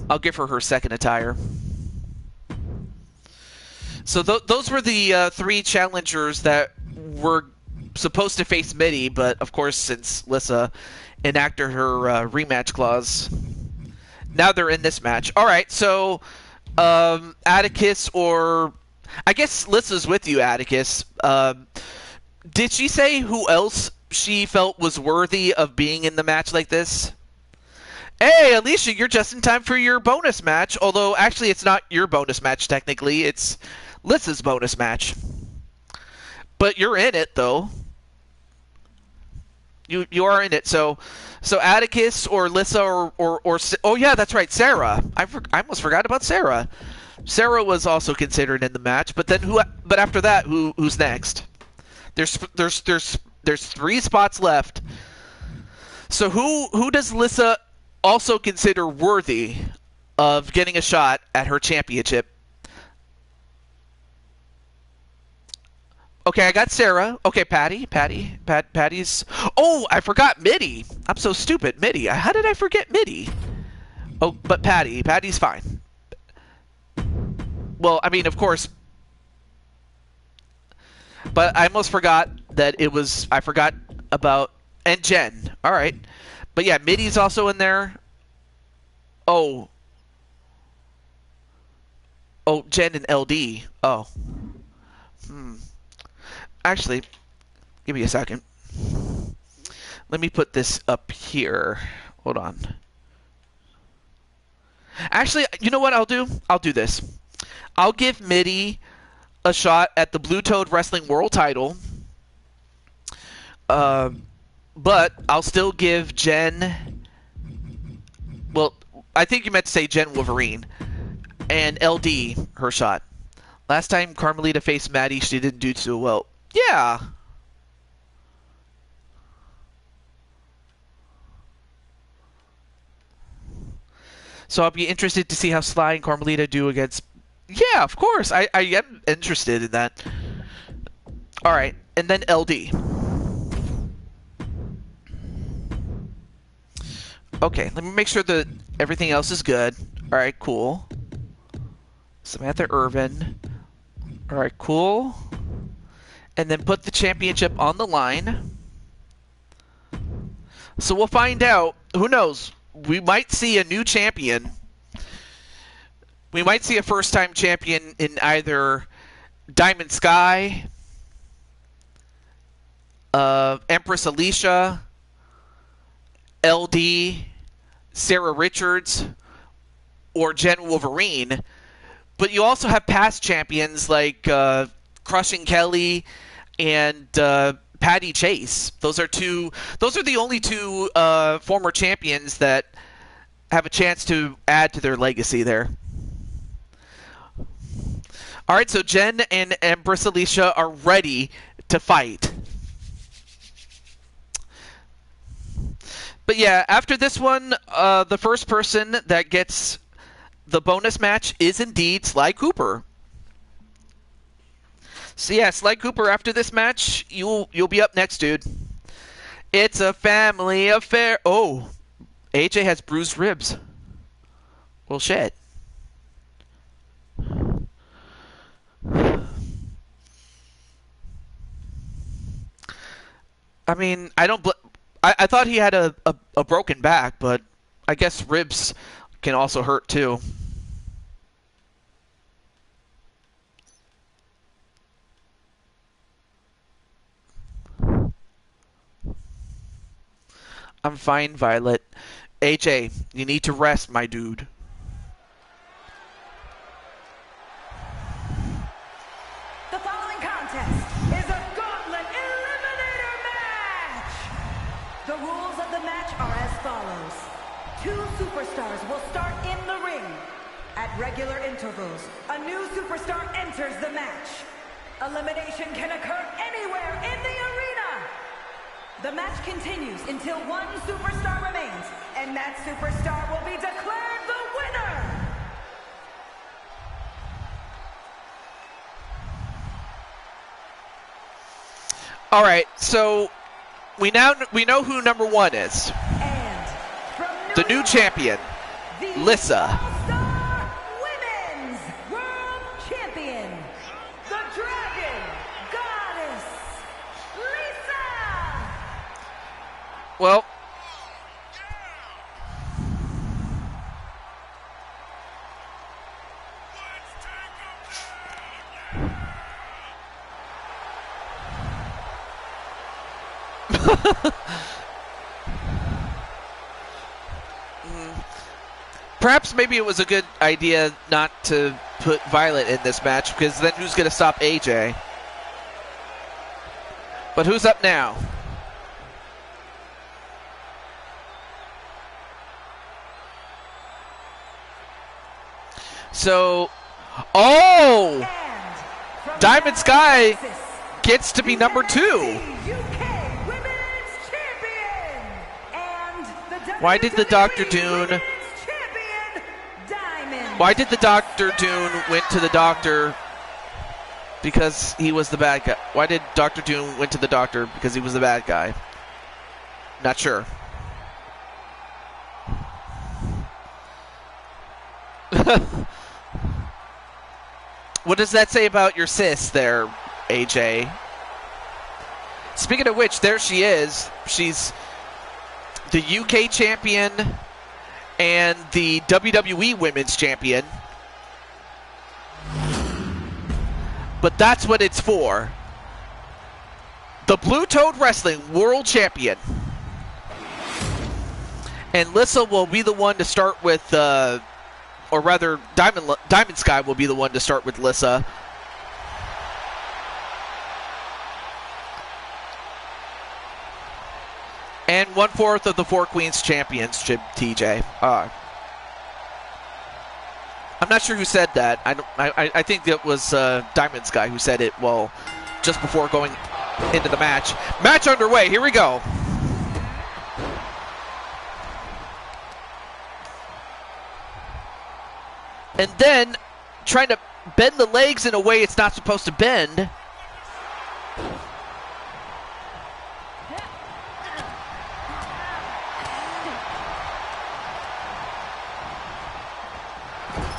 I'll give her second attire. So those were the 3 challengers that were supposed to face Midi, but of course, since Lissa enacted her rematch clause, now they're in this match. All right, so Atticus, or I guess Lissa's with you, Atticus. Did she say who else she felt was worthy of being in the match like this? Hey, Alicia, you're just in time for your bonus match. Although, actually, it's not your bonus match, technically. It's Lissa's bonus match. But you're in it, though. You are in it. So Atticus or Lissa or oh, yeah, that's right, Sarah. I almost forgot about Sarah. Sarah was also considered in the match. But then But after that, who's next? There's 3 spots left. So who does Lissa also consider worthy of getting a shot at her championship? Okay, I got Sarah. Okay, Patty's. Oh, I forgot Mitty. I'm so stupid. Mitty. How did I forget Mitty? Oh, but Patty's fine. Well, I mean, of course. But I almost forgot that it was. I forgot about and Jen. All right, but yeah, Mitty's also in there. Oh, Jen and LD. Oh, actually, give me a second. Let me put this up here. Hold on. Actually, you know what I'll do? I'll do this. I'll give Mitty a shot at the Blue Toad Wrestling World title. But I'll still give Jen... Well, I think you meant to say Jen Wolverine. And LD her shot. Last time Carmelita faced Maddie, she didn't do too well. Yeah. So I'll be interested to see how Sly and Carmelita do against... Yeah, of course. I am interested in that. Alright, and then LD. Okay, let me make sure that everything else is good. Alright, cool. Samantha Irvin. Alright, cool. And then put the championship on the line. So we'll find out. Who knows? We might see a new champion. We might see a first-time champion in either Diamond Sky, Empress Alicia, LD, Sarah Richards, or Jen Wolverine. But you also have past champions like Crushing Kelly and Patty Chase. Those are the only two former champions that have a chance to add to their legacy there. All right, so Jen and Empress Alicia are ready to fight. But yeah, after this one, the first person that gets the bonus match is indeed Sly Cooper. So yeah, Sly Cooper, after this match, you'll be up next, dude. It's a family affair. Oh, AJ has bruised ribs. Well, shit. I mean, I thought he had a broken back, but I guess ribs can also hurt too. I'm fine, Violet. AJ, you need to rest, my dude. The following contest is a gauntlet eliminator match! The rules of the match are as follows. 2 superstars will start in the ring. At regular intervals, a new superstar enters the match. Elimination can occur anywhere in the arena. The match continues until 1 superstar remains, and that superstar will be declared the winner! All right, so we know who number 1 is. And from The new champion, the Lissa. All-Star Women's World Champion, the Dragon Goddess, Lisa! Well, perhaps maybe it was a good idea not to put Violet in this match, because then who's going to stop AJ? But who's up now? So, And from Diamond Sky Texas, gets to be number 2. UK Women's Champion and the Why did the WWE Dr. Dune- Women's Champion, Diamond Why did the Dr. Dune went to the doctor? Because he was the bad guy. Why did Dr. Doom went to the doctor? Because he was the bad guy. Not sure. What does that say about your sis there, AJ? Speaking of which, there she is. She's the UK champion and the WWE Women's Champion. But that's what it's for. The Blue Toad Wrestling World Champion. And Lissa will be the one to start with, or rather, Diamond Sky will be the one to start with Lissa. And 1/4 of the Four Queens Championship, TJ. I'm not sure who said that. I think it was Diamond Sky who said it, well, just before going into the match. Match underway. Here we go. And then trying to bend the legs in a way it's not supposed to bend.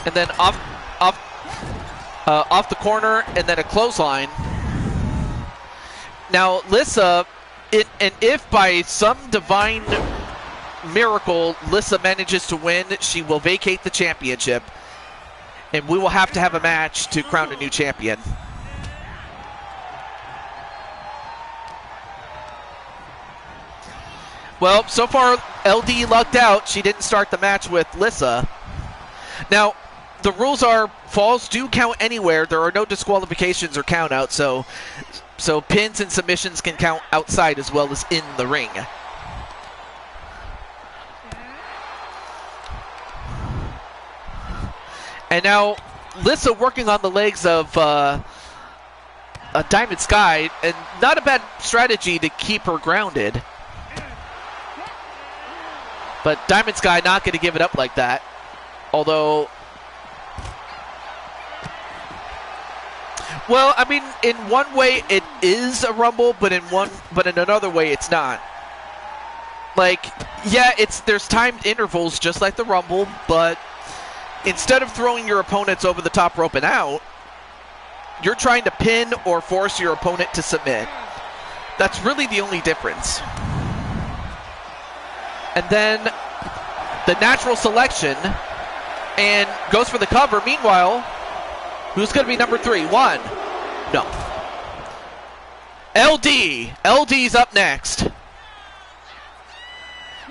And then off the corner, and then a clothesline. Now, Lissa, and if by some divine miracle Lissa manages to win, she will vacate the championship, and we will have to have a match to crown a new champion. Well, so far, LD lucked out. She didn't start the match with Lissa. Now, the rules are falls do count anywhere. There are no disqualifications or countouts, so pins and submissions can count outside as well as in the ring. And now Lissa working on the legs of a Diamond Sky, and not a bad strategy to keep her grounded. But Diamond Sky not going to give it up like that. Although, well, I mean, in one way it is a rumble, but in another way it's not. Like, yeah, there's timed intervals just like the rumble, but instead of throwing your opponents over the top rope and out, you're trying to pin or force your opponent to submit. That's really the only difference. And then the natural selection, and goes for the cover. Meanwhile, who's going to be number 3? 1. No. LD. LD's up next.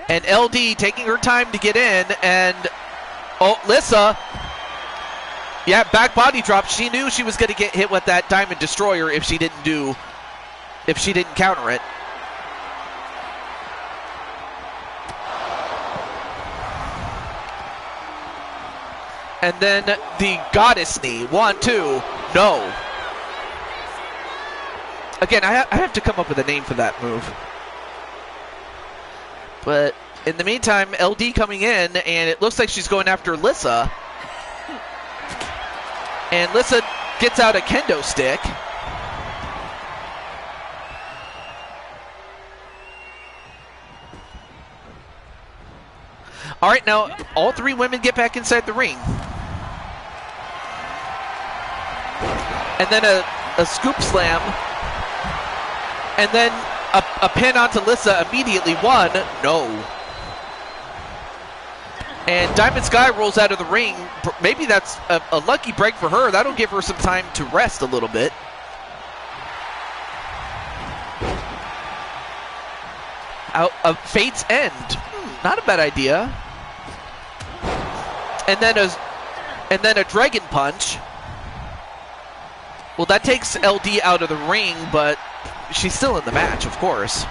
And LD taking her time to get in, and Lissa, yeah, back body drop. She knew she was going to get hit with that Diamond Destroyer if she didn't counter it. And then the Goddess Knee. 1, 2. No. Again, I have to come up with a name for that move. But in the meantime, LD coming in, and it looks like she's going after Lissa. And Lissa gets out a kendo stick. All right, now all 3 women get back inside the ring. And then a scoop slam. And then a pin onto Lissa immediately. 1. No. And Diamond Sky rolls out of the ring. Maybe that's a lucky break for her. That'll give her some time to rest a little bit. Out of Fate's End. Not a bad idea. And then a Dragon Punch. Well, that takes LD out of the ring, but she's still in the match, of course.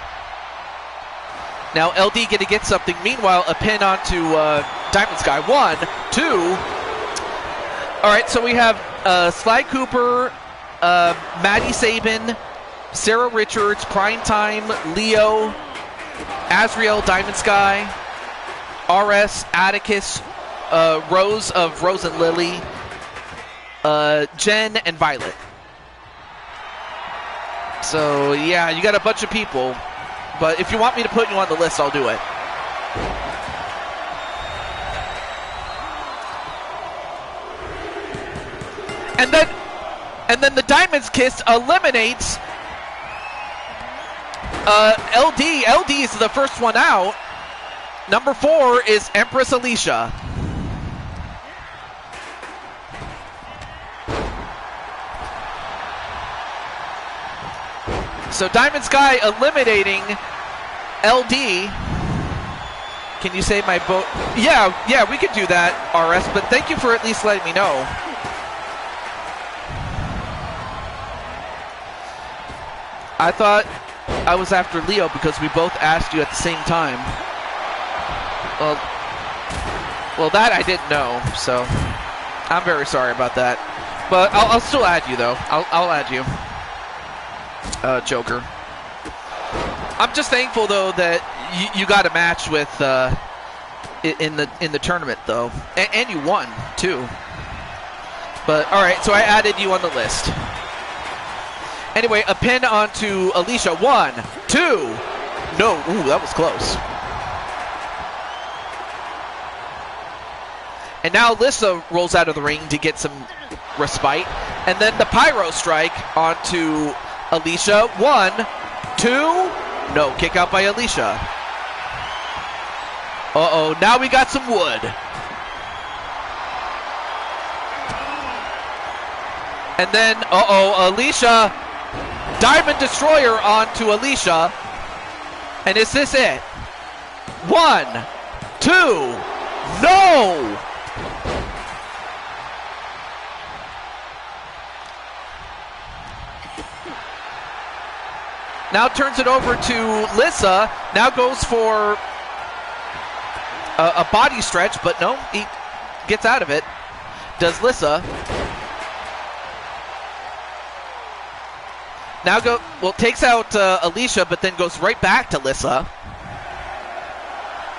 Now LD going to get something. Meanwhile, a pin onto Diamond Sky. 1, 2. All right, so we have Sly Cooper, Maddie Sabin, Sarah Richards, Prime Time, Leo, Azrael, Diamond Sky, RS, Atticus, Rose of Rose and Lily, Jen, and Violet. So, yeah, you got a bunch of people. But if you want me to put you on the list, I'll do it. And then the Diamond's Kiss eliminates LD. LD is the first one out. Number 4 is Empress Alicia. So Diamond Sky eliminating LD. Can you say my vote? Yeah, we could do that, RS, but thank you for at least letting me know. I thought I was after Leo because we both asked you at the same time. Well, that I didn't know, so I'm very sorry about that. But I'll still add you, though. I'll add you. Joker. I'm just thankful though that you got a match with in the tournament though, and you won too. But all right, so I added you on the list. Anyway, a pin onto Alicia. 1, 2. No, ooh, that was close. And now Alyssa rolls out of the ring to get some respite, and then the Pyro Strike onto Alicia. 1, 2. No, kick out by Alicia. Uh-oh, now we got some wood. And then, Alicia, Diamond Destroyer onto Alicia. And is this it? 1, 2. No! Now turns it over to Lissa. Now goes for a body stretch, but no, he gets out of it. Does Lissa. Now takes out Alicia, but then goes right back to Lissa.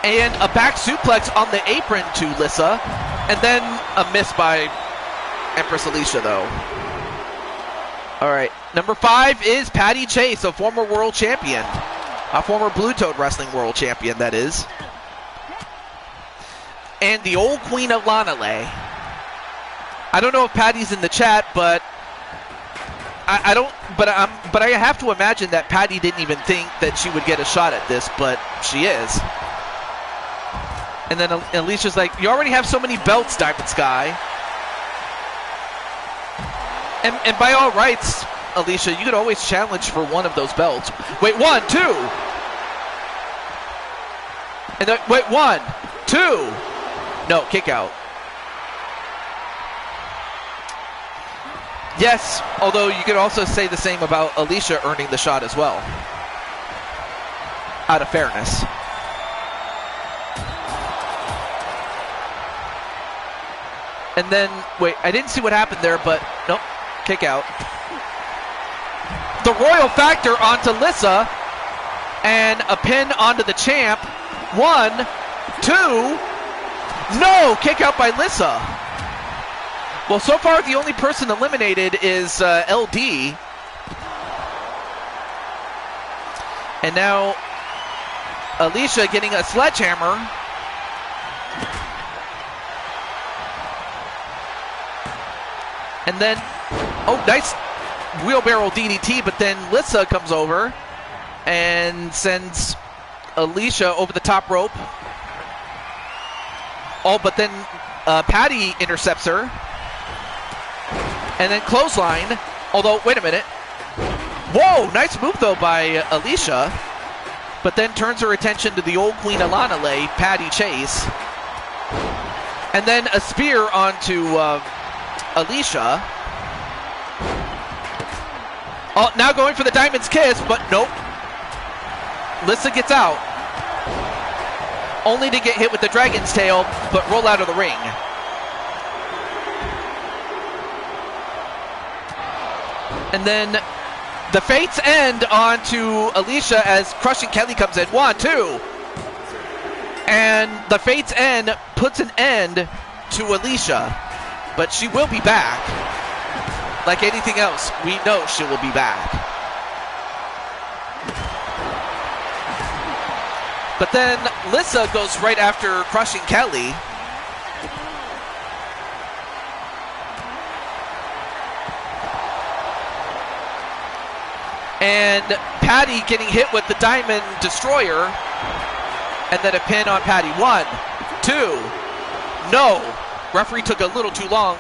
And a back suplex on the apron to Lissa. And then a miss by Empress Alicia, though. All right, number 5 is Patty Chase, a former world champion. A former Blue Toad Wrestling world champion, that is. And the old queen of Lanale. I don't know if Patty's in the chat, but I don't. But I have to imagine that Patty didn't even think that she would get a shot at this, but she is. And then Alicia's like, "You already have so many belts, Diamond Sky." And by all rights, Alicia, you could always challenge for one of those belts. Wait, 1, 2. And then, wait, 1, 2. No, kick out. Yes, although you could also say the same about Alicia earning the shot as well. Out of fairness. And then, wait, I didn't see what happened there, but nope. Kick out. The Royal Factor onto Lissa, and a pin onto the champ. 1, 2. No, kick out by Lissa. Well, so far the only person eliminated is LD. And now Alicia getting a sledgehammer. And then, oh, nice wheelbarrow DDT, but then Lissa comes over and sends Alicia over the top rope. Oh, but then Patty intercepts her. And then clothesline. Although, wait a minute. Whoa, nice move, though, by Alicia. But then turns her attention to the old queen of Lanale, Patty Chase. And then a spear onto Alicia. Oh, now going for the Diamond's Kiss, but nope. Lissa gets out. Only to get hit with the Dragon's Tail, but roll out of the ring. And then the Fates End onto Alicia as Crushing Kelly comes in. 1, 2. And the Fates End puts an end to Alicia. But she will be back. Like anything else, we know she will be back. But then Lissa goes right after crushing Kelly. And Patty getting hit with the Diamond Destroyer. And then a pin on Patty. 1, 2. No. Referee took a little too long.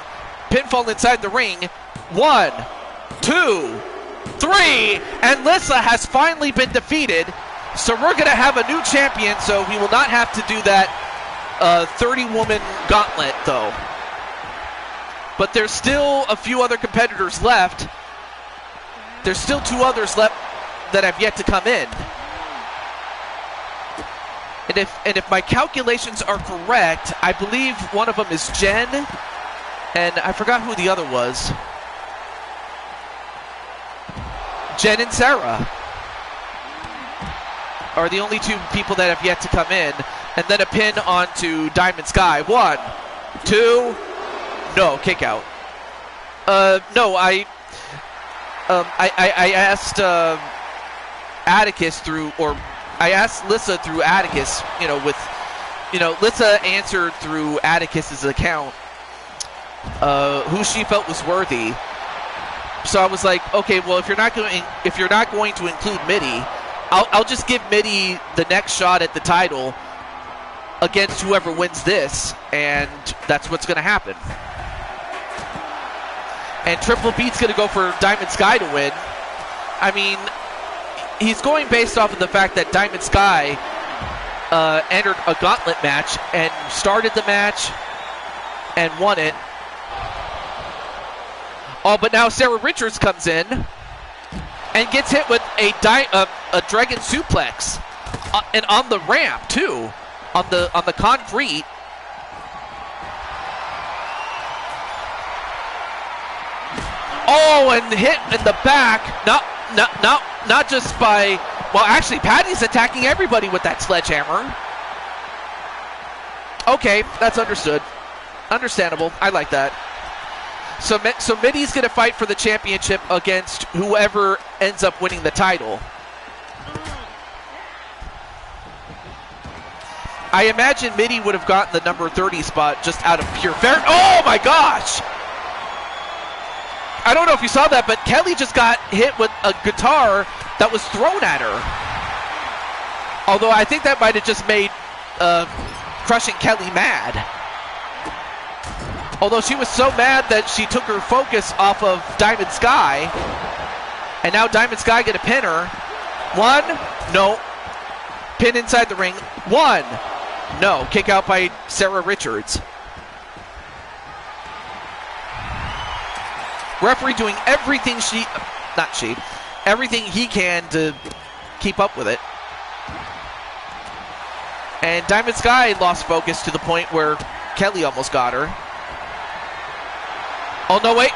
Pinfall inside the ring. 1, 2, 3. And Lissa has finally been defeated. So we're going to have a new champion, so we will not have to do that 30-woman gauntlet, though. But there's still a few other competitors left. There's still 2 others left that have yet to come in. And if my calculations are correct, I believe one of them is Jen, and I forgot who the other was. Jen and Sarah are the only 2 people that have yet to come in. And then a pin onto Diamond Sky. 1, 2, no, kick out. No, I asked Atticus through, or I asked Lissa through Atticus, Lissa answered through Atticus's account who she felt was worthy. So I was like, okay, well, if you're not going to include Mitty, I'll just give Mitty the next shot at the title against whoever wins this, and that's what's going to happen. And Triple B's going to go for Diamond Sky to win. I mean, he's going based off of the fact that Diamond Sky entered a gauntlet match and started the match and won it. Oh, but now Sarah Richards comes in and gets hit with a dragon suplex, and on the ramp too, on the concrete. Oh, and hit in the back. Not just by. Well, actually, Patty's attacking everybody with that sledgehammer. Okay, that's understood. Understandable. I like that. So Mitty's going to fight for the championship against whoever ends up winning the title. I imagine Mitty would have gotten the number 30 spot just out of pure fair. Oh my gosh! I don't know if you saw that, but Kelly just got hit with a guitar that was thrown at her. Although I think that might have just made crushing Kelly mad. Although she was so mad that she took her focus off of Diamond Sky. And now Diamond Sky gonna pin her. 1, no. Pin inside the ring. 1, no. Kick out by Sarah Richards. Referee doing everything everything he can to keep up with it. And Diamond Sky lost focus to the point where Kelly almost got her. Oh, no, wait.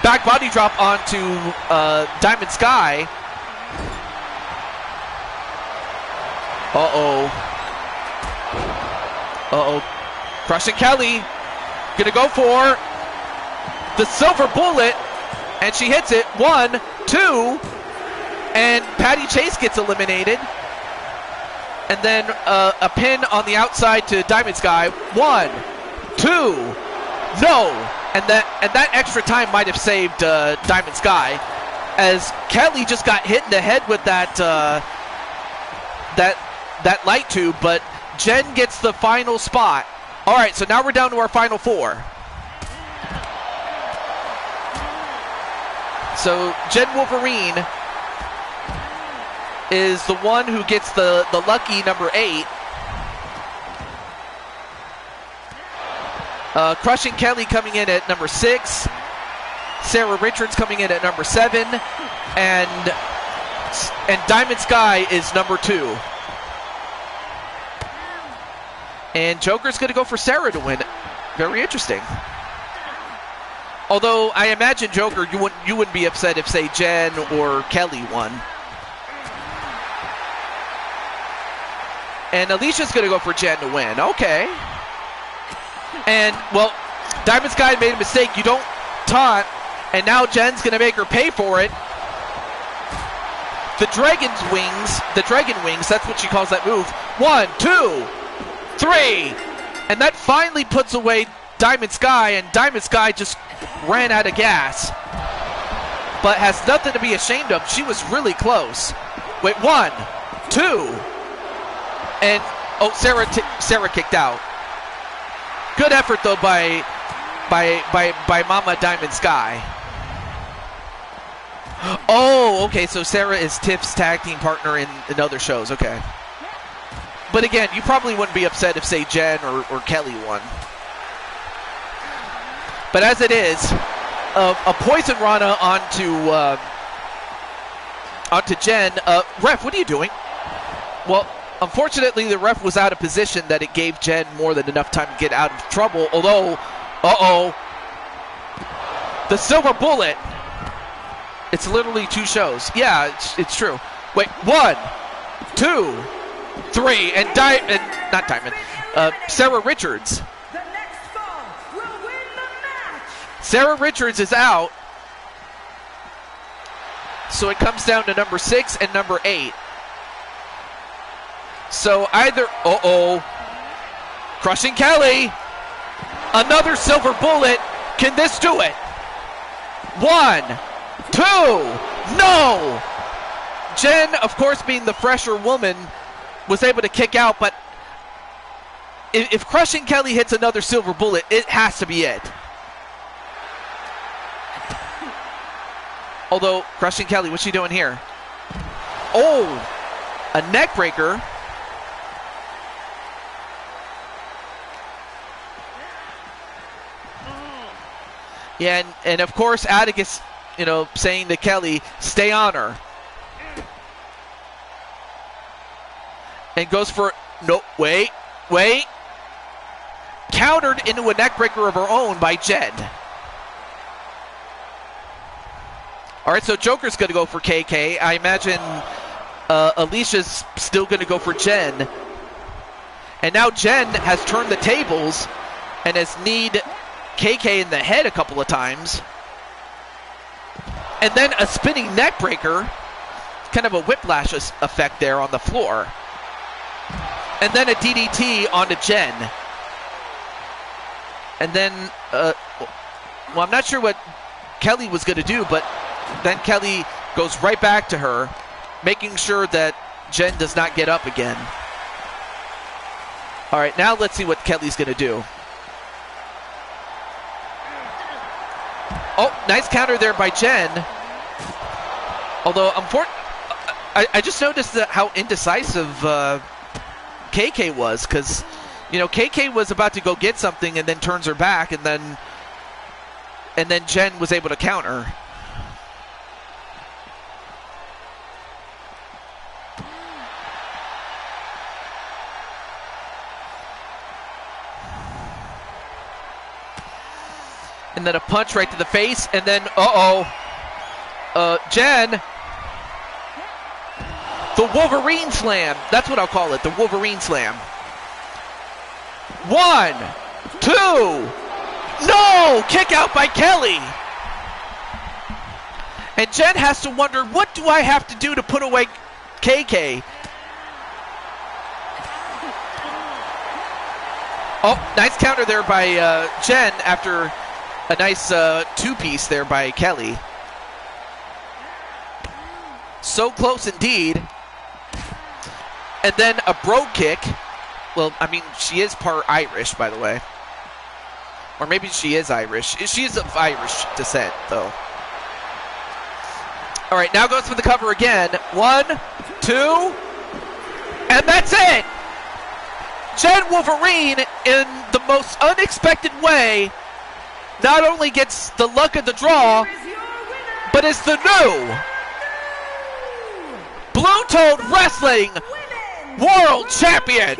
Back body drop onto Diamond Sky. Uh-oh. Crushing Kelly. Gonna go for the silver bullet. And she hits it. 1, 2. And Patty Chase gets eliminated. And then a pin on the outside to Diamond Sky. 1, 2. No. And that extra time might have saved Diamond Sky, as Kelly just got hit in the head with that light tube. But Jen gets the final spot. All right, so now we're down to our final 4. So Jen Wolverine is the one who gets the lucky number 8. Crushing Kelly coming in at number 6. Sarah Richards coming in at number 7. And Diamond Sky is number 2. And Joker's going to go for Sarah to win. Very interesting. Although I imagine Joker, you wouldn't be upset if, say, Jen or Kelly won. And Alicia's going to go for Jen to win. Okay. And, well, Diamond Sky made a mistake. You don't taunt. And now Jen's going to make her pay for it. the dragon wings, that's what she calls that move. 1, 2, 3. And that finally puts away Diamond Sky, and Diamond Sky just ran out of gas. But has nothing to be ashamed of. She was really close. Wait, 1, 2. And, oh, Sarah kicked out. Good effort, though, by Mama Diamond Sky. Oh, okay, so Sarah is Tiff's tag team partner in other shows, okay. But again, you probably wouldn't be upset if, say, Jen or Kelly won. But as it is, a Poison Rana onto Jen. Ref, what are you doing? Well, unfortunately, the ref was out of position that it gave Jen more than enough time to get out of trouble, although, the Silver Bullet. It's literally 2 shows. Yeah, it's true. Wait, 1, 2, 3, and not Diamond. Sarah Richards. The next fall will win the match. Sarah Richards is out. So it comes down to number 6 and number 8. So either, Crushing Kelly. Another Silver Bullet. Can this do it? 1, 2, no! Jen, of course, being the fresher woman, was able to kick out, but if Crushing Kelly hits another Silver Bullet, it has to be it. Although, Crushing Kelly, what's she doing here? Oh, a neck breaker. Yeah, and of course, Atticus, saying to Kelly, stay on her. And goes for, no, wait. Countered into a neck breaker of her own by Jen. All right, so Joker's going to go for KK. I imagine Alicia's still going to go for Jen. And now Jen has turned the tables and has kneed KK in the head a couple of times. And then a spinning neck breaker. Kind of a whiplash effect there on the floor. And then a DDT onto Jen. And then, well, I'm not sure what Kelly was going to do, but then Kelly goes right back to her, making sure that Jen does not get up again. All right, now let's see what Kelly's going to do. Oh, nice counter there by Jen. Although, I just noticed how indecisive KK was, because, KK was about to go get something and then turns her back, and then Jen was able to counter. And then a punch right to the face, and then, Jen, the Wolverine Slam. That's what I'll call it, the Wolverine Slam. 1, 2, no! Kick out by Kelly. And Jen has to wonder, what do I have to do to put away KK? Oh, nice counter there by Jen after a nice two-piece there by Kelly. So close indeed. And then a brogue kick. Well, I mean, she is part Irish, by the way. Or maybe she is Irish. She is of Irish descent, though. All right, now goes for the cover again. 1, 2, and that's it! Jen Wolverine, in the most unexpected way, not only gets the luck of the draw, but is the new Blue Toad Wrestling World Champion.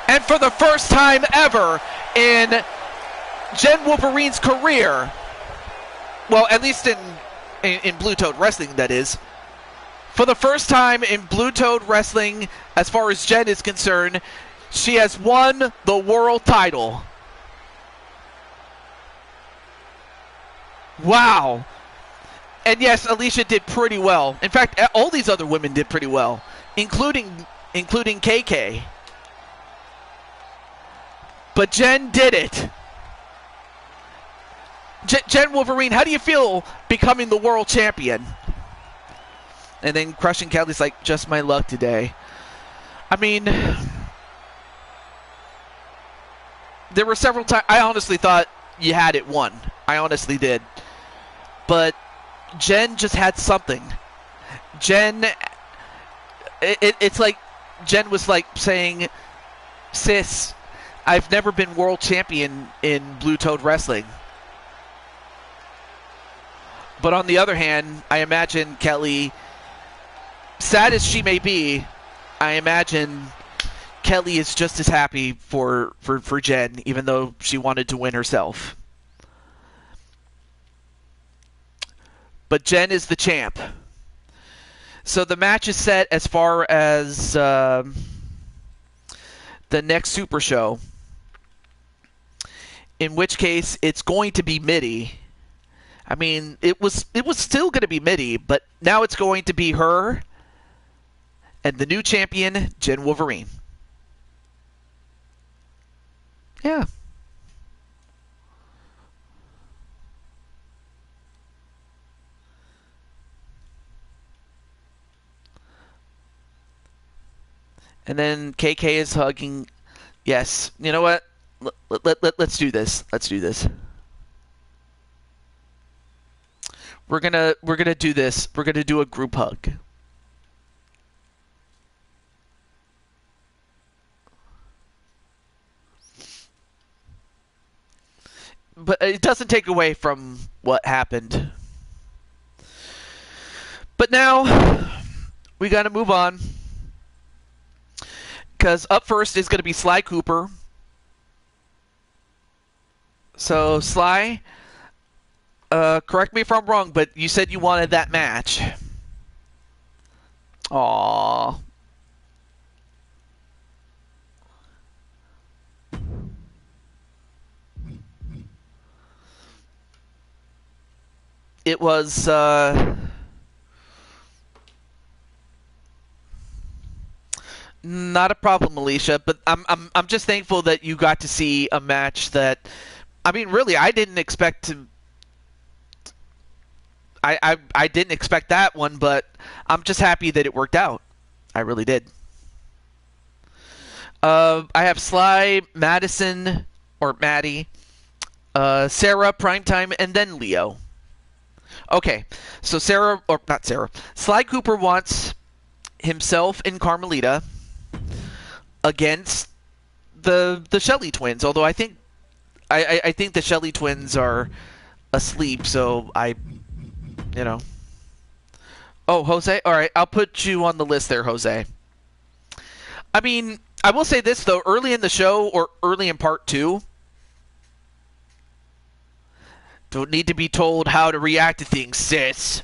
And for the first time ever in Jen Wolverine's career, well, at least in Blue Toad Wrestling, that is, for the first time in Blue Toad Wrestling, as far as Jen is concerned, she has won the world title. Wow. And yes, Alicia did pretty well. In fact, all these other women did pretty well, including KK. But Jen did it. Jen Wolverine, how do you feel becoming the world champion? And then Crushing Kelly's like, just my luck today. I mean, there were several times I honestly thought you had it won. I honestly did. But Jen just had something. Jen, it's like Jen was like saying, sis, I've never been world champion in Blue Toad Wrestling. But on the other hand, I imagine Kelly, sad as she may be, I imagine Kelly is just as happy for Jen, even though she wanted to win herself. But Jen is the champ. So the match is set as far as the next Super Show, in which case it's going to be Mitty. I mean, it was still going to be Mitty, but now it's going to be her and the new champion, Jen Wolverine. Yeah. And then KK is hugging. Yes. You know what? Let's do this. Let's do this. We're gonna do this. We're gonna do a group hug. But it doesn't take away from what happened. But now we gotta move on, because up first is gonna be Sly Cooper. So Sly, correct me if I'm wrong, but you said you wanted that match. Aww. It was not a problem, Alicia, but I'm just thankful that you got to see a match that, I mean, really, I didn't expect to. I didn't expect that one, but I'm just happy that it worked out. I really did. I have Sly, Madison, or Maddie, Sarah, Primetime, and then Leo. Okay, so Sarah, or not Sarah, Sly Cooper wants himself and Carmelita against the Shelley twins. Although I think the Shelley twins are asleep, so you know. Oh, Jose? All right, I'll put you on the list there, Jose. I mean, I will say this, though. Early in the show, or early in part 2, don't need to be told how to react to things, sis.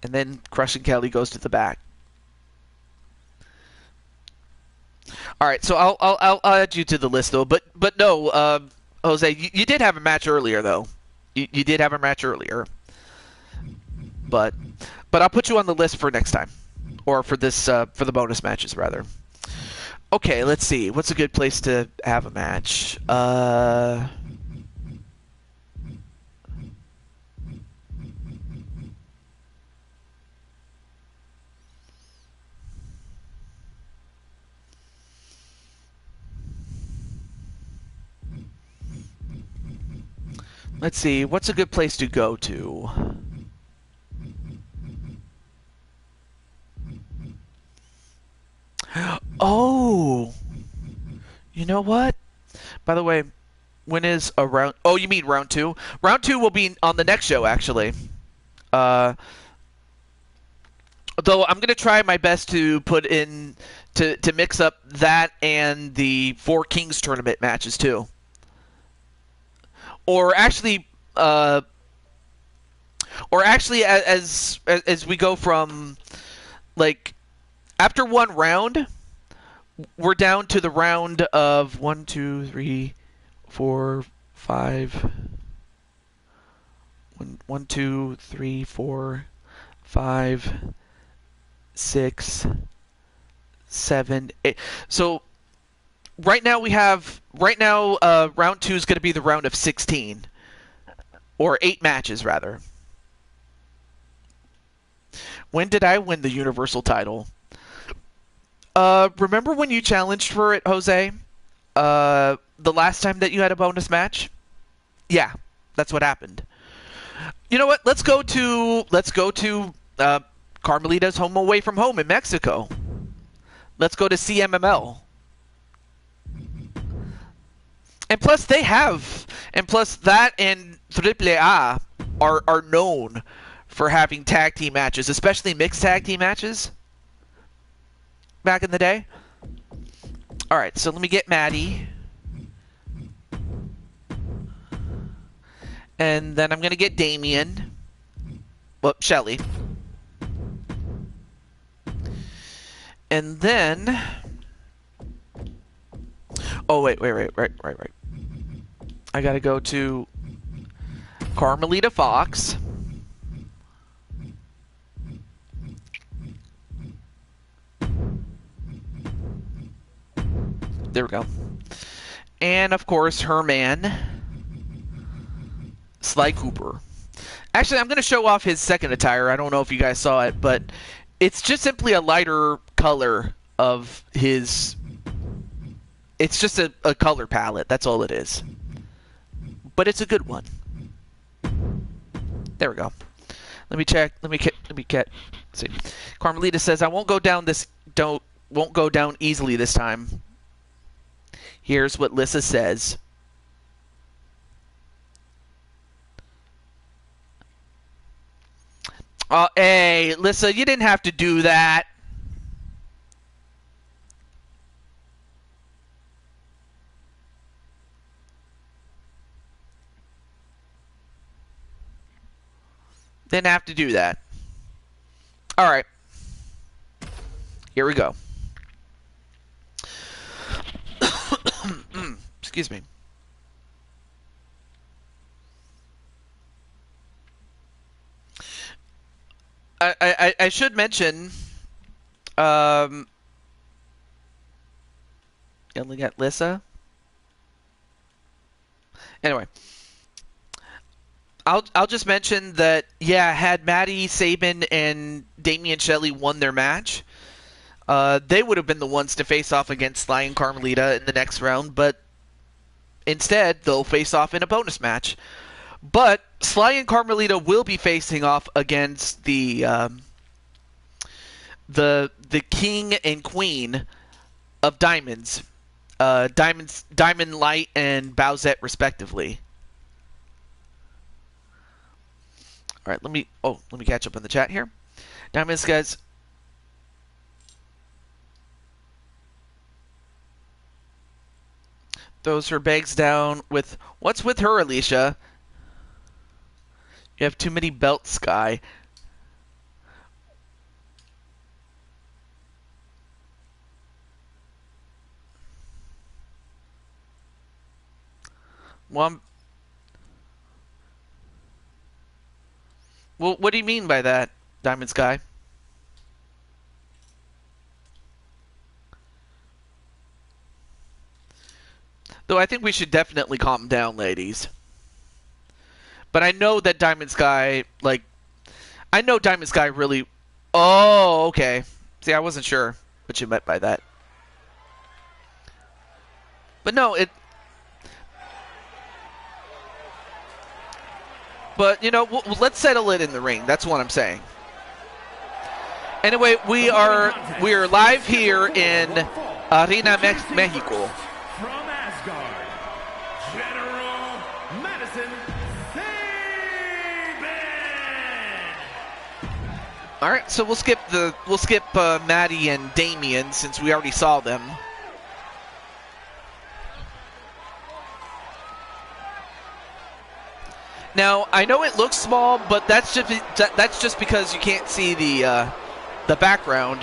And then Crushing Kelly goes to the back. All right, so I'll add you to the list, though. But no, Jose, you did have a match earlier, though. You did have a match earlier. But I'll put you on the list for next time, or for this for the bonus matches rather. Okay, let's see. What's a good place to have a match? Let's see. What's a good place to go to? Oh, you know what? By the way, when is a round? Oh, you mean round 2? Round 2 will be on the next show, actually. Though I'm gonna try my best to put in to mix up that and the Four Kings tournament matches too. Or actually, as we go from, like, after one round, we're down to the round of 1, 2, 3, 4, 5. 1, 2, 3, 4, 5, 6, 7, 8. So right now round 2 is going to be the round of 16, or 8 matches rather. When did I win the Universal title? Remember when you challenged for it, Jose? The last time that you had a bonus match? Yeah, that's what happened. You know what? Let's go to Carmelita's home away from home in Mexico. Let's go to CMML. And plus that and AAA are known for having tag team matches, especially mixed tag team matches back in the day. All right, so let me get Maddie. And then I'm going to get Damien. Well, Shelly. And then... Oh, wait. I got to go to Carmelita Fox. There we go. And, of course, her man, Sly Cooper. Actually, I'm going to show off his second attire. I don't know if you guys saw it, but it's just simply a lighter color of his... It's just a color palette. That's all it is. But it's a good one. There we go. Let me check. Let me get. See. Carmelita says, "I won't go down easily this time." Here's what Lissa says. Hey, Lissa, you didn't have to do that. Didn't have to do that. All right. Here we go. Excuse me. I should mention, only got Lissa. Anyway, I'll just mention that, yeah, had Maddie, Sabin, and Damian Shelley won their match, they would have been the ones to face off against Sly and Carmelita in the next round, but instead, they'll face off in a bonus match. But Sly and Carmelita will be facing off against the king and queen of diamonds, Diamond Light and Bowsette, respectively. All right, let me catch up in the chat here. Diamonds, guys. Throws her bags down with, what's with her, Alicia? You have too many belts, Sky. Well, what do you mean by that, Diamond Sky? Though I think we should definitely calm down, ladies. But I know that Diamond Sky, I know Diamond Sky really... Oh, okay. See, I wasn't sure what you meant by that. But no, But, you know, let's settle it in the ring. That's what I'm saying. Anyway, we are live here in Arena, Mexico. From Asgard, General Madison Sabin. All right, so we'll skip Maddie and Damien since we already saw them. Now, I know it looks small, but that's just because you can't see the background.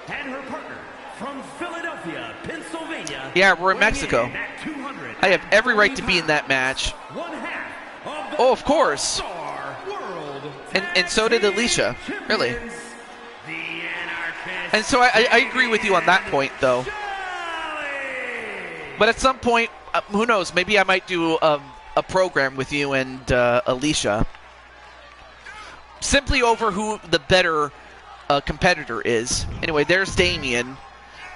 And her partner from Philadelphia, Pennsylvania. Yeah, we're in Mexico. I have every right to be in that match. 1/2 Oh, of course. And so did Alicia. Really. And so I agree with you on that point, though. But at some point, who knows? Maybe I might do a program with you and Alicia. Simply over who the better competitor is. Anyway, there's Damien.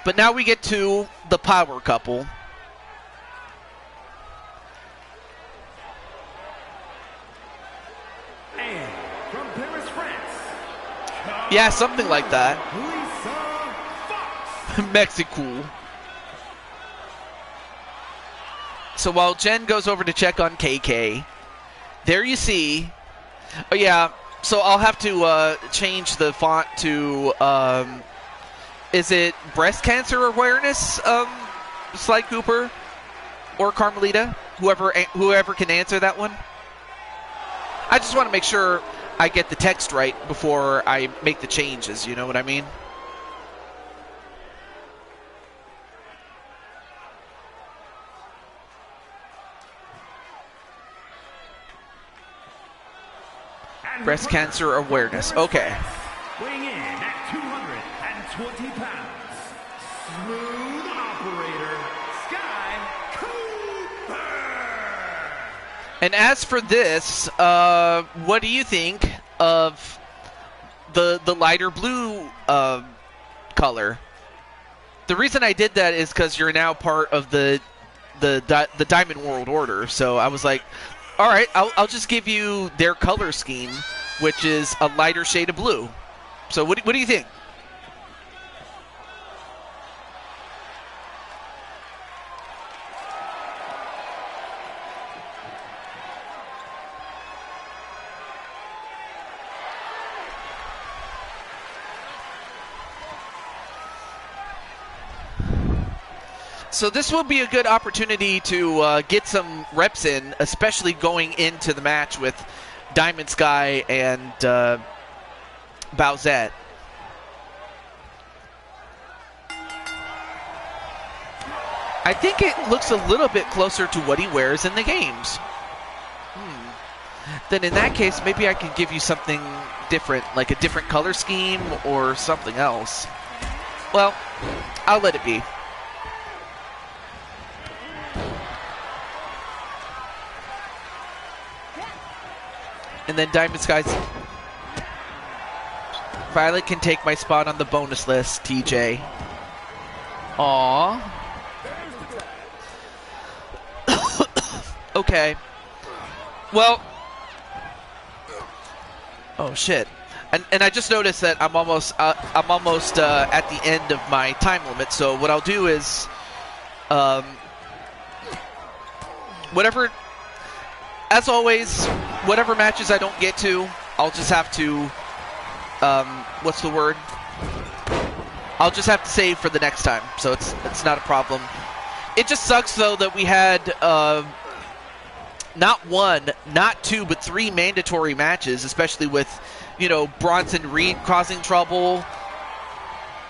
But now we get to the power couple. And from Paris, France. Yeah, something like that. Lisa Fox. Mexico. So while Jen goes over to check on KK, there you see. Oh yeah. So I'll have to change the font to. Is it breast cancer awareness, Sly Cooper or Carmelita? Whoever can answer that one. I just want to make sure I get the text right before I make the changes. You know what I mean? Breast cancer awareness. Okay. Weighing in at 220 pounds, smooth operator, Sky Cooper. And as for this, what do you think of the lighter blue color? The reason I did that is because you're now part of the Diamond World Order. So I was like, all right, I'll just give you their color scheme, which is a lighter shade of blue. So what do you think? So this will be a good opportunity to get some reps in, especially going into the match with Diamond Sky and Bowsette. I think it looks a little bit closer to what he wears in the games. Then in that case, maybe I can give you something different, like a different color scheme or something else. Well, I'll let it be. And then Diamond Sky's Violet can take my spot on the bonus list, TJ. Aww. Okay. Well. Oh shit. And I just noticed that I'm almost at the end of my time limit. So what I'll do is, whatever. As always, whatever matches I don't get to, I'll just have to, what's the word? I'll just have to save for the next time, so it's not a problem. It just sucks, though, that we had not one, not two, but three mandatory matches, especially with, Bronson Reed causing trouble,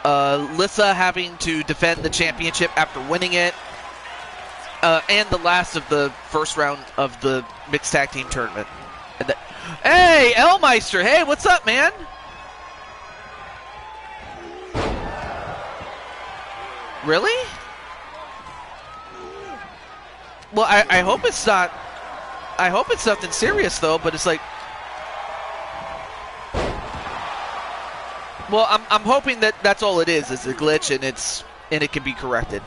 Lissa having to defend the championship after winning it, and the last of the first round of the mixed tag team tournament. And hey, Elmeister! Hey, what's up, man? Really? Well, I hope it's not. I hope it's nothing serious, though. But it's like, well, I'm hoping that that's all it is a glitch, and it can be corrected.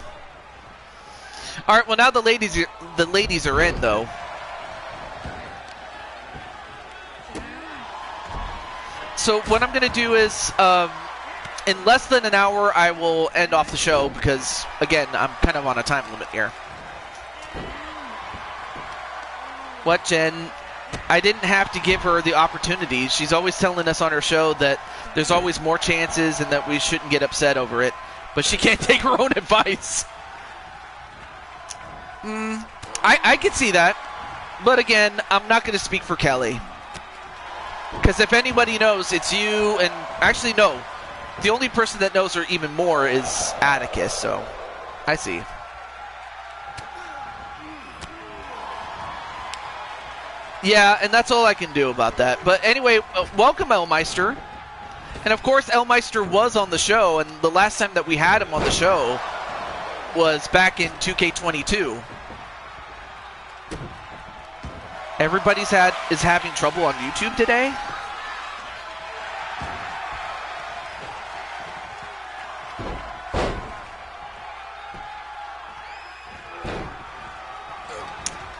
All right. Well, now the ladies are in, though. So what I'm going to do is, in less than an hour, I will end off the show because, again, I'm kind of on a time limit here. What, Jen? I didn't have to give her the opportunity. She's always telling us on her show that there's always more chances and that we shouldn't get upset over it. But she can't take her own advice. I can see that. But again, I'm not going to speak for Kelly. Because if anybody knows, it's you. And actually, no. The only person that knows her even more is Atticus. So, I see. Yeah, and that's all I can do about that. But anyway, welcome, Elmeister. And of course, Elmeister was on the show, and the last time that we had him on the show was back in 2K22. Everybody's is having trouble on YouTube today.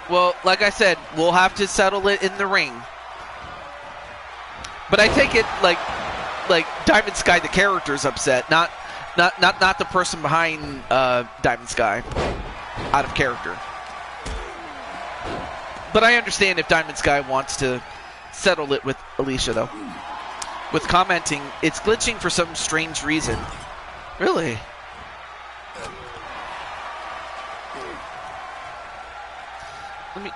Well, like I said, we'll have to settle it in the ring. But I take it like Diamond Sky, the character's upset, not the person behind Diamond Sky, out of character. But I understand if Diamond Sky wants to settle it with Alicia, though. With commenting, it's glitching for some strange reason. Really?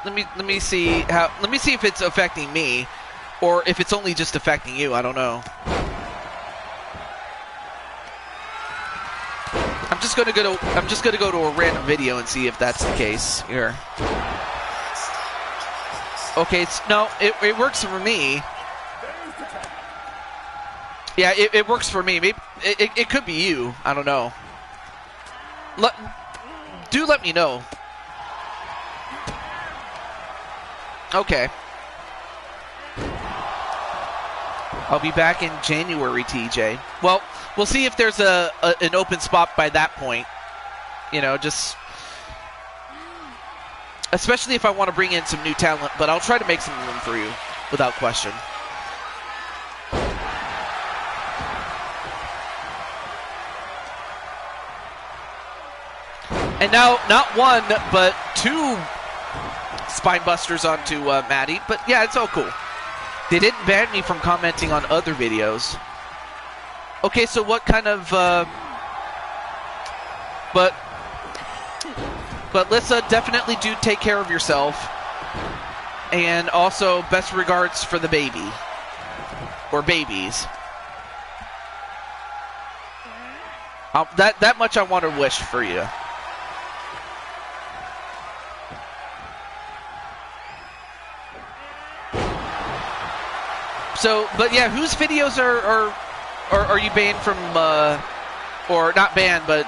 Let me see if it's affecting me, or if it's only just affecting you. I don't know. I'm just gonna go to a random video and see if that's the case here. Okay, no, it works for me. Yeah, it works for me. Maybe it could be you. I don't know. Let me know. Okay. I'll be back in January, TJ. Well, we'll see if there's an open spot by that point. You know, just... Especially if I want to bring in some new talent, but I'll try to make some room for you, without question. And now, not one, but two spine busters onto Maddie, but yeah, it's all cool. They didn't ban me from commenting on other videos. Okay, so what kind of... But Lissa, definitely do take care of yourself. And also, best regards for the baby. Or babies. That much I want to wish for you. So, but yeah, whose videos are you banned from, or not banned, but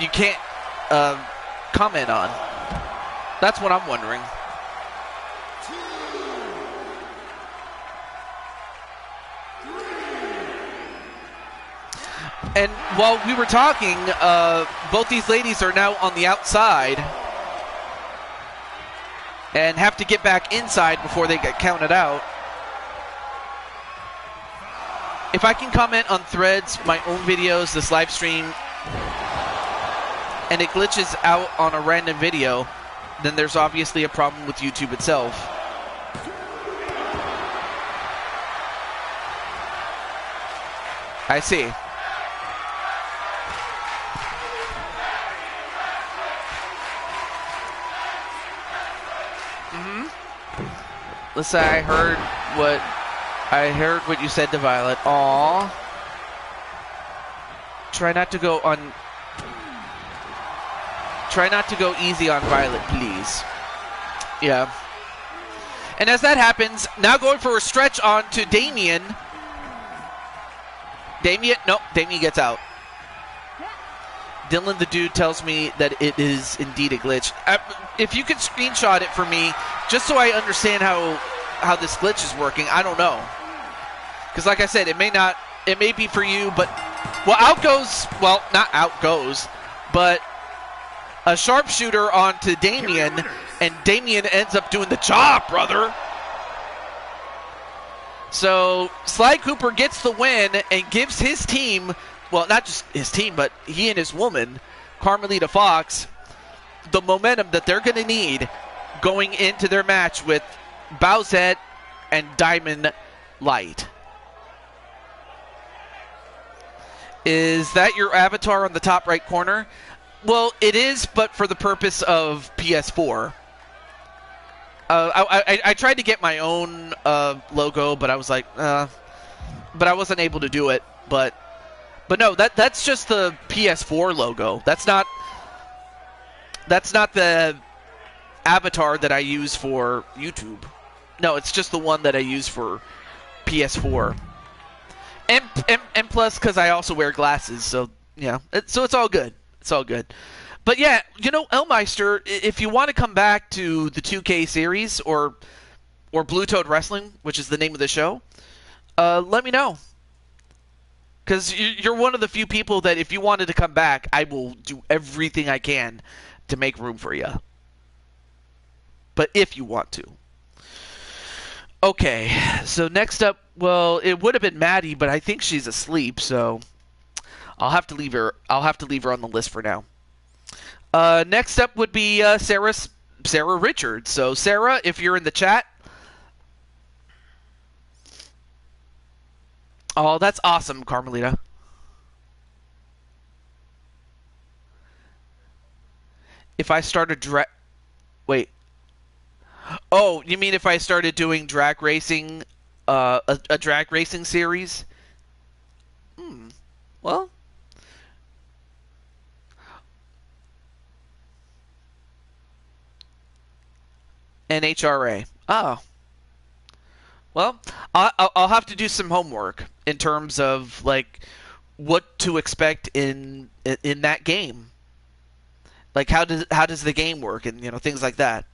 you can't comment on? That's what I'm wondering. And while we were talking, both these ladies are now on the outside and have to get back inside before they get counted out. If I can comment on threads, my own videos, this live stream, and it glitches out on a random video, then there's obviously a problem with YouTube itself. I see. Listen, I heard what you said to Violet. Aww. Try not to go easy on Violet, please. Yeah. And as that happens, now going for a stretch on to Damien. Nope, Damien gets out. Dylan the Dude tells me that it is indeed a glitch. If you could screenshot it for me, just so I understand how this glitch is working, I don't know. Because like I said, it may be for you, but... not out goes, but a sharpshooter onto Damien, and Damien ends up doing the job, brother. So, Sly Cooper gets the win and gives his team, well, not just his team, but he and his woman, Carmelita Fox, the momentum that they're going to need going into their match with Bowsette and Diamond Light. Is that your avatar on the top right corner? Well, it is, but for the purpose of PS4. I tried to get my own logo, but I was like, but I wasn't able to do it. But no, that's just the PS4 logo. That's not the avatar that I use for YouTube. No, it's just the one that I use for PS4. And plus, because I also wear glasses, so yeah, so it's all good. It's all good. But yeah, you know, Elmeister, if you want to come back to the 2K series or Blue Toad Wrestling, which is the name of the show, let me know. Because you're one of the few people that if you wanted to come back, I will do everything I can to make room for you. But if you want to. Okay, so next up, well, it would have been Maddie, but I think she's asleep, so I'll have to leave her. I'll have to leave her on the list for now. Next up would be Sarah Richards. So Sarah, if you're in the chat, oh, that's awesome, Carmelita. If I started wait. Oh, you mean if I started doing drag racing, a drag racing series? Well, NHRA. Oh. Well, I'll have to do some homework in terms of like what to expect in that game. Like how does the game work, and you know, things like that.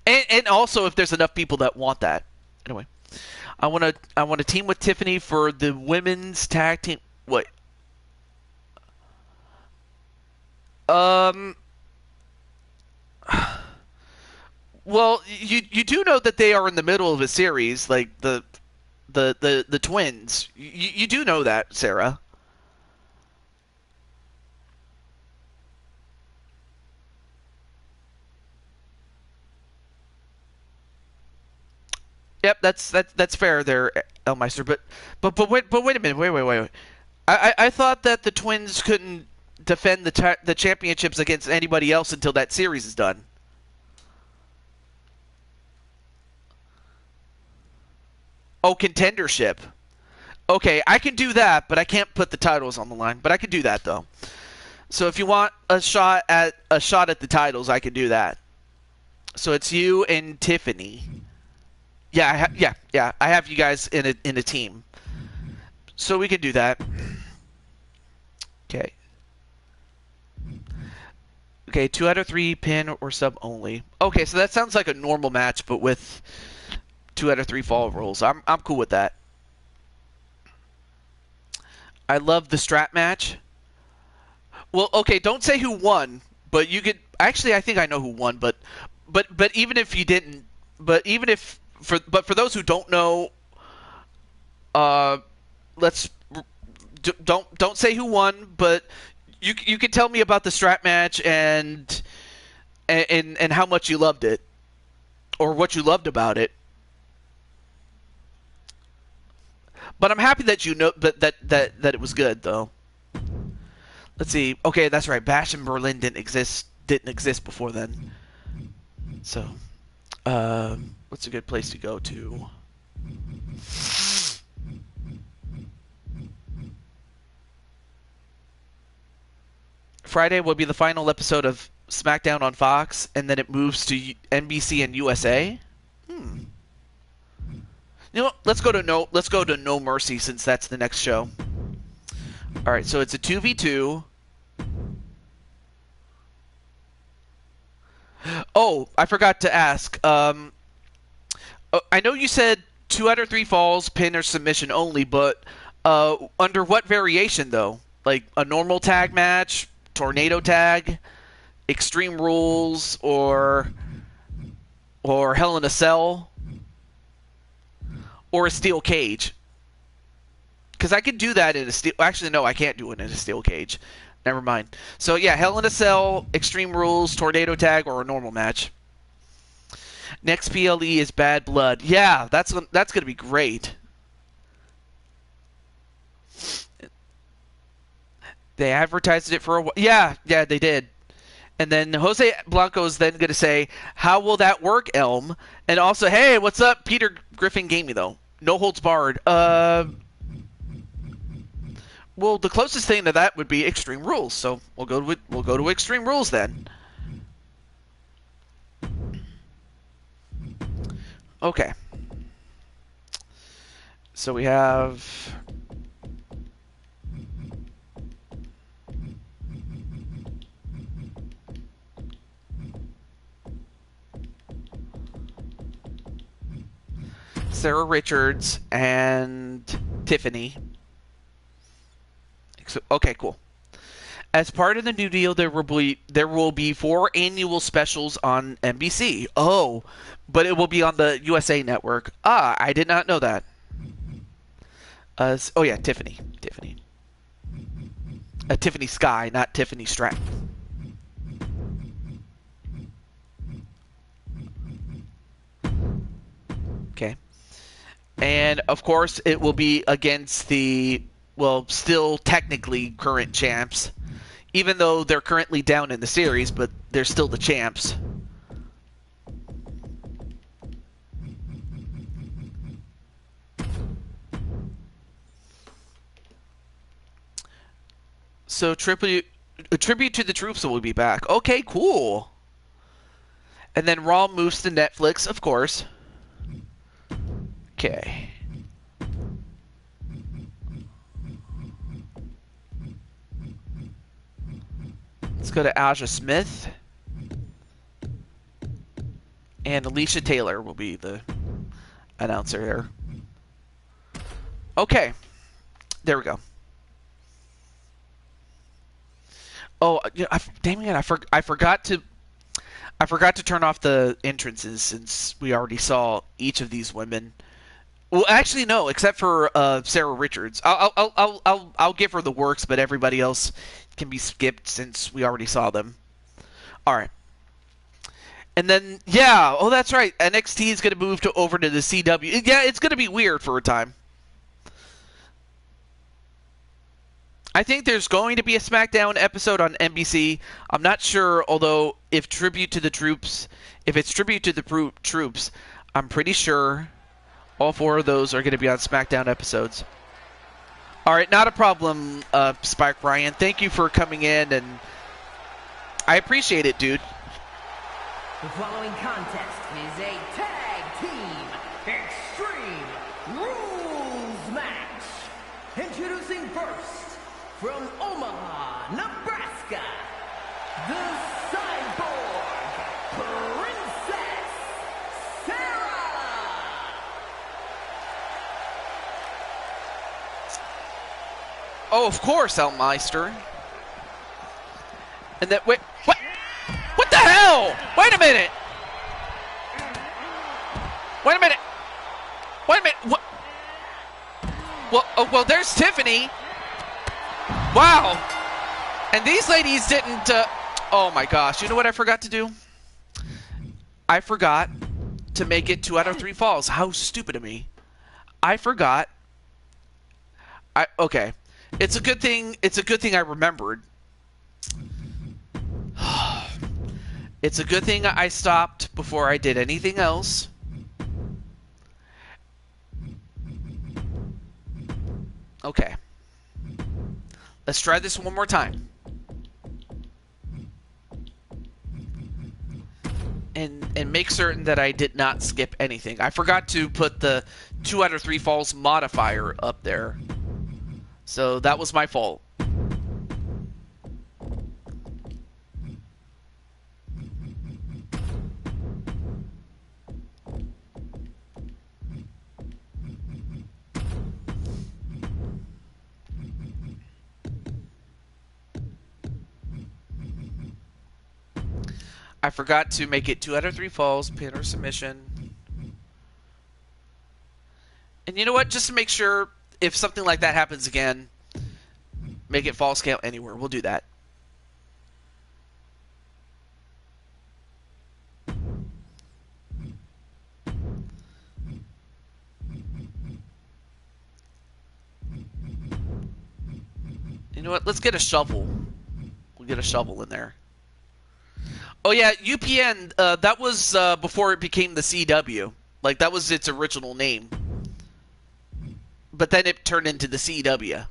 And also if there's enough people that want that. Anyway, I want to team with Tiffany for the women's tag team. What? Well, you do know that they are in the middle of a series, like the twins. You do know that, Sarah. Yep, that's fair there, Elmeister. But wait a minute, wait. I thought that the twins couldn't defend the championships against anybody else until that series is done. Oh, contendership. Okay, I can do that, but I can't put the titles on the line. But I can do that though. So if you want a shot at the titles, I can do that. So it's you and Tiffany. Yeah, yeah. I have you guys in a team, so we can do that. Okay. Okay, 2 out of 3 pin or sub only. Okay, so that sounds like a normal match, but with 2 out of 3 fall rolls. I'm cool with that. I love the strap match. Well, okay, don't say who won, but you could actually. I think I know who won, but even if you didn't, but for those who don't know, don't say who won, but you can tell me about the strap match and how much you loved it, or what you loved about it. But I'm happy that you know that it was good though. Let's see. Okay, that's right. Bash in Berlin didn't exist before then. So, what's a good place to go to? Friday will be the final episode of SmackDown on Fox, and then it moves to NBC and USA. You know what? Let's go to No Mercy, since that's the next show. All right, so it's a 2v2. Oh, I forgot to ask. I know you said 2 out of 3 falls, pin or submission only, but under what variation though? Like a normal tag match, tornado tag, Extreme Rules, or Hell in a Cell, or a steel cage? Because I could do that in a steel. Actually, no, I can't do it in a steel cage. Never mind. So yeah, Hell in a Cell, Extreme Rules, tornado tag, or a normal match. Next PLE is Bad Blood. Yeah, that's gonna be great. They advertised it for a while. Yeah, they did. And then Jose Blanco is then gonna say, "How will that work, Elm?" And also, "Hey, what's up?" Peter Griffin gave me though. No holds barred. Well, the closest thing to that would be Extreme Rules, so we'll go to Extreme Rules then. Okay. So we have... Sarah Richards and Tiffany. Okay, cool. As part of the new deal, there will be 4 annual specials on NBC. Oh, but it will be on the USA Network. Ah, I did not know that. Oh yeah, Tiffany. Tiffany Sky, not Tiffany Stratton. Okay. And of course, it will be against the, well, still technically current champs. Even though they're currently down in the series, but they're still the champs. So a tribute to the troops will be back. Okay, cool. And then Raw moves to Netflix, of course. Okay. Let's go to Aja Smith. And Alicia Taylor will be the announcer here. Okay. There we go. Oh, dang it! I forgot to turn off the entrances since we already saw each of these women. Well, actually, no, except for Sarah Richards. I'll give her the works, but everybody else can be skipped since we already saw them. All right. And then, yeah, oh, that's right. NXT is going to move over to the CW. Yeah, it's going to be weird for a time. I think there's going to be a SmackDown episode on NBC. I'm not sure, although if it's tribute to the troops, I'm pretty sure all 4 of those are going to be on SmackDown episodes. All right, not a problem, Spike Ryan. Thank you for coming in, and I appreciate it, dude. The following contest is a tag team extreme rules match. Introducing first, from Omaha, Nebraska, the Cyborg Princess Sarah. Oh, of course, Elmeister. And that, wait, what? What the hell? Wait a minute. Wait a minute. What? Well, oh, well, there's Tiffany. Wow. And these ladies didn't, oh my gosh. You know what I forgot to do? I forgot to make it 2 out of 3 falls. How stupid of me. I forgot. Okay. It's a good thing I remembered. It's a good thing I stopped before I did anything else. Okay. Let's try this one more time. And make certain that I did not skip anything. I forgot to put the 2 out of 3 falls modifier up there. So that was my fault. I forgot to make it 2 out of 3 falls, pin or submission. And you know what? Just to make sure, if something like that happens again, make it falls count anywhere. We'll do that. You know what? Let's get a shovel. We'll get a shovel in there. Oh yeah, UPN, that was before it became the CW. Like, that was its original name. But then it turned into the CW.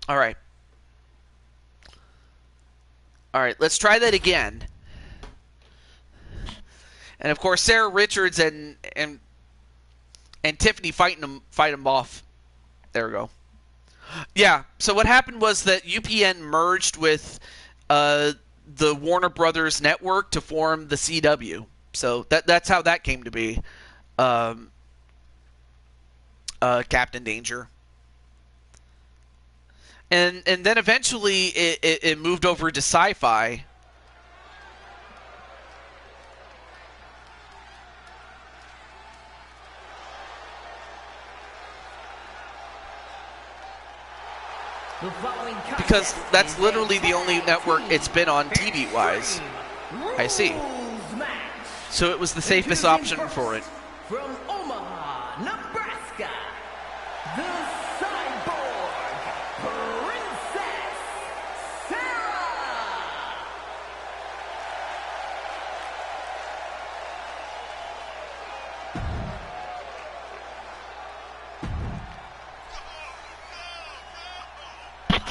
Alright. Alright, let's try that again. And of course, Sarah Richards and Tiffany fight them off. There we go. Yeah. So what happened was that UPN merged with the Warner Brothers network to form the CW. So that's how that came to be. Captain Danger. And then eventually it moved over to Sci-Fi. Because that's literally the only network it's been on TV-wise. I see. So it was the safest option for it. From Omaha, Nebraska, the Cyborg Princess, Sarah!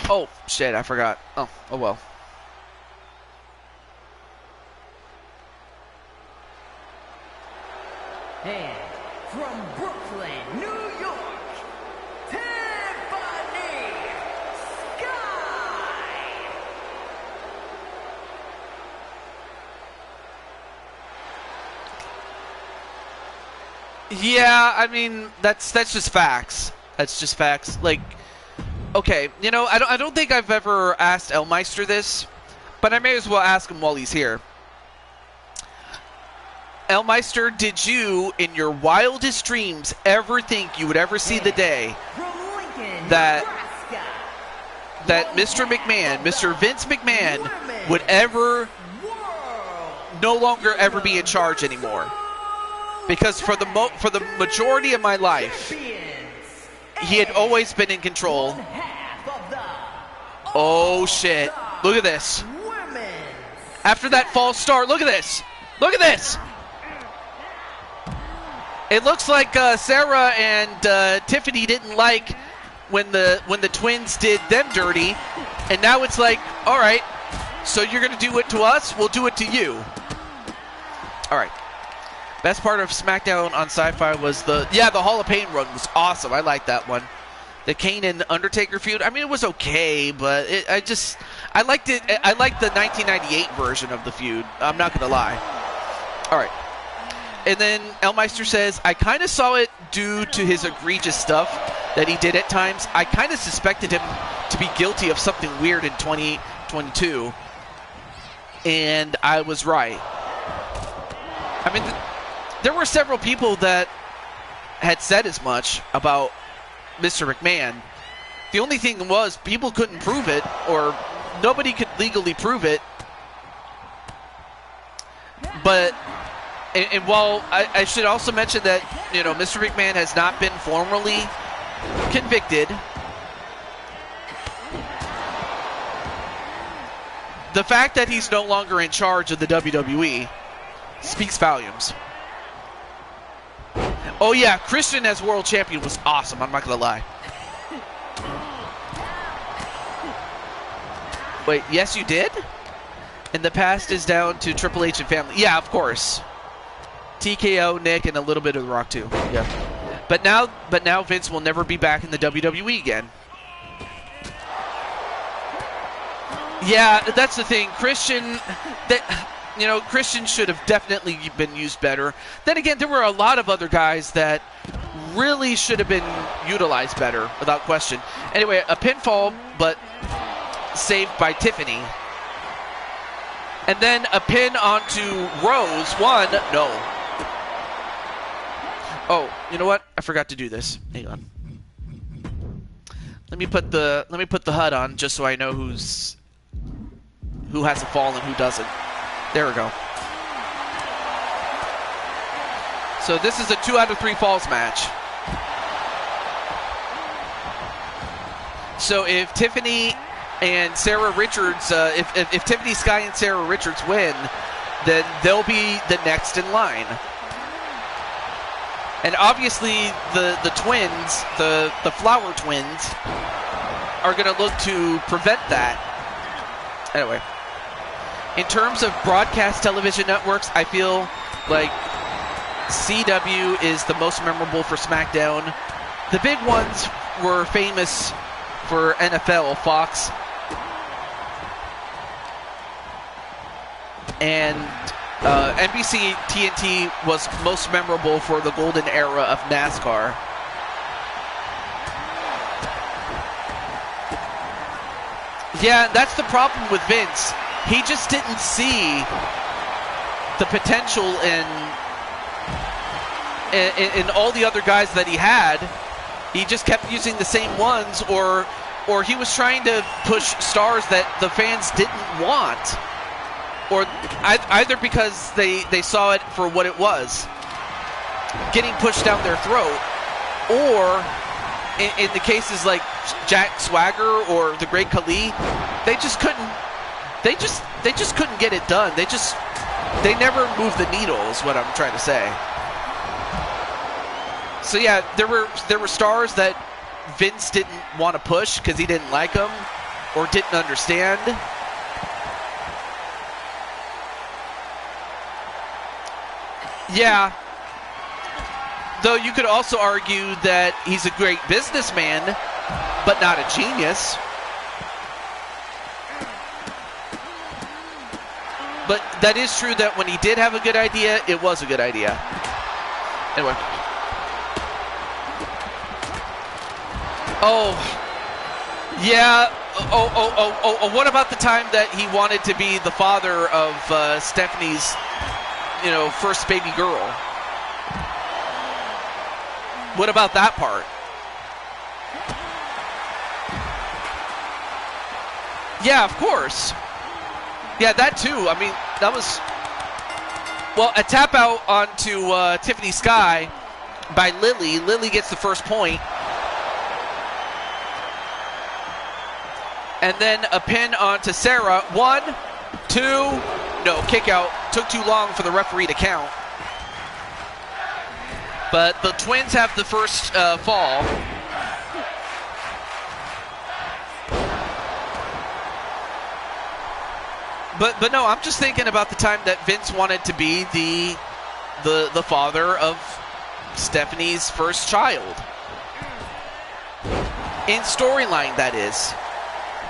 Oh, shit, I forgot. Oh well. And from Brooklyn, New York, Tiffany Sky! Yeah, I mean that's just facts. That's just facts. Like, okay, you know, I don't think I've ever asked Elmeister this, but I may as well ask him while he's here. Elmeister, did you, in your wildest dreams, ever think you would ever see the day that Mr. McMahon, Mr. Vince McMahon, would ever no longer ever be in charge anymore? Because for the majority of my life, he had always been in control. Oh shit! Look at this. After that false start, look at this. Look at this. It looks like Sarah and Tiffany didn't like when the twins did them dirty, and now it's like, all right, so you're gonna do it to us, we'll do it to you. All right. Best part of SmackDown on Sci-Fi was the Hall of Pain run was awesome. I like that one. The Kane and Undertaker feud. I mean, it was okay, but I liked it. I liked the 1998 version of the feud. I'm not gonna lie. All right. And then Elmeister says, I kind of saw it due to his egregious stuff that he did at times. I kind of suspected him to be guilty of something weird in 2022. And I was right. I mean, there were several people that had said as much about Mr. McMahon. The only thing was people couldn't prove it, or nobody could legally prove it. But... And while I should also mention that, you know, Mr. McMahon has not been formally convicted, the fact that he's no longer in charge of the WWE speaks volumes. Oh yeah, Christian as world champion was awesome, I'm not going to lie. Wait, yes you did? And the past is down to Triple H and family. Yeah, of course. TKO, Nick, and a little bit of The Rock too. Yeah. But now Vince will never be back in the WWE again. Yeah, that's the thing. Christian should have definitely been used better. Then again, there were a lot of other guys that really should have been utilized better, without question. Anyway, a pinfall, but saved by Tiffany. And then a pin onto Rose. One, no. Oh, you know what? I forgot to do this. Hang on. Let me put the HUD on just so I know who has a fall and who doesn't. There we go. So this is a 2 out of 3 falls match. So if Tiffany and Sarah Richards, if Tiffany Sky and Sarah Richards win, then they'll be the next in line. And obviously the twins, the Flower twins, are going to look to prevent that. Anyway, in terms of broadcast television networks, I feel like CW is the most memorable for SmackDown. The big ones were famous for NFL, Fox, and NBC TNT was most memorable for the golden era of NASCAR. Yeah, that's the problem with Vince. He just didn't see the potential in all the other guys that he had. He just kept using the same ones, or he was trying to push stars that the fans didn't want, or either because they saw it for what it was, getting pushed down their throat, or in the cases like Jack Swagger or the Great Khali, they just couldn't get it done. They never moved the needle, is what I'm trying to say. So yeah, there were stars that Vince didn't want to push because he didn't like them or didn't understand. Yeah. Though you could also argue that he's a great businessman, but not a genius. But that is true that when he did have a good idea, it was a good idea. Anyway. Oh, yeah. Oh, what about the time that he wanted to be the father of Stephanie's, first baby girl? What about that part? Yeah, of course. Yeah, that too. I mean, that was... Well, a tap out onto Tiffany Sky by Lily. Lily gets the first point. And then a pin onto Sarah. 1, 2, no, kick out. Took too long for the referee to count. But the twins have the first fall. But no, I'm just thinking about the time that Vince wanted to be the father of Stephanie's first child. In storyline, that is.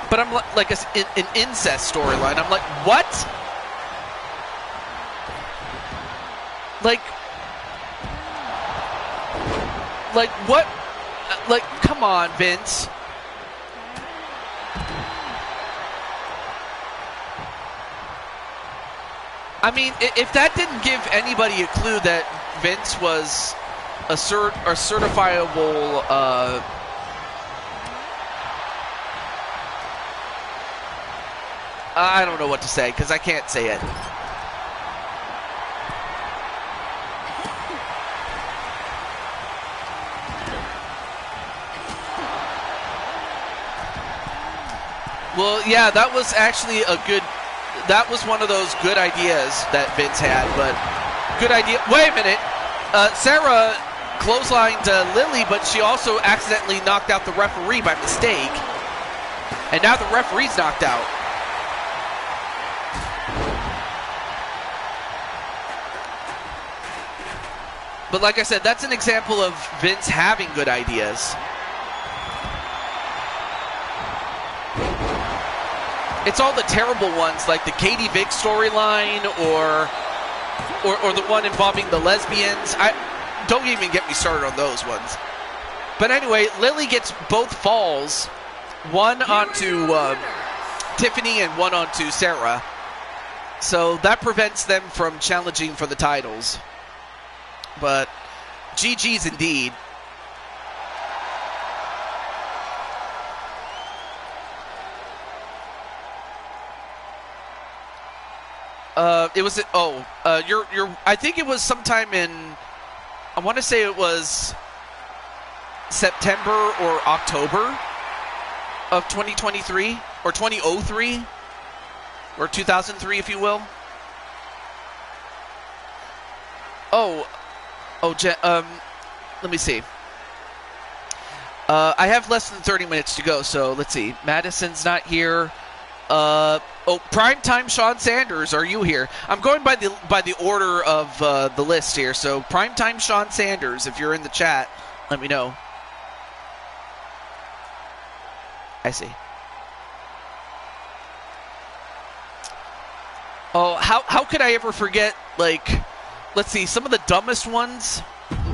But I'm like an incest storyline. I'm like, what? Like what? Like, come on, Vince. I mean, if that didn't give anybody a clue that Vince was a certifiable I don't know what to say because I can't say it. Well, yeah, that was actually that was one of those good ideas that Vince had, but good idea. Wait a minute. Sarah clotheslined Lily, but she also accidentally knocked out the referee by mistake. And now the referee's knocked out. But like I said, that's an example of Vince having good ideas. It's all the terrible ones, like the Katie Vick storyline, or the one involving the lesbians. Don't even get me started on those ones. But anyway, Lily gets both falls, one onto Tiffany and one onto Sarah. So that prevents them from challenging for the titles. But GG's indeed. It was I think it was sometime in, I want to say it was September or October of 2023 or 2003 or 2003, if you will. Let me see. I have less than 30 minutes to go, so let's see. Madison's not here. Oh, primetime Sean Sanders, are you here? I'm going by the order of the list here. So primetime Sean Sanders, if you're in the chat, let me know. I see. Oh, how could I ever forget, like, let's see, some of the dumbest ones.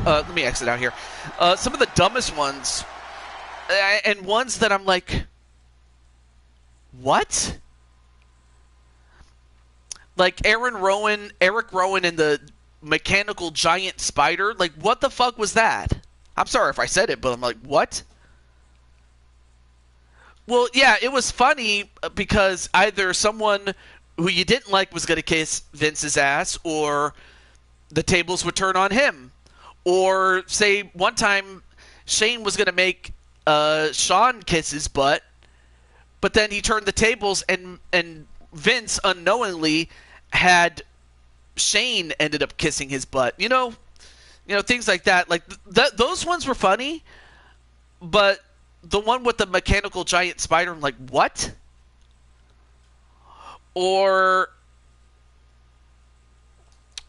Let me exit out here. Some of the dumbest ones, and ones that I'm like, what? Like Eric Rowan and the mechanical giant spider. Like, what the fuck was that? I'm sorry if I said it, but I'm like, what? Well, yeah, it was funny because either someone who you didn't like was going to kiss Vince's ass, or the tables would turn on him. Or, say, one time Shane was going to make Sean kiss his butt, but then he turned the tables and Vince unknowingly had Shane ended up kissing his butt. You know, things like that. Like those ones were funny, but the one with the mechanical giant spider, I'm like, what? Or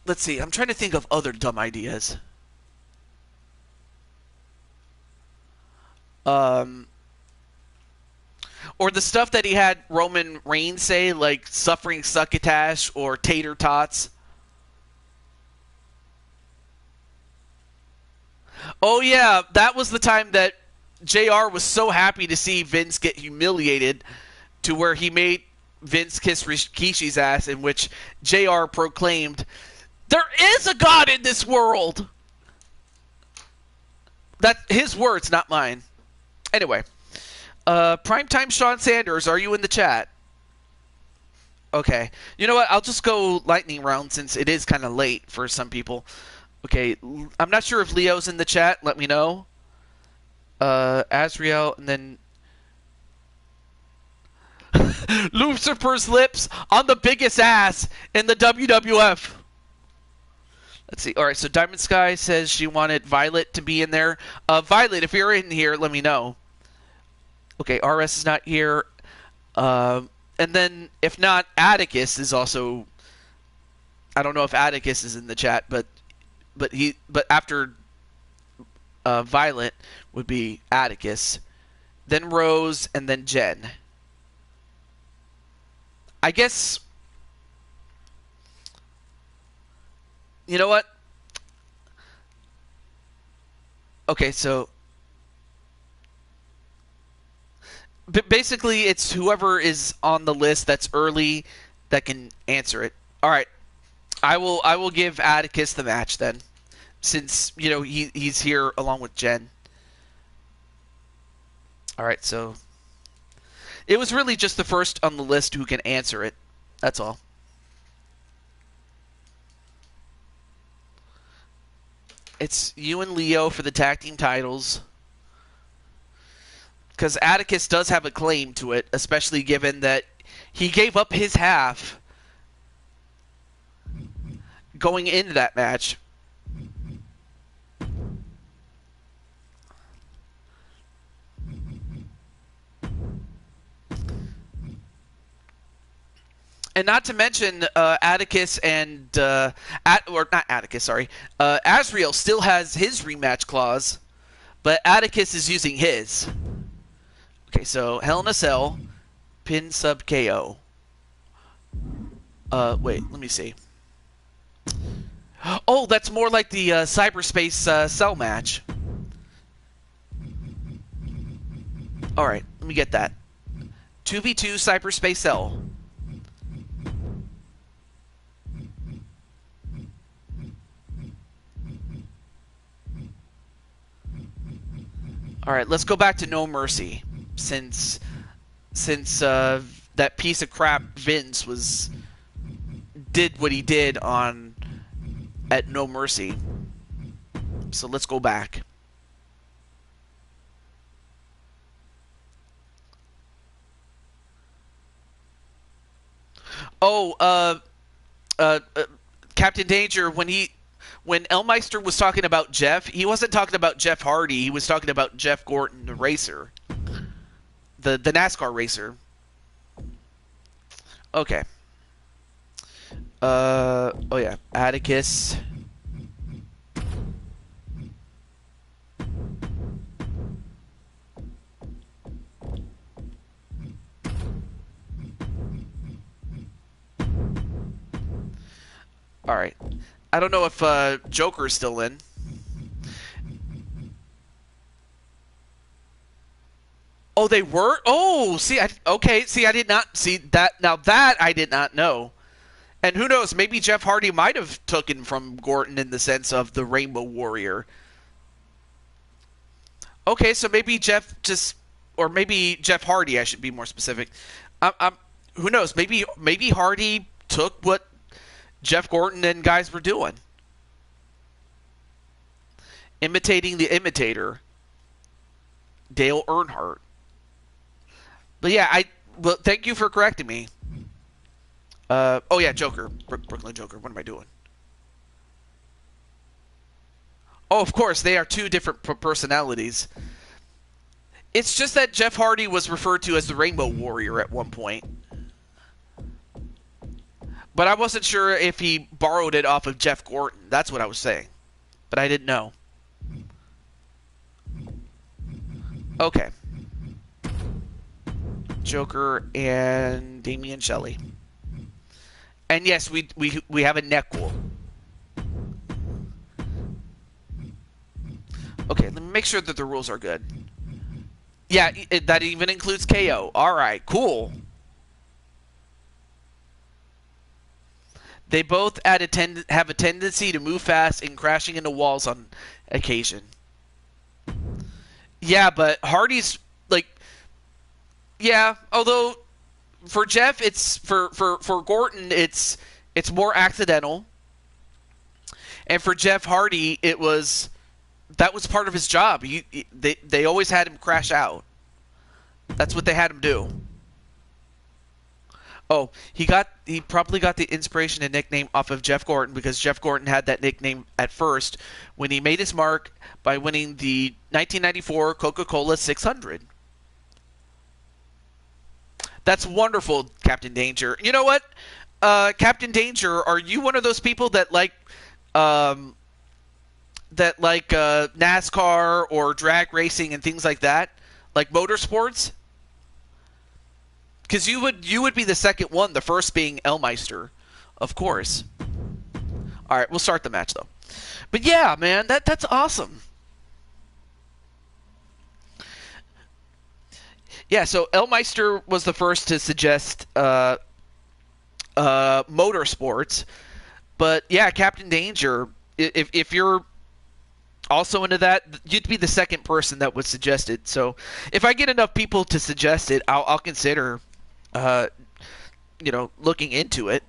let's see, I'm trying to think of other dumb ideas. Or the stuff that he had Roman Reigns say, like suffering succotash or tater tots. Oh yeah, that was the time that JR was so happy to see Vince get humiliated to where he made Vince kiss Rikishi's ass, in which JR proclaimed, "There is a God in this world!" That's his words, not mine. Anyway, primetime Sean Sanders, are you in the chat? Okay. You know what? I'll just go lightning round since it is kind of late for some people. Okay, I'm not sure if Leo's in the chat. Let me know. Azriel, and then Lucifer's lips on the biggest ass in the WWF. Let's see. All right, so Diamond Sky says she wanted Violet to be in there. Violet, if you're in here, let me know. Okay, RS is not here. And then, if not, Atticus is also... I don't know if Atticus is in the chat, but after Violet would be Atticus, then Rose, and then Jen. I guess... You know what? Okay, so... basically, it's whoever is on the list that's early that can answer it. All right. I will give Atticus the match then, since, you know, he's here along with Jen. All right, so... It was really just the first on the list who can answer it. That's all. It's you and Leo for the tag team titles. Because Atticus does have a claim to it, especially given that he gave up his half going into that match. And not to mention, Atticus and not Atticus, sorry, Azriel still has his rematch clause, but Atticus is using his. Okay, so Hell in a Cell, pin sub KO. Wait, let me see. Oh, that's more like the cyberspace cell match. All right, let me get that. 2v2 cyberspace cell. All right, let's go back to No Mercy, since that piece of crap Vince did what he did at No Mercy. So let's go back. Oh, Captain Danger, when Elmeister was talking about Jeff, he wasn't talking about Jeff Hardy. He was talking about Jeff Gordon, the racer, the NASCAR racer. Okay. Oh yeah, Atticus. All right. I don't know if Joker is still in. Oh, they were. Oh, see, okay. See, I did not see that. Now that I did not know. And who knows? Maybe Jeff Hardy might have taken from Gorton in the sense of the Rainbow Warrior. Okay, so maybe Jeff just, or maybe Jeff Hardy. I should be more specific. Who knows? Maybe Hardy took what Jeff Gorton and guys were doing, imitating the imitator, Dale Earnhardt. But yeah, well, thank you for correcting me. Oh yeah, Joker, Brooklyn Joker. What am I doing? Oh, of course, they are two different personalities. It's just that Jeff Hardy was referred to as the Rainbow Warrior at one point. But I wasn't sure if he borrowed it off of Jeff Gorton. That's what I was saying. But I didn't know. Okay. Joker and Damian Shelley. And yes, we have a Nekul. Okay, let me make sure that the rules are good. Yeah, that even includes KO. All right, cool. They both have a tendency to move fast and crashing into walls on occasion. Yeah, but Hardy's like, yeah. Although for Jeff, it's for Gorton, it's more accidental, and for Jeff Hardy, that was part of his job. They always had him crash out. That's what they had him do. Oh, he probably got the inspiration and nickname off of Jeff Gorton because Jeff Gorton had that nickname at first when he made his mark by winning the 1994 Coca-Cola 600. That's wonderful, Captain Danger. You know what, Captain Danger, are you one of those people that like NASCAR or drag racing and things like that, like motorsports? Because you would be the second one, the first being Elmeister, of course. All right, we'll start the match though. But yeah, man, that's awesome. Yeah, so Elmeister was the first to suggest motorsports, but yeah, Captain Danger, if you're also into that, you'd be the second person that would suggest it. So if I get enough people to suggest it, I'll consider looking into it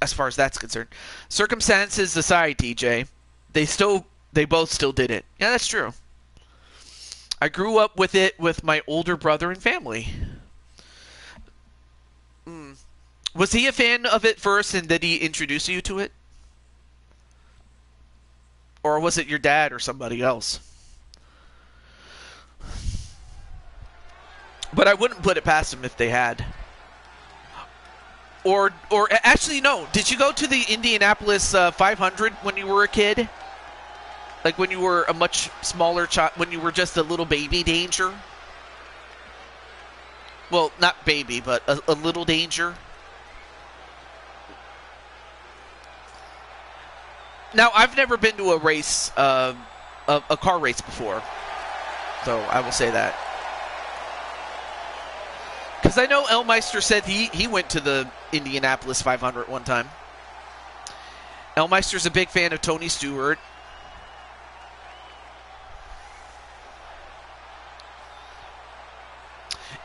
as far as that's concerned. Circumstances aside, TJ, they both still did it. Yeah, that's true. I grew up with it with my older brother and family. Was he a fan of it first, and did he introduce you to it? Or was it your dad or somebody else? But I wouldn't put it past them if they had. Or actually, no. Did you go to the Indianapolis 500 when you were a kid? Like when you were a much smaller child, when you were just a little baby Danger? Well, not baby, but a little Danger. Now, I've never been to a race, a car race before. So I will say that. Because I know Elmeister said he went to the Indianapolis 500 one time. Elmeister's a big fan of Tony Stewart.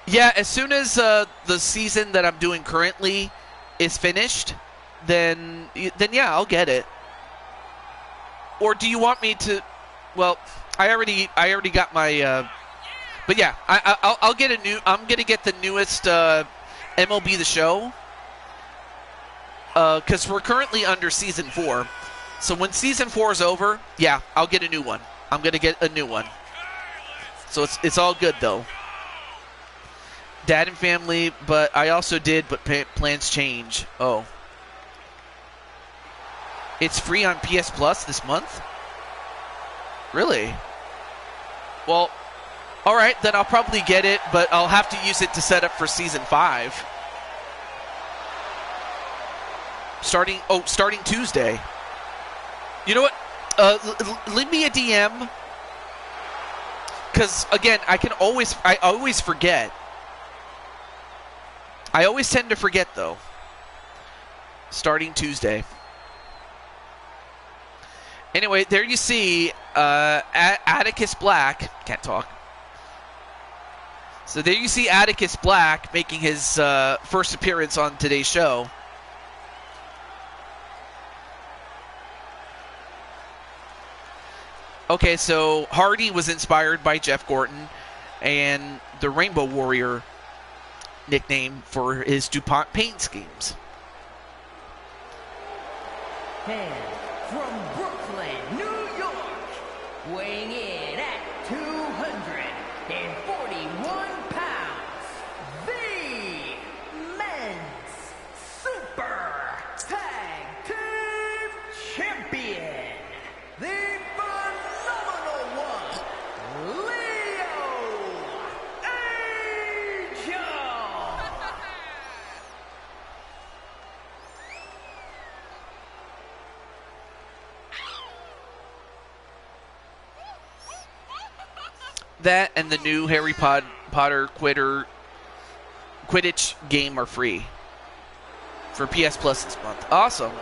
Yeah, as soon as the season that I'm doing currently is finished, then yeah, I'll get it. Or do you want me to? Well, I already got my. But yeah, I'll get a new. I'm gonna get the newest MLB The Show. Because we're currently under season 4, so when season 4 is over, yeah, I'll get a new one. I'm gonna get a new one. So it's all good though. Dad and family, but I also did, but plans change. Oh. It's free on PS Plus this month? Really? Well, alright, then I'll probably get it, but I'll have to use it to set up for Season 5. Starting Tuesday. You know what? Leave me a DM. Because, again, I always forget. I always tend to forget, though. Starting Tuesday. Anyway, there you see Atticus Black. Can't talk. So there you see Atticus Black making his first appearance on today's show. Okay, so Hardy was inspired by Jeff Gordon and the Rainbow Warrior nickname for his DuPont paint schemes. And from Brooklyn, New York, weighing in at 241 pounds, the Men's Super Tag Team Champion, the phenomenal one, Leo Angel. That and the new Harry Potter Quidditch game are free for PS Plus this month. Awesome.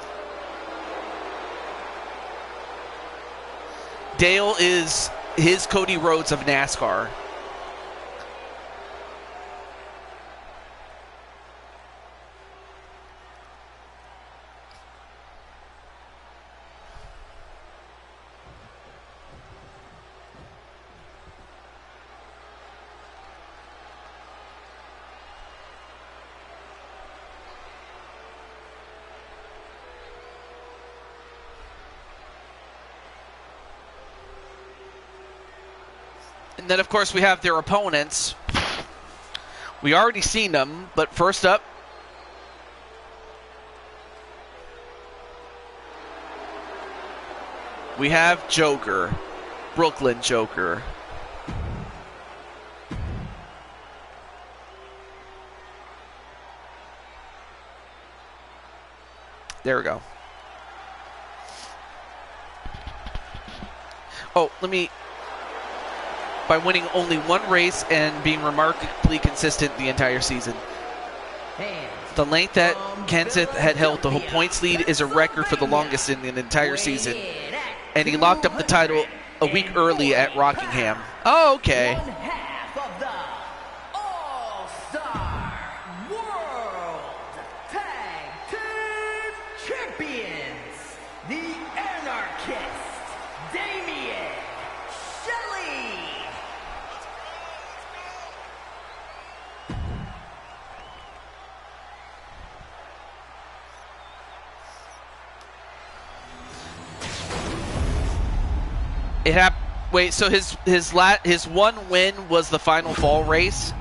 Dale is his Cody Rhodes of NASCAR. And then, of course, we have their opponents. We already seen them, but first up, we have Joker, Brooklyn Joker. There we go. Oh, by winning only one race and being remarkably consistent the entire season. The length that Kenseth had held the points lead is a record for the longest in an entire season. And he locked up the title a week early at Rockingham. Oh, okay. One half of the All-Star World Tag Team Champions, the Anarchist, Damian Shelley. It happened. Wait, so his one win was the final fall race?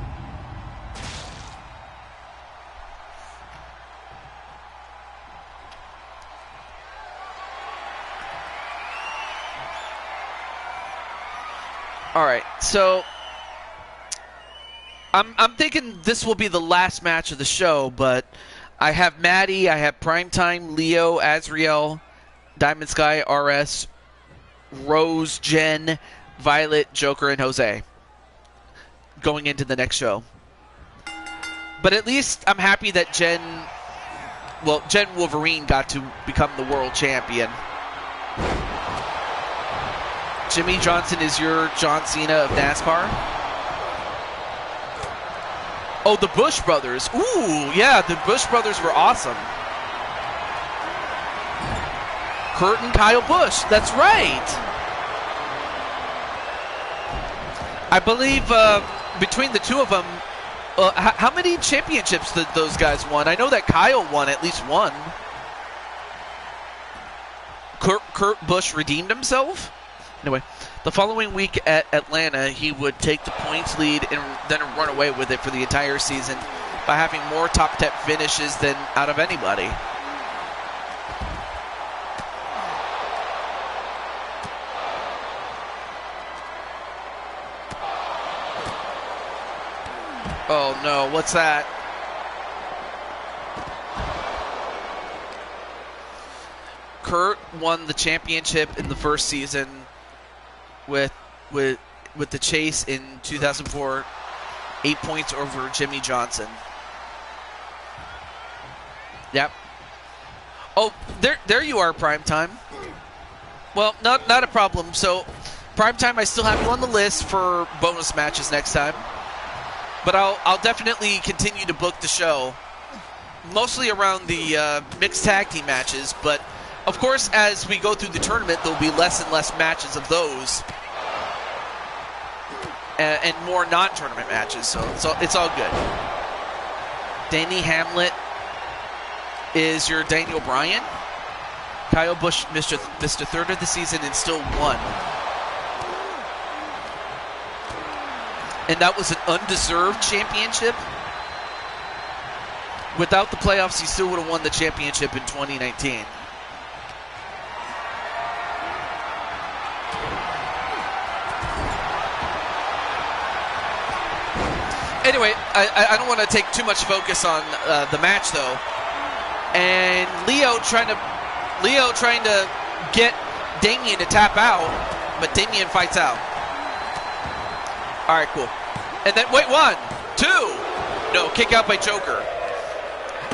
All right, so I'm thinking this will be the last match of the show, but I have Maddie, I have Primetime, Leo, Azriel, Diamond Sky, RS, Rose, Jen, Violet, Joker, and Jose going into the next show. But at least I'm happy that Jen Wolverine got to become the world champion. Jimmy Johnson is your John Cena of NASCAR. Oh, the Bush brothers. Ooh, yeah, the Bush brothers were awesome. Kurt and Kyle Busch. That's right. I believe between the two of them, how many championships did those guys won? I know that Kyle won at least one. Kurt Busch redeemed himself? Anyway, The following week at Atlanta, he would take the points lead and then run away with it for the entire season by having more top 10 finishes than out of anybody. Oh no, what's that? Kurt won the championship in the first season with the chase in 2004, 8 points over Jimmy Johnson. Yep. Oh, there you are, Primetime. Well, not a problem. So, Primetime, I still have you on the list for bonus matches next time. But I'll definitely continue to book the show, mostly around the mixed tag team matches. But of course, as we go through the tournament, there'll be less and less matches of those, and more non-tournament matches. So it's all good. Danny Hamlet is your Daniel Bryan. Kyle Busch missed a third of the season and still won. And that was an undeserved championship. Without the playoffs, he still would have won the championship in 2019. Anyway, I don't want to take too much focus on the match, though. And Leo trying to get Damien to tap out, but Damien fights out. All right, cool. And then, wait, 1, 2. No, kick out by Joker.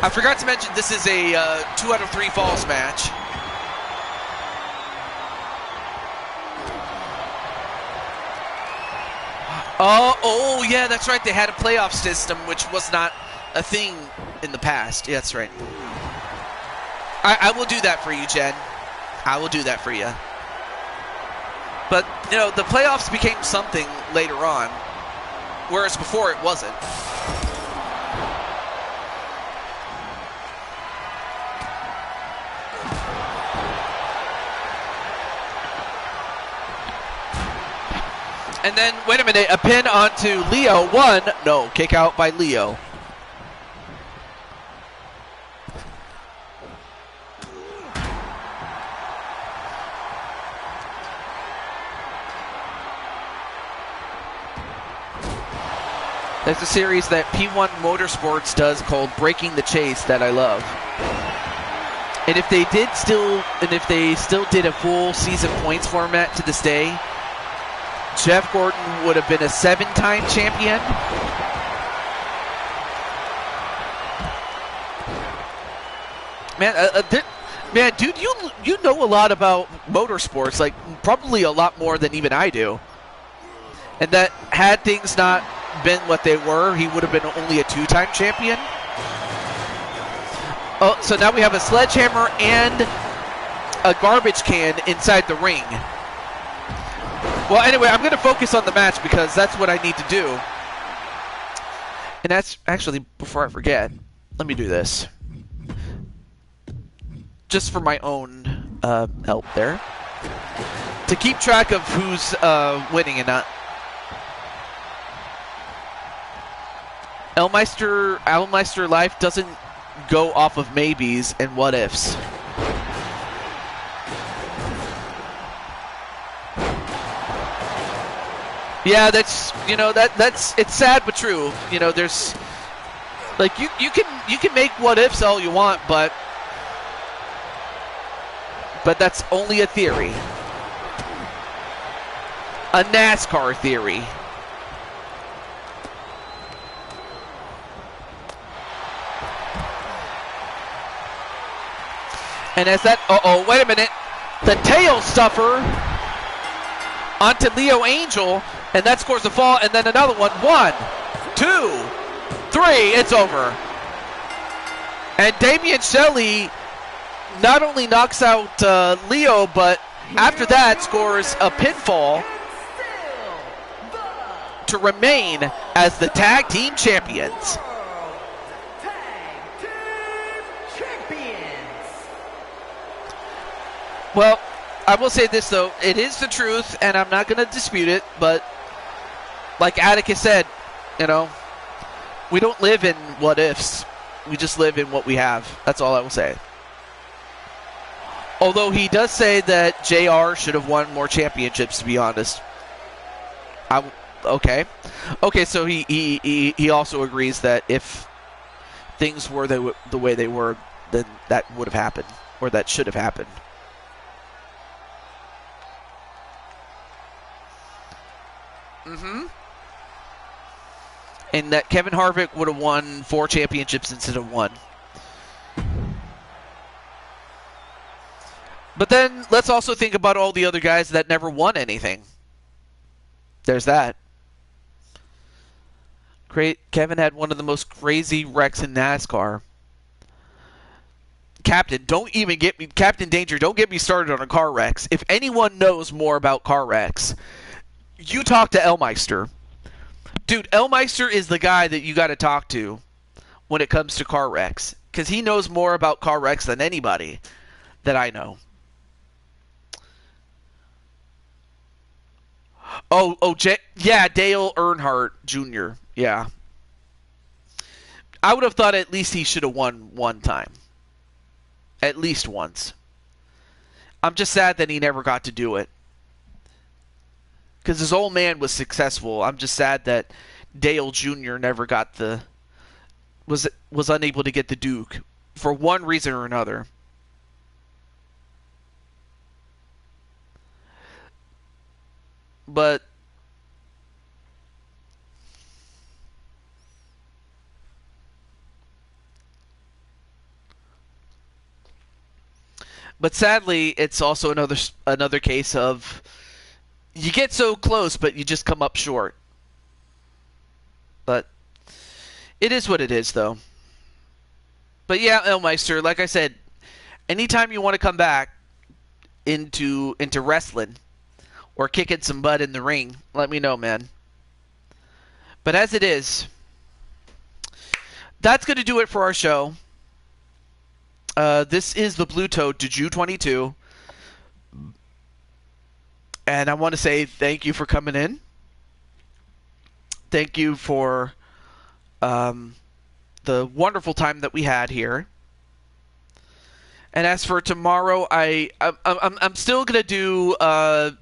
I forgot to mention this is a 2 out of 3 falls match. Oh, yeah, that's right. They had a playoff system, which was not a thing in the past. Yeah, that's right. I will do that for you, Jen. I will do that for you. But, you know, the playoffs became something later on, whereas before it wasn't. And then, wait a minute, a pin onto Leo. 1, no, kick out by Leo. There's a series that P1 Motorsports does called Breaking the Chase that I love. And if they still did a full season points format to this day, Jeff Gordon would have been a 7-time champion. Man, dude, you know a lot about motorsports, like probably a lot more than even I do. And that had things not been what they were, he would have been only a 2-time champion. Oh, so now we have a sledgehammer and a garbage can inside the ring. Well, anyway, I'm going to focus on the match because that's what I need to do. And that's actually, before I forget, let me do this. Just for my own help there. To keep track of who's winning and not. Elmeister Life doesn't go off of maybes and what ifs. Yeah, that's it's sad but true. You know, there's like you can make what ifs all you want, but that's only a theory. A NASCAR theory. And as that, wait a minute. The tail stuffer onto Leo Angel, and that scores a fall, and then another one. 1, 2, 3, it's over. And Damian Shelley not only knocks out Leo, but after that scores a pinfall to remain as the tag team champions. Well, I will say this, though. It is the truth, and I'm not going to dispute it, but like Atticus said, you know, we don't live in what ifs. We just live in what we have. That's all I will say. Although he does say that JR should have won more championships, to be honest. Okay. Okay, so he also agrees that if things were the way they were, then that would have happened, or that should have happened. And that Kevin Harvick would have won 4 championships instead of 1. But then let's also think about all the other guys that never won anything. There's that. Kevin had one of the most crazy wrecks in NASCAR. Captain Danger, don't get me started on car wrecks. If anyone knows more about car wrecks, you talk to Elmeister. Dude, Elmeister is the guy that you got to talk to when it comes to car wrecks, because he knows more about car wrecks than anybody that I know. Yeah, Dale Earnhardt Jr. Yeah. I would have thought at least he should have won one time. At least once. I'm just sad that he never got to do it. Because his old man was successful. I'm just sad that Dale Jr. never got was unable to get the Duke for one reason or another. But sadly, it's also another case of you get so close, but you just come up short. But it is what it is, though. But yeah, Elmeister, like I said, anytime you want to come back into wrestling or kicking some butt in the ring, let me know, man. But as it is, that's going to do it for our show. This is the Blue Toad Juju 22. And I want to say thank you for coming in. Thank you for the wonderful time that we had here. And as for tomorrow, I'm still gonna do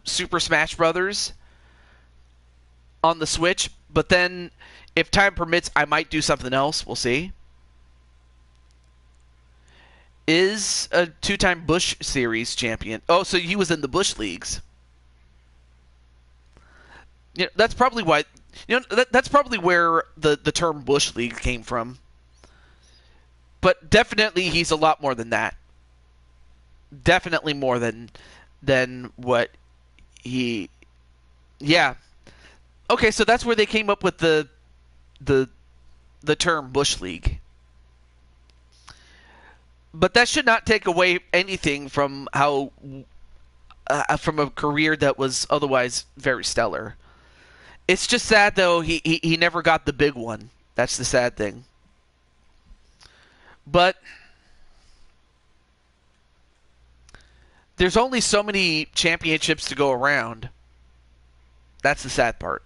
Super Smash Brothers on the Switch, but then if time permits, I might do something else. We'll see. Is a 2-time Bush Series champion. Oh, so he was in the Bush Leagues. Yeah, that's probably why. That's probably where the term Bush League came from. But definitely, he's a lot more than that. Definitely more than what he. Yeah. Okay, so that's where they came up with the term Bush League. But that should not take away anything from how from a career that was otherwise very stellar. It's just sad, though, he never got the big one. That's the sad thing. But there's only so many championships to go around. That's the sad part.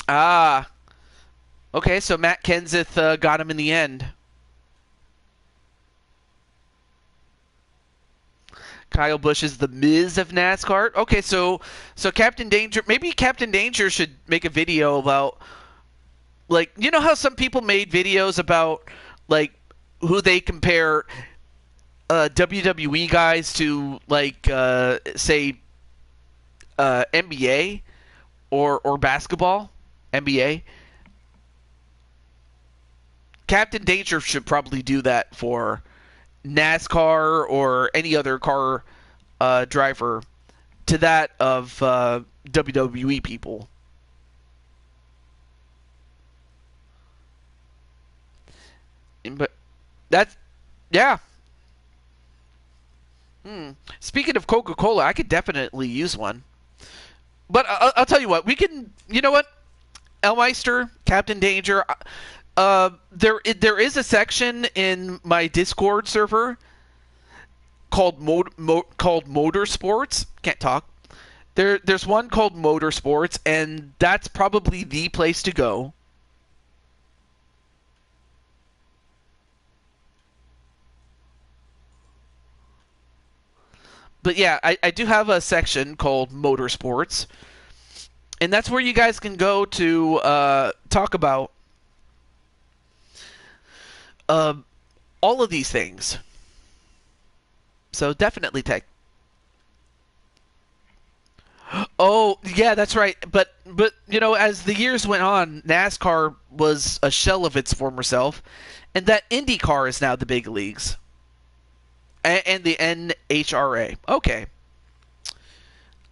Ah. Okay, so Matt Kenseth got him in the end. Kyle Busch is the Miz of NASCAR. Okay, so Captain Danger, maybe Captain Danger should make a video about, like, you know how some people made videos about, like, who they compare WWE guys to, like, say, NBA or basketball, NBA. Captain Danger should probably do that for NASCAR or any other car driver to that of WWE people. But that's, yeah. Speaking of Coca-Cola, I could definitely use one. But I'll tell you what, we can, you know what? Elmeister, Captain Danger, There is a section in my Discord server called called Motorsports. Can't talk. There's one called Motorsports, and that's probably the place to go. But yeah, I do have a section called Motorsports, and that's where you guys can go to talk about uh, all of these things. So definitely take. Oh yeah, that's right. But you know, as the years went on, NASCAR was a shell of its former self, and that IndyCar is now the big leagues and the NHRA. Okay.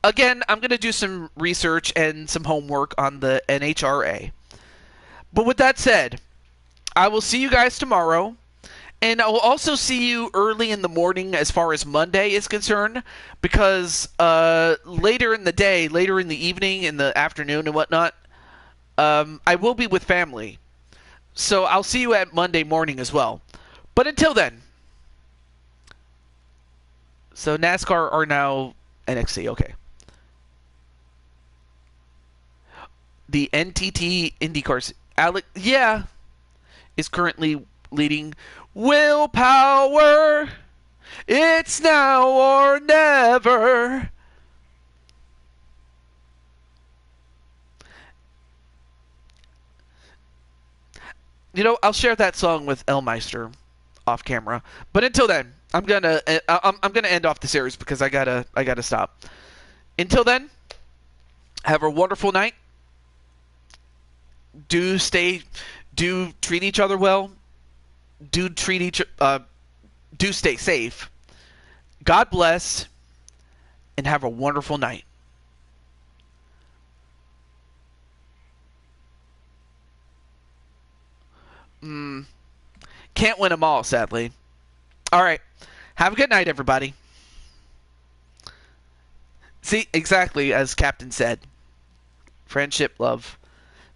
Again, I'm gonna do some research and some homework on the NHRA. But with that said, I will see you guys tomorrow. And I will also see you early in the morning as far as Monday is concerned, because later in the day, later in the evening, in the afternoon and whatnot, I will be with family. So I'll see you at Monday morning as well. But until then, so NASCAR are now NXT, okay. The NTT IndyCars, Alex, yeah, is currently leading. Willpower, it's now or never. You know, I'll share that song with Elmeister off camera. But until then, I'm gonna end off the series because I gotta stop. Until then, have a wonderful night. Do treat each other well. Do stay safe. God bless, and have a wonderful night. Can't win them all, sadly. All right. Have a good night, everybody. See, exactly as Captain said. Friendship, love,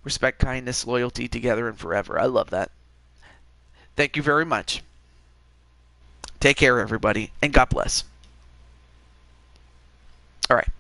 respect, kindness, loyalty, together and forever. I love that. Thank you very much. Take care, everybody, and God bless. All right.